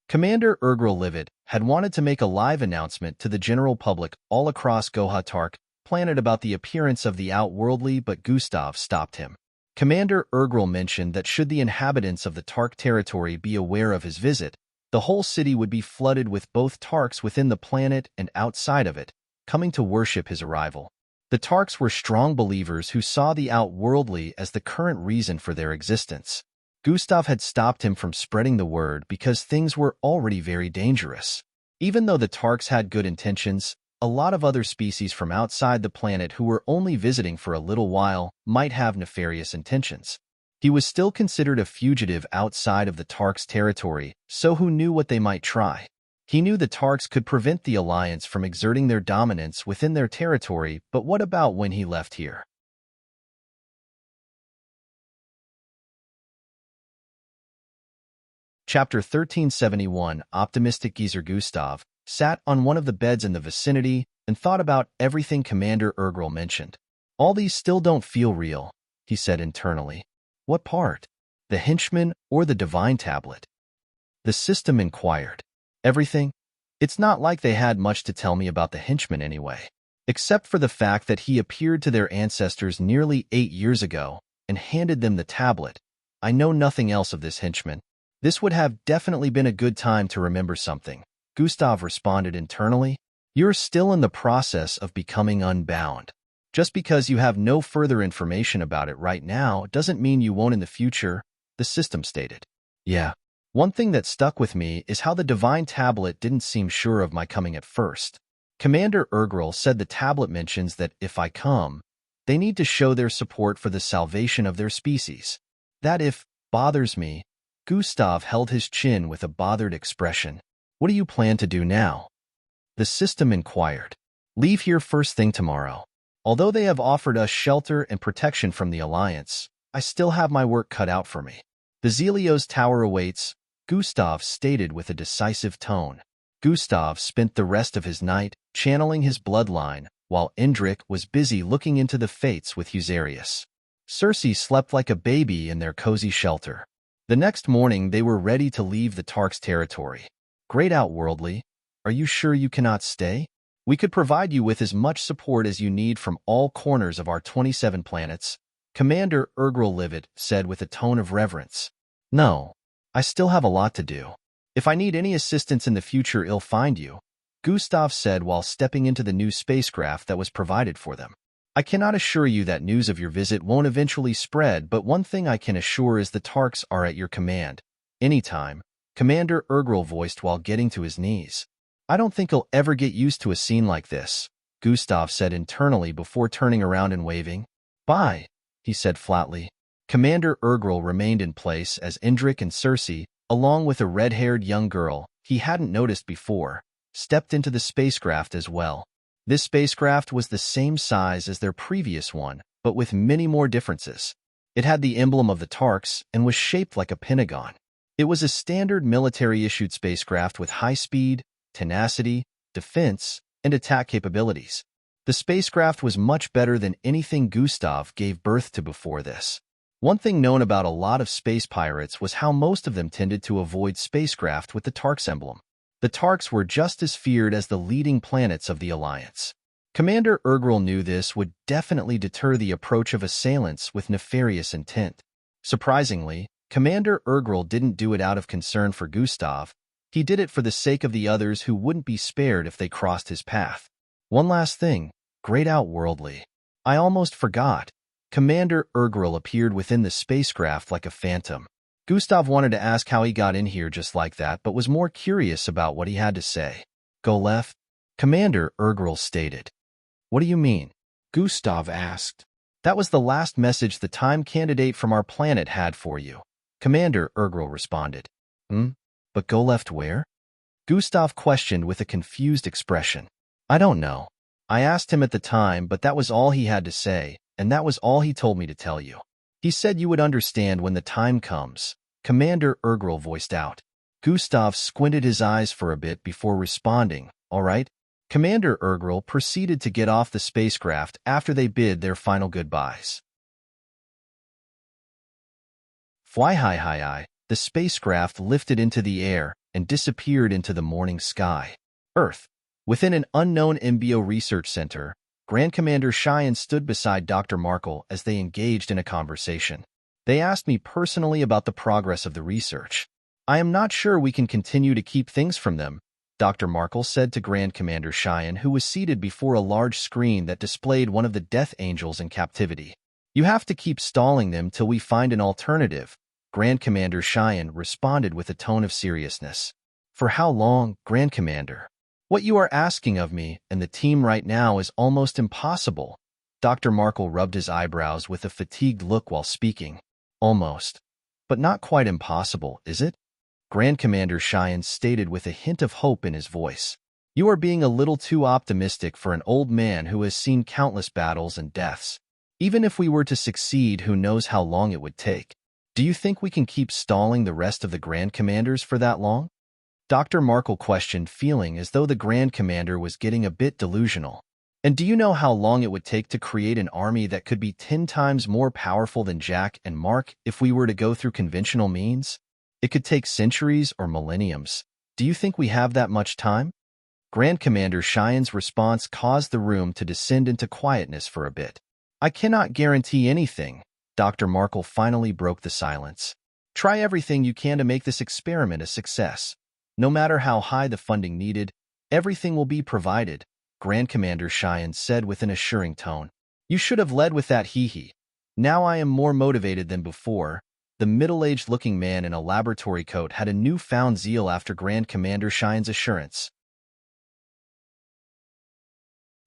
Commander Urgrel had wanted to make a live announcement to the general public all across Gohatark planet about the appearance of the outworldly, but Gustav stopped him. Commander Urgrel mentioned that should the inhabitants of the Tark territory be aware of his visit, the whole city would be flooded with both Tarks within the planet and outside of it, coming to worship his arrival. The Tarks were strong believers who saw the outworldly as the current reason for their existence. Gustav had stopped him from spreading the word because things were already very dangerous. Even though the Tarks had good intentions, a lot of other species from outside the planet who were only visiting for a little while might have nefarious intentions. He was still considered a fugitive outside of the Tarks' territory, so who knew what they might try? He knew the Tarks could prevent the Alliance from exerting their dominance within their territory, but what about when he left here? Chapter 1371. Optimistic geezer Gustav sat on one of the beds in the vicinity and thought about everything Commander Urgrel mentioned. All these still don't feel real, he said internally. What part? The henchman or the divine tablet? The system inquired. Everything? It's not like they had much to tell me about the henchman anyway, except for the fact that he appeared to their ancestors nearly 8 years ago and handed them the tablet. I know nothing else of this henchman. This would have definitely been a good time to remember something, Gustav responded internally. You're still in the process of becoming unbound. Just because you have no further information about it right now doesn't mean you won't in the future, the system stated. Yeah. One thing that stuck with me is how the divine tablet didn't seem sure of my coming at first. Commander Urgrel said the tablet mentions that if I come, they need to show their support for the salvation of their species. That if bothers me. Gustav held his chin with a bothered expression. What do you plan to do now? The system inquired. Leave here first thing tomorrow. Although they have offered us shelter and protection from the Alliance, I still have my work cut out for me. The Zelios Tower awaits, Gustav stated with a decisive tone. Gustav spent the rest of his night channeling his bloodline, while Indrik was busy looking into the fates with Husarius. Circe slept like a baby in their cozy shelter. The next morning they were ready to leave the Tarks' territory. Great outworldly, are you sure you cannot stay? We could provide you with as much support as you need from all corners of our 27 planets, Commander Urgrel said with a tone of reverence. No, I still have a lot to do. If I need any assistance in the future, I'll find you, Gustav said while stepping into the new spacecraft that was provided for them. I cannot assure you that news of your visit won't eventually spread, but one thing I can assure is the Tarks are at your command. Anytime, Commander Urgrel voiced while getting to his knees. I don't think I'll ever get used to a scene like this, Gustav said internally before turning around and waving. Bye, he said flatly. Commander Urgrel remained in place as Indrik and Cersei, along with a red-haired young girl he hadn't noticed before, stepped into the spacecraft as well. This spacecraft was the same size as their previous one, but with many more differences. It had the emblem of the Tarks and was shaped like a pentagon. It was a standard military-issued spacecraft with high speed, tenacity, defense, and attack capabilities. The spacecraft was much better than anything Gustav gave birth to before this. One thing known about a lot of space pirates was how most of them tended to avoid spacecraft with the Tarks emblem. The Tarks were just as feared as the leading planets of the Alliance. Commander Urgrel knew this would definitely deter the approach of assailants with nefarious intent. Surprisingly, Commander Urgrel didn't do it out of concern for Gustav. He did it for the sake of the others who wouldn't be spared if they crossed his path. One last thing, great outworldly. I almost forgot. Commander Urgrel appeared within the spacecraft like a phantom. Gustav wanted to ask how he got in here just like that, but was more curious about what he had to say. Go left? Commander Urgrel stated. What do you mean? Gustav asked. That was the last message the time candidate from our planet had for you. Commander Urgrel responded. But go left where? Gustav questioned with a confused expression. I don't know. I asked him at the time, but that was all he had to say, and that was all he told me to tell you. He said you would understand when the time comes, Commander Urgrel voiced out. Gustav squinted his eyes for a bit before responding, all right. Commander Urgrel proceeded to get off the spacecraft after they bid their final goodbyes. Fly high, the spacecraft lifted into the air and disappeared into the morning sky. Earth. Within an unknown embryo research center, Grand Commander Cheyenne stood beside Dr. Markle as they engaged in a conversation. They asked me personally about the progress of the research. I am not sure we can continue to keep things from them, Dr. Markle said to Grand Commander Cheyenne, who was seated before a large screen that displayed one of the Death Angels in captivity. You have to keep stalling them till we find an alternative, Grand Commander Cheyenne responded with a tone of seriousness. For how long, Grand Commander? What you are asking of me and the team right now is almost impossible. Dr. Markle rubbed his eyebrows with a fatigued look while speaking. Almost. But not quite impossible, is it? Grand Commander Cheyenne stated with a hint of hope in his voice. You are being a little too optimistic for an old man who has seen countless battles and deaths. Even if we were to succeed, who knows how long it would take. Do you think we can keep stalling the rest of the Grand Commanders for that long? Dr. Markle questioned, feeling as though the Grand Commander was getting a bit delusional. And do you know how long it would take to create an army that could be 10 times more powerful than Jack and Mark if we were to go through conventional means? It could take centuries or millenniums. Do you think we have that much time? Grand Commander Cheyenne's response caused the room to descend into quietness for a bit. I cannot guarantee anything. Dr. Markle finally broke the silence. Try everything you can to make this experiment a success. No matter how high the funding needed, everything will be provided, Grand Commander Cheyenne said with an assuring tone. You should have led with that, hee. Now I am more motivated than before. The middle-aged-looking man in a laboratory coat had a newfound zeal after Grand Commander Cheyenne's assurance.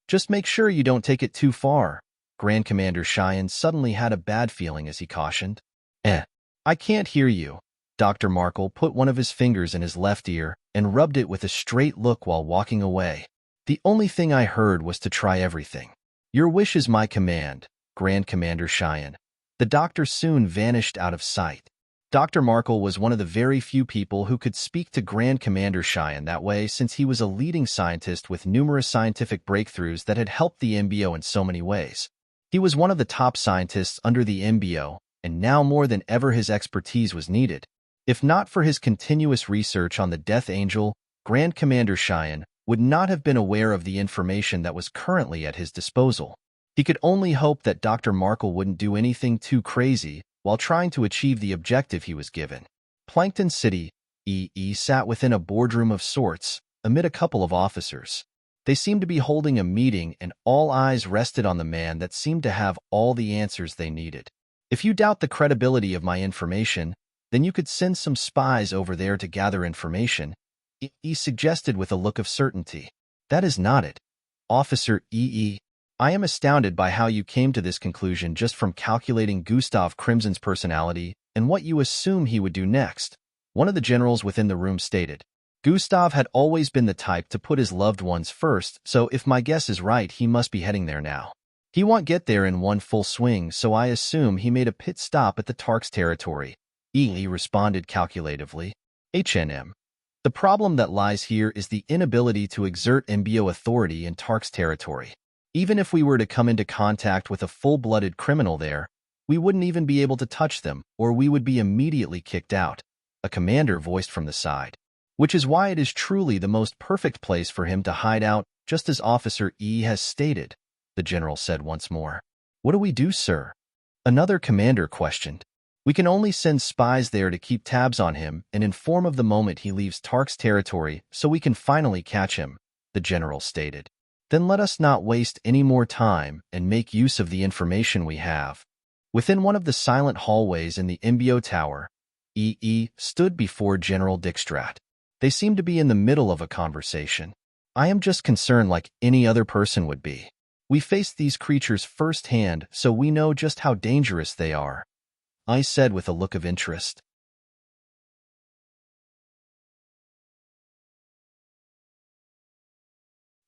Just make sure you don't take it too far. Grand Commander Cheyenne suddenly had a bad feeling as he cautioned. I can't hear you. Dr. Markle put one of his fingers in his left ear and rubbed it with a straight look while walking away. The only thing I heard was to try everything. Your wish is my command, Grand Commander Cheyenne. The doctor soon vanished out of sight. Dr. Markle was one of the very few people who could speak to Grand Commander Cheyenne that way, since he was a leading scientist with numerous scientific breakthroughs that had helped the MBO in so many ways. He was one of the top scientists under the MBO, and now more than ever his expertise was needed. If not for his continuous research on the Death Angel, Grand Commander Cheyenne would not have been aware of the information that was currently at his disposal. He could only hope that Dr. Markle wouldn't do anything too crazy while trying to achieve the objective he was given. Plankton City, E sat within a boardroom of sorts, amid a couple of officers. They seemed to be holding a meeting, and all eyes rested on the man that seemed to have all the answers they needed. If you doubt the credibility of my information, then you could send some spies over there to gather information, E suggested with a look of certainty. That is not it. Officer EE, I am astounded by how you came to this conclusion just from calculating Gustav Crimson's personality and what you assume he would do next, one of the generals within the room stated. Gustav had always been the type to put his loved ones first, so if my guess is right, he must be heading there now. He won't get there in one full swing, so I assume he made a pit stop at the Tark's territory. EE responded calculatively. HNM. The problem that lies here is the inability to exert MBO authority in Tark's territory. Even if we were to come into contact with a full-blooded criminal there, we wouldn't even be able to touch them, or we would be immediately kicked out, a commander voiced from the side. Which is why it is truly the most perfect place for him to hide out, just as Officer E has stated, the general said once more. What do we do, sir? Another commander questioned. We can only send spies there to keep tabs on him and inform of the moment he leaves Tark's territory so we can finally catch him, the general stated. Then let us not waste any more time and make use of the information we have. Within one of the silent hallways in the MBO tower, EE stood before General Dijkstraat. They seemed to be in the middle of a conversation. I am just concerned like any other person would be. We faced these creatures firsthand, so we know just how dangerous they are, I said with a look of interest.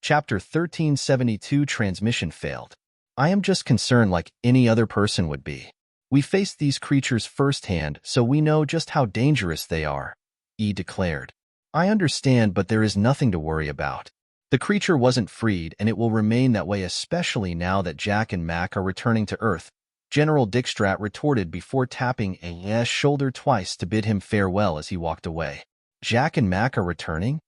Chapter 1372 Transmission Failed. I am just concerned like any other person would be. We faced these creatures firsthand, so we know just how dangerous they are, E declared. I understand, but there is nothing to worry about. The creature wasn't freed, and it will remain that way, especially now that Jack and Mac are returning to Earth, General Dijkstraat retorted before tapping A's shoulder twice to bid him farewell as he walked away. Jack and Mac are returning?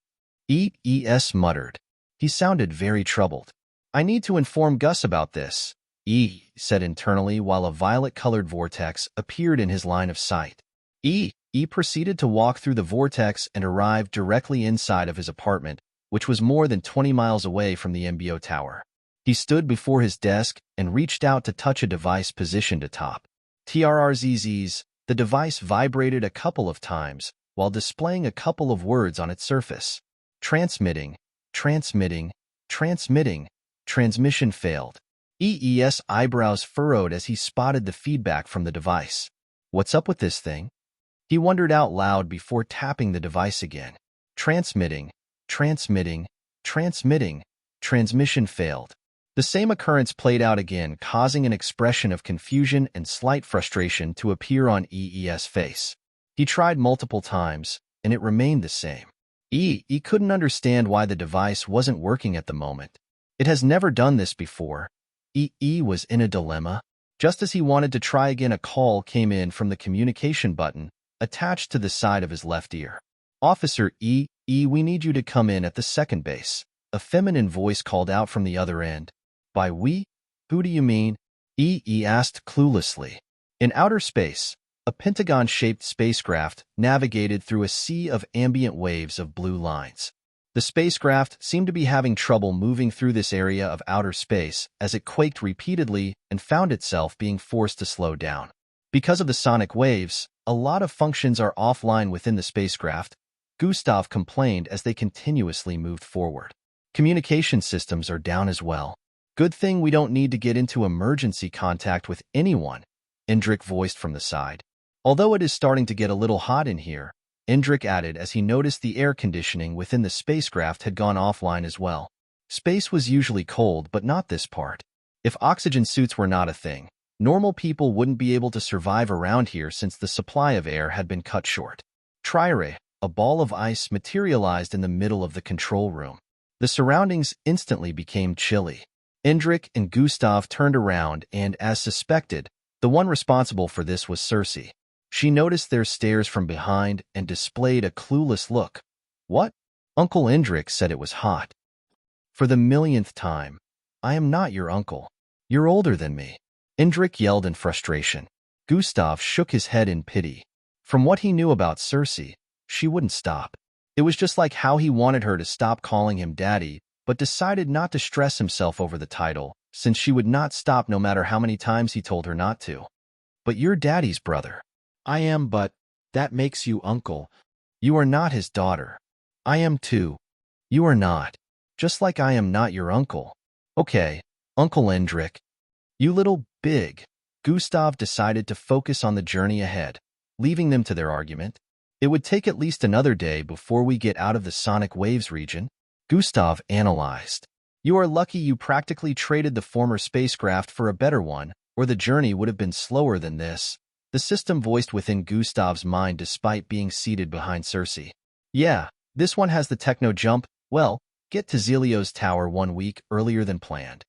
E.S. muttered. He sounded very troubled. I need to inform Gus about this, E said internally while a violet-colored vortex appeared in his line of sight. E proceeded to walk through the vortex and arrived directly inside of his apartment, which was more than 20 miles away from the MBO tower. He stood before his desk and reached out to touch a device positioned atop. TRRZZs, the device vibrated a couple of times while displaying a couple of words on its surface. Transmitting, transmitting, transmitting, transmission failed. EE's eyebrows furrowed as he spotted the feedback from the device. What's up with this thing? He wondered out loud before tapping the device again. Transmitting, transmitting, transmitting, transmission failed. The same occurrence played out again, causing an expression of confusion and slight frustration to appear on EE's face. He tried multiple times, and it remained the same. E couldn't understand why the device wasn't working at the moment. It has never done this before. E was in a dilemma. Just as he wanted to try again, a call came in from the communication button attached to the side of his left ear. Officer E, we need you to come in at the second base. A feminine voice called out from the other end. By we? Who do you mean? E asked cluelessly. In outer space, a pentagon-shaped spacecraft navigated through a sea of ambient waves of blue lines. The spacecraft seemed to be having trouble moving through this area of outer space as it quaked repeatedly and found itself being forced to slow down. Because of the sonic waves, a lot of functions are offline within the spacecraft, Gustav complained as they continuously moved forward. Communication systems are down as well. Good thing we don't need to get into emergency contact with anyone, Endrick voiced from the side. Although it is starting to get a little hot in here, Endrick added as he noticed the air conditioning within the spacecraft had gone offline as well. Space was usually cold, but not this part. If oxygen suits were not a thing, normal people wouldn't be able to survive around here since the supply of air had been cut short. Trire, a ball of ice, materialized in the middle of the control room. The surroundings instantly became chilly. Endrick and Gustav turned around and, as suspected, the one responsible for this was Cersei. She noticed their stares from behind and displayed a clueless look. What? Uncle Endrick said it was hot. For the millionth time, I am not your uncle. You're older than me. Endrick yelled in frustration. Gustav shook his head in pity. From what he knew about Cersei, she wouldn't stop. It was just like how he wanted her to stop calling him daddy, but decided not to stress himself over the title, since she would not stop no matter how many times he told her not to. But you're daddy's brother. I am, but that makes you uncle. You are not his daughter. I am too. You are not. Just like I am not your uncle. Okay, Uncle Endrick. You little big. Gustav decided to focus on the journey ahead, leaving them to their argument. It would take at least another day before we get out of the sonic waves region. Gustav analyzed. You are lucky you practically traded the former spacecraft for a better one, or the journey would have been slower than this. The system voiced within Gustav's mind despite being seated behind Cersei. Yeah, this one has the techno jump. Well, get to Zelio's tower 1 week earlier than planned.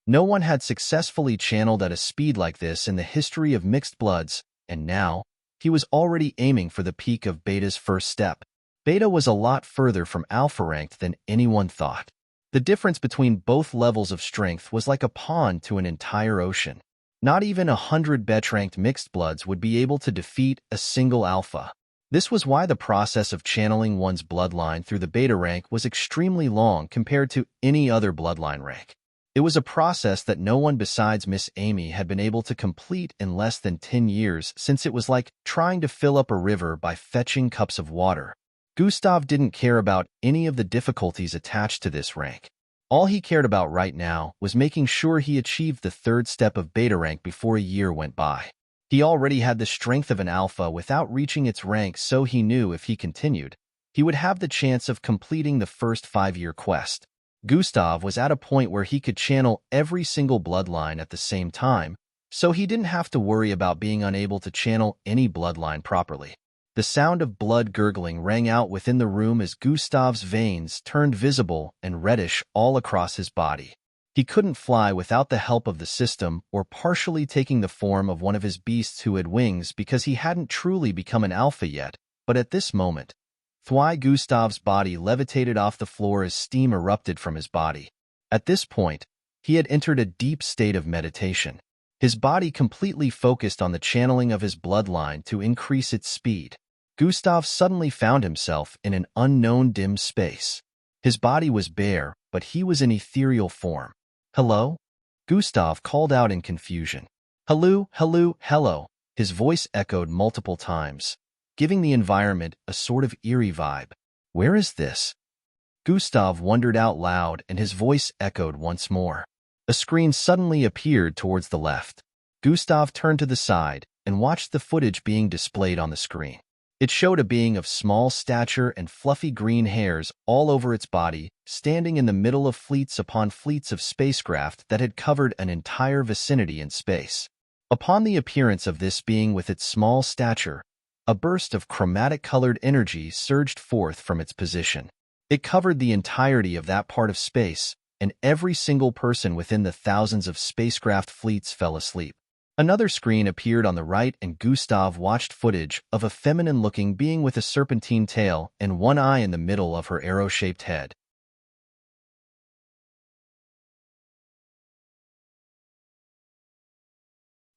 No one had successfully channeled at a speed like this in the history of mixed bloods, and now, he was already aiming for the peak of Beta's first step. Beta was a lot further from Alpha ranked than anyone thought. The difference between both levels of strength was like a pond to an entire ocean. Not even 100 Bet-ranked mixed bloods would be able to defeat a single Alpha. This was why the process of channeling one's bloodline through the Beta rank was extremely long compared to any other bloodline rank. It was a process that no one besides Miss Amy had been able to complete in less than 10 years, since it was like trying to fill up a river by fetching cups of water. Gustav didn't care about any of the difficulties attached to this rank. All he cared about right now was making sure he achieved the third step of Beta rank before a year went by. He already had the strength of an Alpha without reaching its rank, so he knew if he continued, he would have the chance of completing the first 5-year quest. Gustav was at a point where he could channel every single bloodline at the same time, so he didn't have to worry about being unable to channel any bloodline properly. The sound of blood gurgling rang out within the room as Gustav's veins turned visible and reddish all across his body. He couldn't fly without the help of the system or partially taking the form of one of his beasts who had wings because he hadn't truly become an Alpha yet, but at this moment, Gustav's body levitated off the floor as steam erupted from his body. At this point, he had entered a deep state of meditation. His body completely focused on the channeling of his bloodline to increase its speed. Gustav suddenly found himself in an unknown dim space. His body was bare, but he was in ethereal form. Hello? Gustav called out in confusion. Hello, hello, hello. His voice echoed multiple times, giving the environment a sort of eerie vibe. Where is this? Gustav wondered out loud, and his voice echoed once more. A screen suddenly appeared towards the left. Gustav turned to the side and watched the footage being displayed on the screen. It showed a being of small stature and fluffy green hairs all over its body, standing in the middle of fleets upon fleets of spacecraft that had covered an entire vicinity in space. Upon the appearance of this being with its small stature, a burst of chromatic-colored energy surged forth from its position. It covered the entirety of that part of space, and every single person within the thousands of spacecraft fleets fell asleep. Another screen appeared on the right, and Gustav watched footage of a feminine-looking being with a serpentine tail and one eye in the middle of her arrow-shaped head.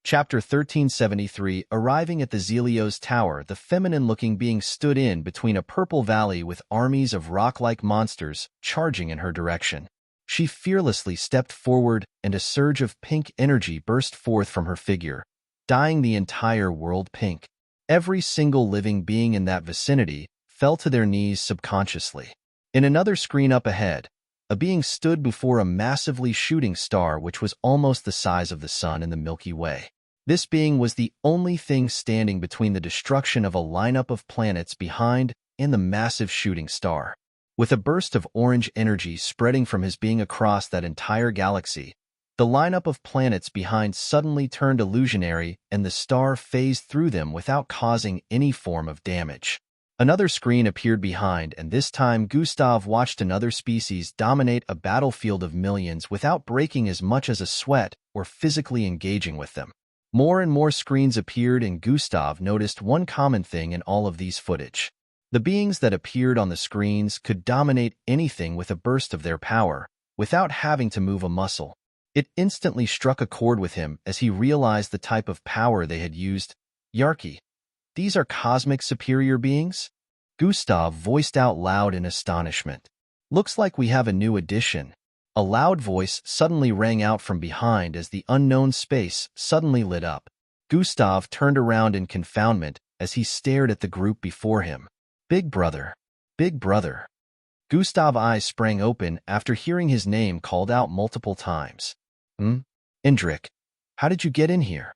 Chapter 1373. Arriving at the Zelio's tower, the feminine-looking being stood in between a purple valley with armies of rock-like monsters charging in her direction. She fearlessly stepped forward, and a surge of pink energy burst forth from her figure, dyeing the entire world pink. Every single living being in that vicinity fell to their knees subconsciously. In another screen up ahead, a being stood before a massively shooting star which was almost the size of the sun in the Milky Way. This being was the only thing standing between the destruction of a lineup of planets behind and the massive shooting star. With a burst of orange energy spreading from his being across that entire galaxy, the lineup of planets behind suddenly turned illusionary and the star phased through them without causing any form of damage. Another screen appeared behind, and this time Gustav watched another species dominate a battlefield of millions without breaking as much as a sweat or physically engaging with them. More and more screens appeared, and Gustav noticed one common thing in all of these footage. The beings that appeared on the screens could dominate anything with a burst of their power, without having to move a muscle. It instantly struck a chord with him as he realized the type of power they had used. Yarki, these are cosmic superior beings? Gustav voiced out loud in astonishment. Looks like we have a new addition. A loud voice suddenly rang out from behind as the unknown space suddenly lit up. Gustav turned around in confoundment as he stared at the group before him. Big brother. Big brother. Gustav's eyes sprang open after hearing his name called out multiple times. Indrik, how did you get in here?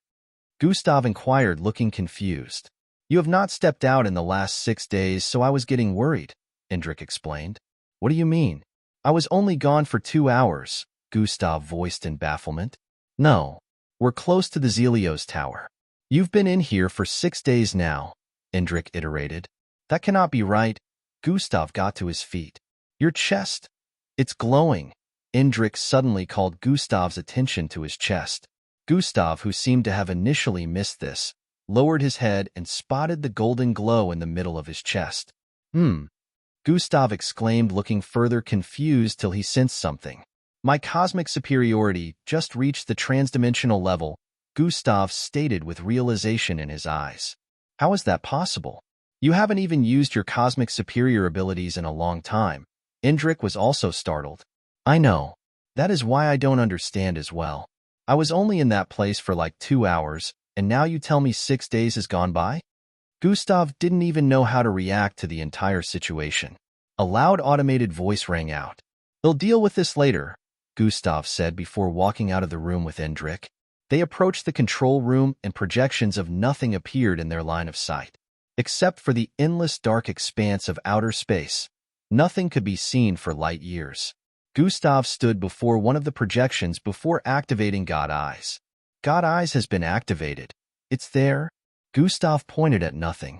Gustav inquired, looking confused. You have not stepped out in the last 6 days, so I was getting worried, Indrik explained. What do you mean? I was only gone for 2 hours, Gustav voiced in bafflement. No, we're close to the Zelios Tower. You've been in here for 6 days now, Indrik iterated. That cannot be right. Gustav got to his feet. Your chest. It's glowing. Indrik suddenly called Gustav's attention to his chest. Gustav, who seemed to have initially missed this, lowered his head and spotted the golden glow in the middle of his chest. Gustav exclaimed, looking further confused till he sensed something. My cosmic superiority just reached the transdimensional level, Gustav stated with realization in his eyes. How is that possible? You haven't even used your cosmic superior abilities in a long time. Indrik was also startled. I know. That is why I don't understand as well. I was only in that place for like 2 hours, and now you tell me 6 days has gone by? Gustav didn't even know how to react to the entire situation. A loud automated voice rang out. They'll deal with this later, Gustav said before walking out of the room with Indrik. They approached the control room and projections of nothing appeared in their line of sight. Except for the endless dark expanse of outer space, nothing could be seen for light years. Gustav stood before one of the projections before activating God Eyes. God Eyes has been activated. It's there. Gustav pointed at nothing.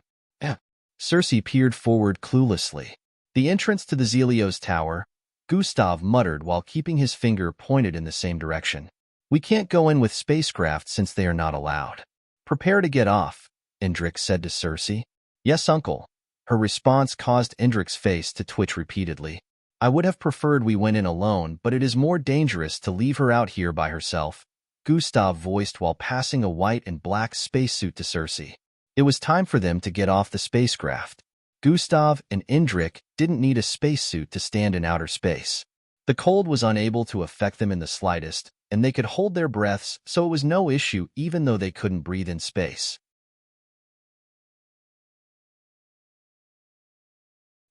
Cersei peered forward cluelessly. The entrance to the Zelios Tower, Gustav muttered while keeping his finger pointed in the same direction. We can't go in with spacecraft since they are not allowed. Prepare to get off, Indrik said to Cersei. Yes, uncle. Her response caused Indrik's face to twitch repeatedly. I would have preferred we went in alone, but it is more dangerous to leave her out here by herself, Gustav voiced while passing a white and black spacesuit to Cersei. It was time for them to get off the spacecraft. Gustav and Indrik didn't need a spacesuit to stand in outer space. The cold was unable to affect them in the slightest, and they could hold their breaths, so it was no issue even though they couldn't breathe in space.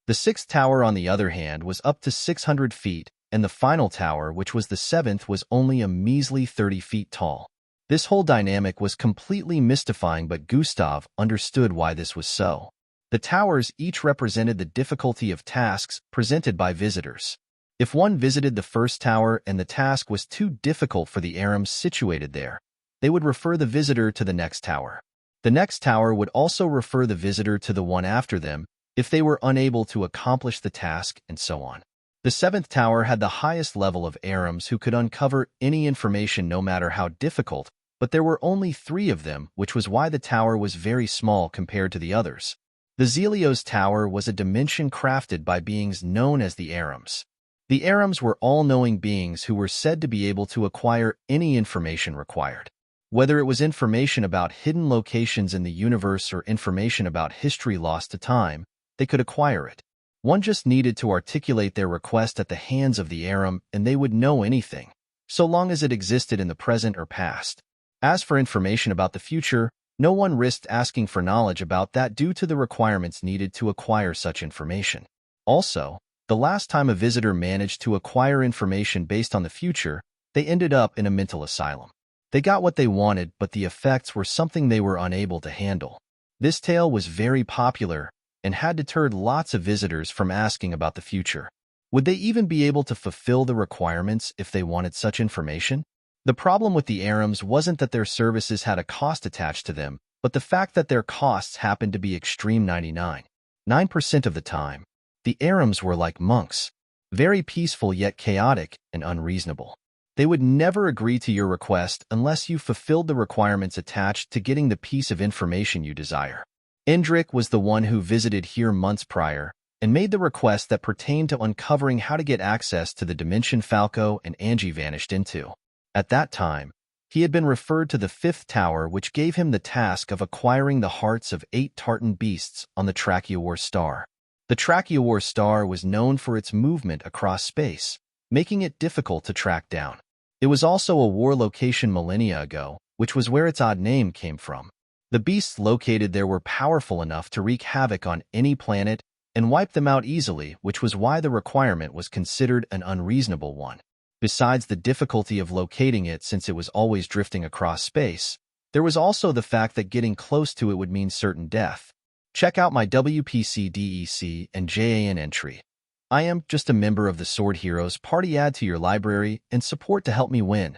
The sixth tower, on the other hand, was up to 600 feet, and the final tower, which was the seventh, was only a measly 30 feet tall. This whole dynamic was completely mystifying, but Gustav understood why this was so. The towers each represented the difficulty of tasks presented by visitors. If one visited the first tower and the task was too difficult for the Arams situated there, they would refer the visitor to the next tower. The next tower would also refer the visitor to the one after them if they were unable to accomplish the task, and so on. The seventh tower had the highest level of Arams who could uncover any information no matter how difficult, but there were only 3 of them, which was why the tower was very small compared to the others. The Zelios Tower was a dimension crafted by beings known as the Arams. The Arams were all-knowing beings who were said to be able to acquire any information required. Whether it was information about hidden locations in the universe or information about history lost to time, they could acquire it. One just needed to articulate their request at the hands of the Aram and they would know anything, so long as it existed in the present or past. As for information about the future, no one risked asking for knowledge about that due to the requirements needed to acquire such information. Also, the last time a visitor managed to acquire information based on the future, they ended up in a mental asylum. They got what they wanted, but the effects were something they were unable to handle. This tale was very popular and had deterred lots of visitors from asking about the future. Would they even be able to fulfill the requirements if they wanted such information? The problem with the Arams wasn't that their services had a cost attached to them, but the fact that their costs happened to be extreme 99.9% of the time. The Arams were like monks, very peaceful yet chaotic and unreasonable. They would never agree to your request unless you fulfilled the requirements attached to getting the piece of information you desire. Indrik was the one who visited here months prior and made the request that pertained to uncovering how to get access to the dimension Falco and Angie vanished into. At that time, he had been referred to the fifth tower, which gave him the task of acquiring the hearts of 8 Tartan beasts on the Tranquil star. The Tranquil star was known for its movement across space, making it difficult to track down. It was also a war location millennia ago, which was where its odd name came from. The beasts located there were powerful enough to wreak havoc on any planet and wipe them out easily, which was why the requirement was considered an unreasonable one. Besides the difficulty of locating it since it was always drifting across space, there was also the fact that getting close to it would mean certain death. Check out my WPC DEC and JAN entry. I am just a member of the Sword Heroes party. Add to your library and support to help me win.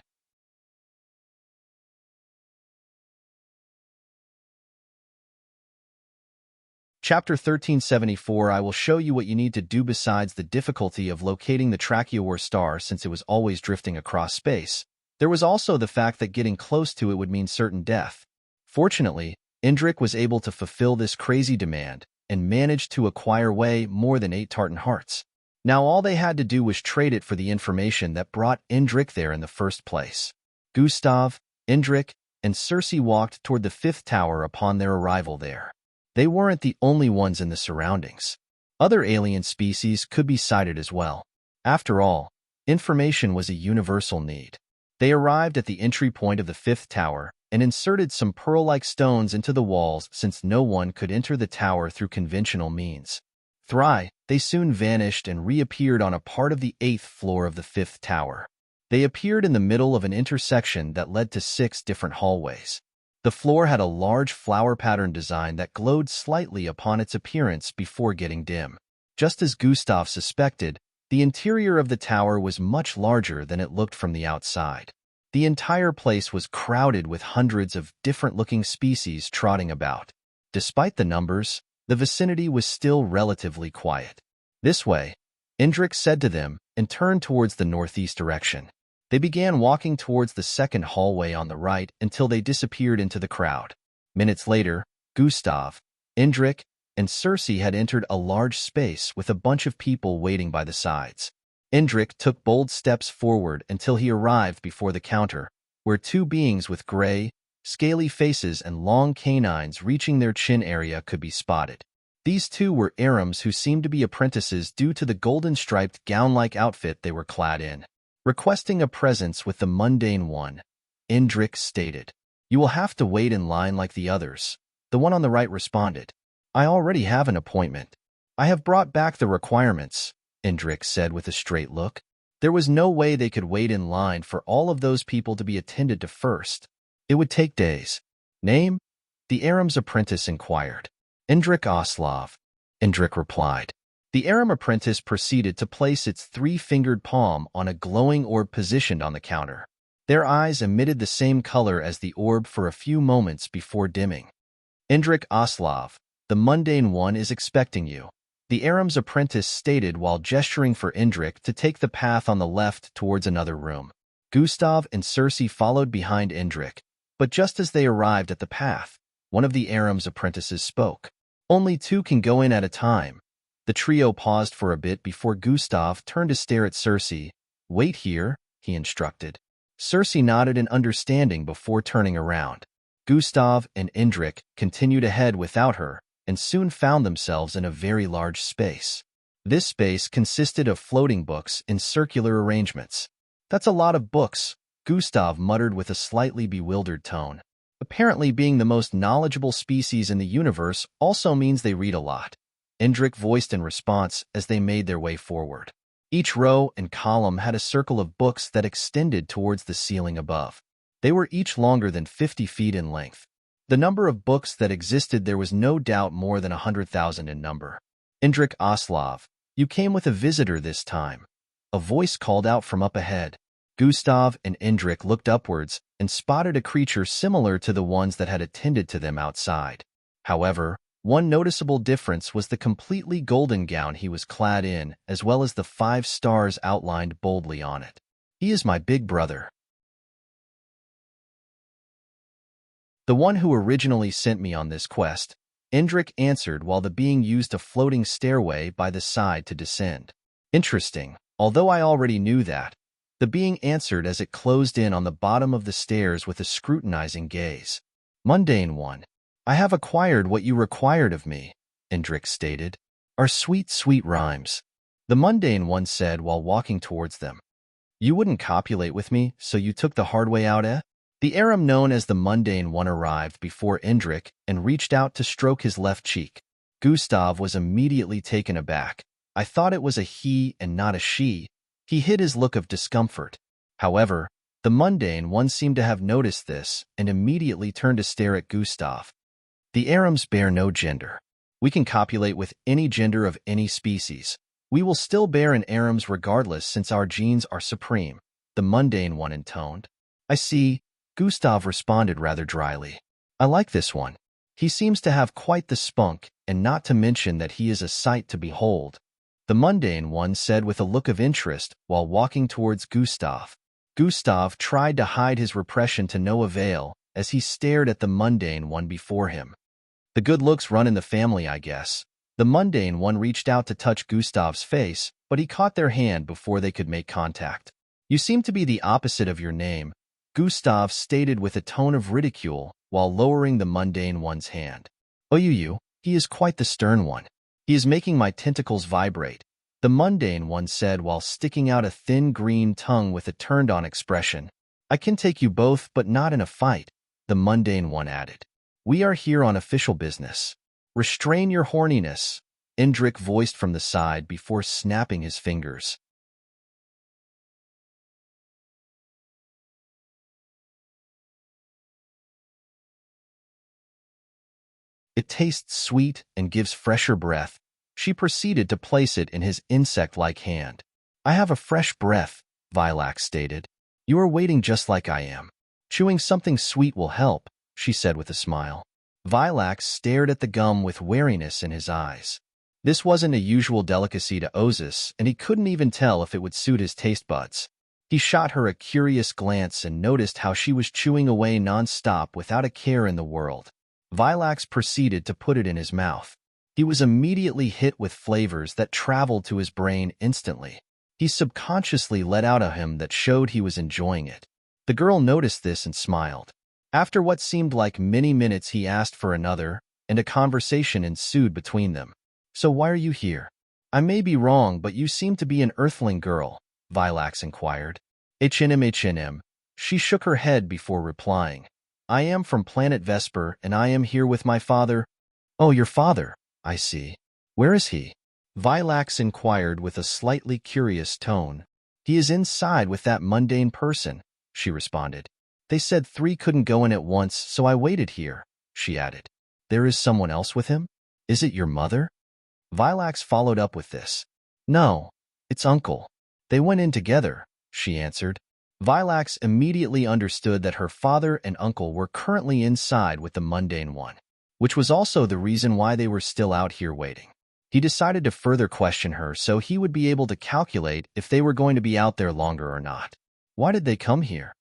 Chapter 1374. I will show you what you need to do. Besides the difficulty of locating the Tranquil star since it was always drifting across space, there was also the fact that getting close to it would mean certain death. Fortunately, Indrik was able to fulfill this crazy demand and managed to acquire way more than 8 Tartan hearts. Now all they had to do was trade it for the information that brought Indrik there in the first place. Gustav, Indrik, and Circe walked toward the fifth tower upon their arrival there. They weren't the only ones in the surroundings. Other alien species could be sighted as well. After all, information was a universal need. They arrived at the entry point of the fifth tower and inserted some pearl-like stones into the walls since no one could enter the tower through conventional means. They soon vanished and reappeared on a part of the 8th floor of the fifth tower. They appeared in the middle of an intersection that led to 6 different hallways. The floor had a large flower pattern design that glowed slightly upon its appearance before getting dim. Just as Gustav suspected, the interior of the tower was much larger than it looked from the outside. The entire place was crowded with hundreds of different-looking species trotting about. Despite the numbers, the vicinity was still relatively quiet. This way, Indrik said to them and turned towards the northeast direction. They began walking towards the second hallway on the right until they disappeared into the crowd. Minutes later, Gustav, Indrik, and Circe had entered a large space with a bunch of people waiting by the sides. Indrik took bold steps forward until he arrived before the counter, where 2 beings with gray, scaly faces and long canines reaching their chin area could be spotted. These 2 were Arams who seemed to be apprentices due to the golden-striped gown-like outfit they were clad in. Requesting a presence with the mundane one, Indrik stated, "You will have to wait in line like the others." The one on the right responded, "I already have an appointment. I have brought back the requirements," Indrik said with a straight look. There was no way they could wait in line for all of those people to be attended to first. It would take days. "Name?" the Aram's apprentice inquired. "Indrik Oslov," Indrik replied. The Aram apprentice proceeded to place its 3-fingered palm on a glowing orb positioned on the counter. Their eyes emitted the same color as the orb for a few moments before dimming. "Indrik Oslov, the mundane one is expecting you," the Aram's apprentice stated while gesturing for Indrik to take the path on the left towards another room. Gustav and Circe followed behind Indrik, but just as they arrived at the path, one of the Aram's apprentices spoke. "Only 2 can go in at a time." The trio paused for a bit before Gustav turned to stare at Circe. "Wait here," he instructed. Circe nodded in understanding before turning around. Gustav and Indrik continued ahead without her and soon found themselves in a very large space. This space consisted of floating books in circular arrangements. "That's a lot of books," Gustav muttered with a slightly bewildered tone. Apparently being the most knowledgeable species in the universe also means they read a lot, Indrik voiced in response as they made their way forward. Each row and column had a circle of books that extended towards the ceiling above. They were each longer than 50 feet in length. The number of books that existed there was no doubt more than 100,000 in number. "Indrik Oslov, you came with a visitor this time," a voice called out from up ahead. Gustav and Indrik looked upwards and spotted a creature similar to the ones that had attended to them outside. However, one noticeable difference was the completely golden gown he was clad in, as well as the 5 stars outlined boldly on it. "He is my big brother. The one who originally sent me on this quest," Indrik answered while the being used a floating stairway by the side to descend. "Interesting. Although I already knew that, The being answered as it closed in on the bottom of the stairs with a scrutinizing gaze. Mundane one. I have acquired what you required of me, Indrik stated. Our sweet, sweet rhymes. The mundane one said while walking towards them. You wouldn't copulate with me, so you took the hard way out, eh? The Aram known as the mundane one arrived before Indrik and reached out to stroke his left cheek. Gustav was immediately taken aback. I thought it was a he and not a she. He hid his look of discomfort. However, the mundane one seemed to have noticed this and immediately turned to stare at Gustav. The Arams bear no gender. We can copulate with any gender of any species. We will still bear an Arams regardless since our genes are supreme, the mundane one intoned. I see, Gustav responded rather dryly. I like this one. He seems to have quite the spunk, and not to mention that he is a sight to behold. The mundane one said with a look of interest while walking towards Gustav. Gustav tried to hide his repression to no avail as he stared at the mundane one before him. The good looks run in the family, I guess. The mundane one reached out to touch Gustav's face, but he caught their hand before they could make contact. You seem to be the opposite of your name, Gustav stated with a tone of ridicule while lowering the mundane one's hand. Oyuyu, he is quite the stern one. He is making my tentacles vibrate, the mundane one said while sticking out a thin green tongue with a turned-on expression. I can take you both, but not in a fight, the mundane one added. We are here on official business. Restrain your horniness, Indrik voiced from the side before snapping his fingers. It tastes sweet and gives fresher breath. She proceeded to place it in his insect-like hand. I have a fresh breath, Vilax stated. You are waiting just like I am. Chewing something sweet will help, she said with a smile. Vilax stared at the gum with wariness in his eyes. This wasn't a usual delicacy to Ozus, and he couldn't even tell if it would suit his taste buds. He shot her a curious glance and noticed how she was chewing away non-stop without a care in the world. Vilax proceeded to put it in his mouth. He was immediately hit with flavors that traveled to his brain instantly. He subconsciously let out a hymn that showed he was enjoying it. The girl noticed this and smiled. After what seemed like many minutes, he asked for another, and a conversation ensued between them. So why are you here? I may be wrong, but you seem to be an Earthling girl, Vilax inquired. H&M. She shook her head before replying. I am from planet Vesper, and I am here with my father. Oh, your father, I see. Where is he? Vilax inquired with a slightly curious tone. He is inside with that mundane person, she responded. They said 3 couldn't go in at once, so I waited here, she added. There is someone else with him? Is it your mother? Vilax followed up with this. No, it's uncle. They went in together, she answered. Vilax immediately understood that her father and uncle were currently inside with the mundane one, which was also the reason why they were still out here waiting. He decided to further question her so he would be able to calculate if they were going to be out there longer or not. Why did they come here?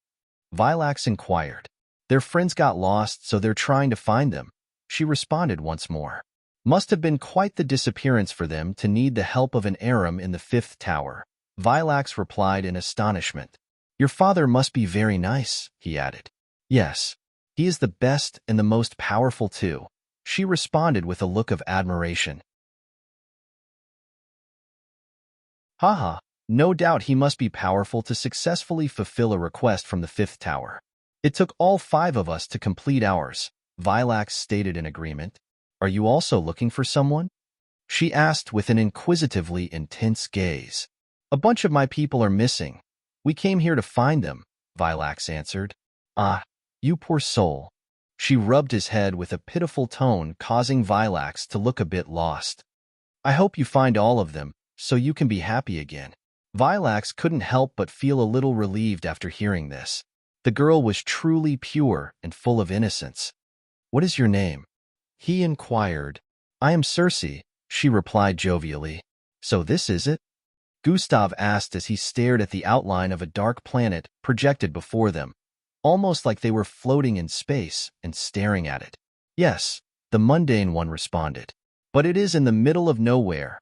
Vilax inquired. Their friends got lost, so they're trying to find them, she responded once more. Must have been quite the disappearance for them to need the help of an Aram in the 5th tower, Vilax replied in astonishment. Your father must be very nice, he added. Yes, he is the best and the most powerful too, she responded with a look of admiration. Haha, no doubt he must be powerful to successfully fulfill a request from the 5th tower. It took all 5 of us to complete ours, Vilax stated in agreement. Are you also looking for someone? She asked with an inquisitively intense gaze. A bunch of my people are missing. We came here to find them, Vilax answered. Ah, you poor soul. She rubbed his head with a pitiful tone, causing Vilax to look a bit lost. I hope you find all of them, so you can be happy again. Vilax couldn't help but feel a little relieved after hearing this. The girl was truly pure and full of innocence. What is your name? He inquired. I am Circe, she replied jovially. So this is it? Gustav asked as he stared at the outline of a dark planet projected before them, almost like they were floating in space and staring at it. Yes, the mundane one responded. But it is in the middle of nowhere.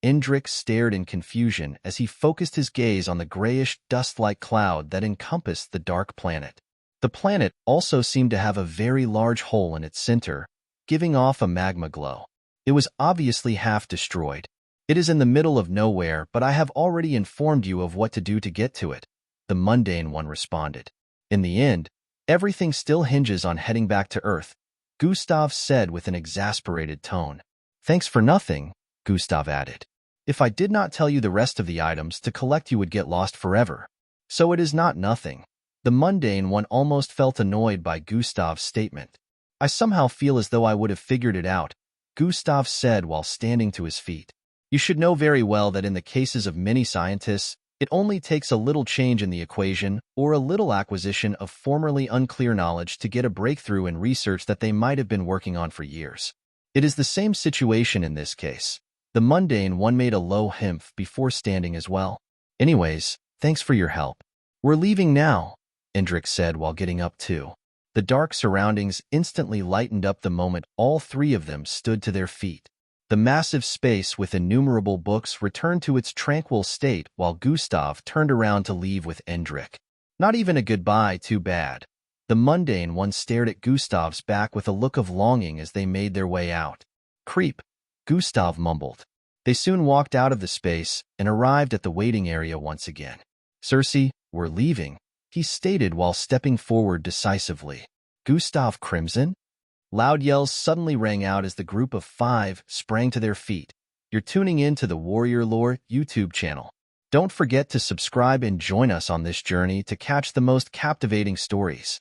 Endrick stared in confusion as he focused his gaze on the grayish, dust-like cloud that encompassed the dark planet. The planet also seemed to have a very large hole in its center, giving off a magma glow. It was obviously half destroyed. It is in the middle of nowhere, but I have already informed you of what to do to get to it, the mundane one responded. In the end, everything still hinges on heading back to Earth, Gustav said with an exasperated tone. Thanks for nothing, Gustav added. If I did not tell you the rest of the items to collect, you would get lost forever. So it is not nothing. The mundane one almost felt annoyed by Gustav's statement. I somehow feel as though I would have figured it out, Gustav said while standing to his feet. You should know very well that in the cases of many scientists, it only takes a little change in the equation or a little acquisition of formerly unclear knowledge to get a breakthrough in research that they might have been working on for years. It is the same situation in this case. The mundane one made a low humph before standing as well. Anyways, thanks for your help. We're leaving now, Endrick said while getting up too. The dark surroundings instantly lightened up the moment all three of them stood to their feet. The massive space with innumerable books returned to its tranquil state while Gustav turned around to leave with Endrick. Not even a goodbye, too bad. The mundane one stared at Gustav's back with a look of longing as they made their way out. Creep, Gustav mumbled. They soon walked out of the space and arrived at the waiting area once again. Circe, we're leaving, he stated while stepping forward decisively. Gustav crimson? Loud yells suddenly rang out as the group of 5 sprang to their feet. You're tuning in to the Warrior Lore YouTube channel. Don't forget to subscribe and join us on this journey to catch the most captivating stories.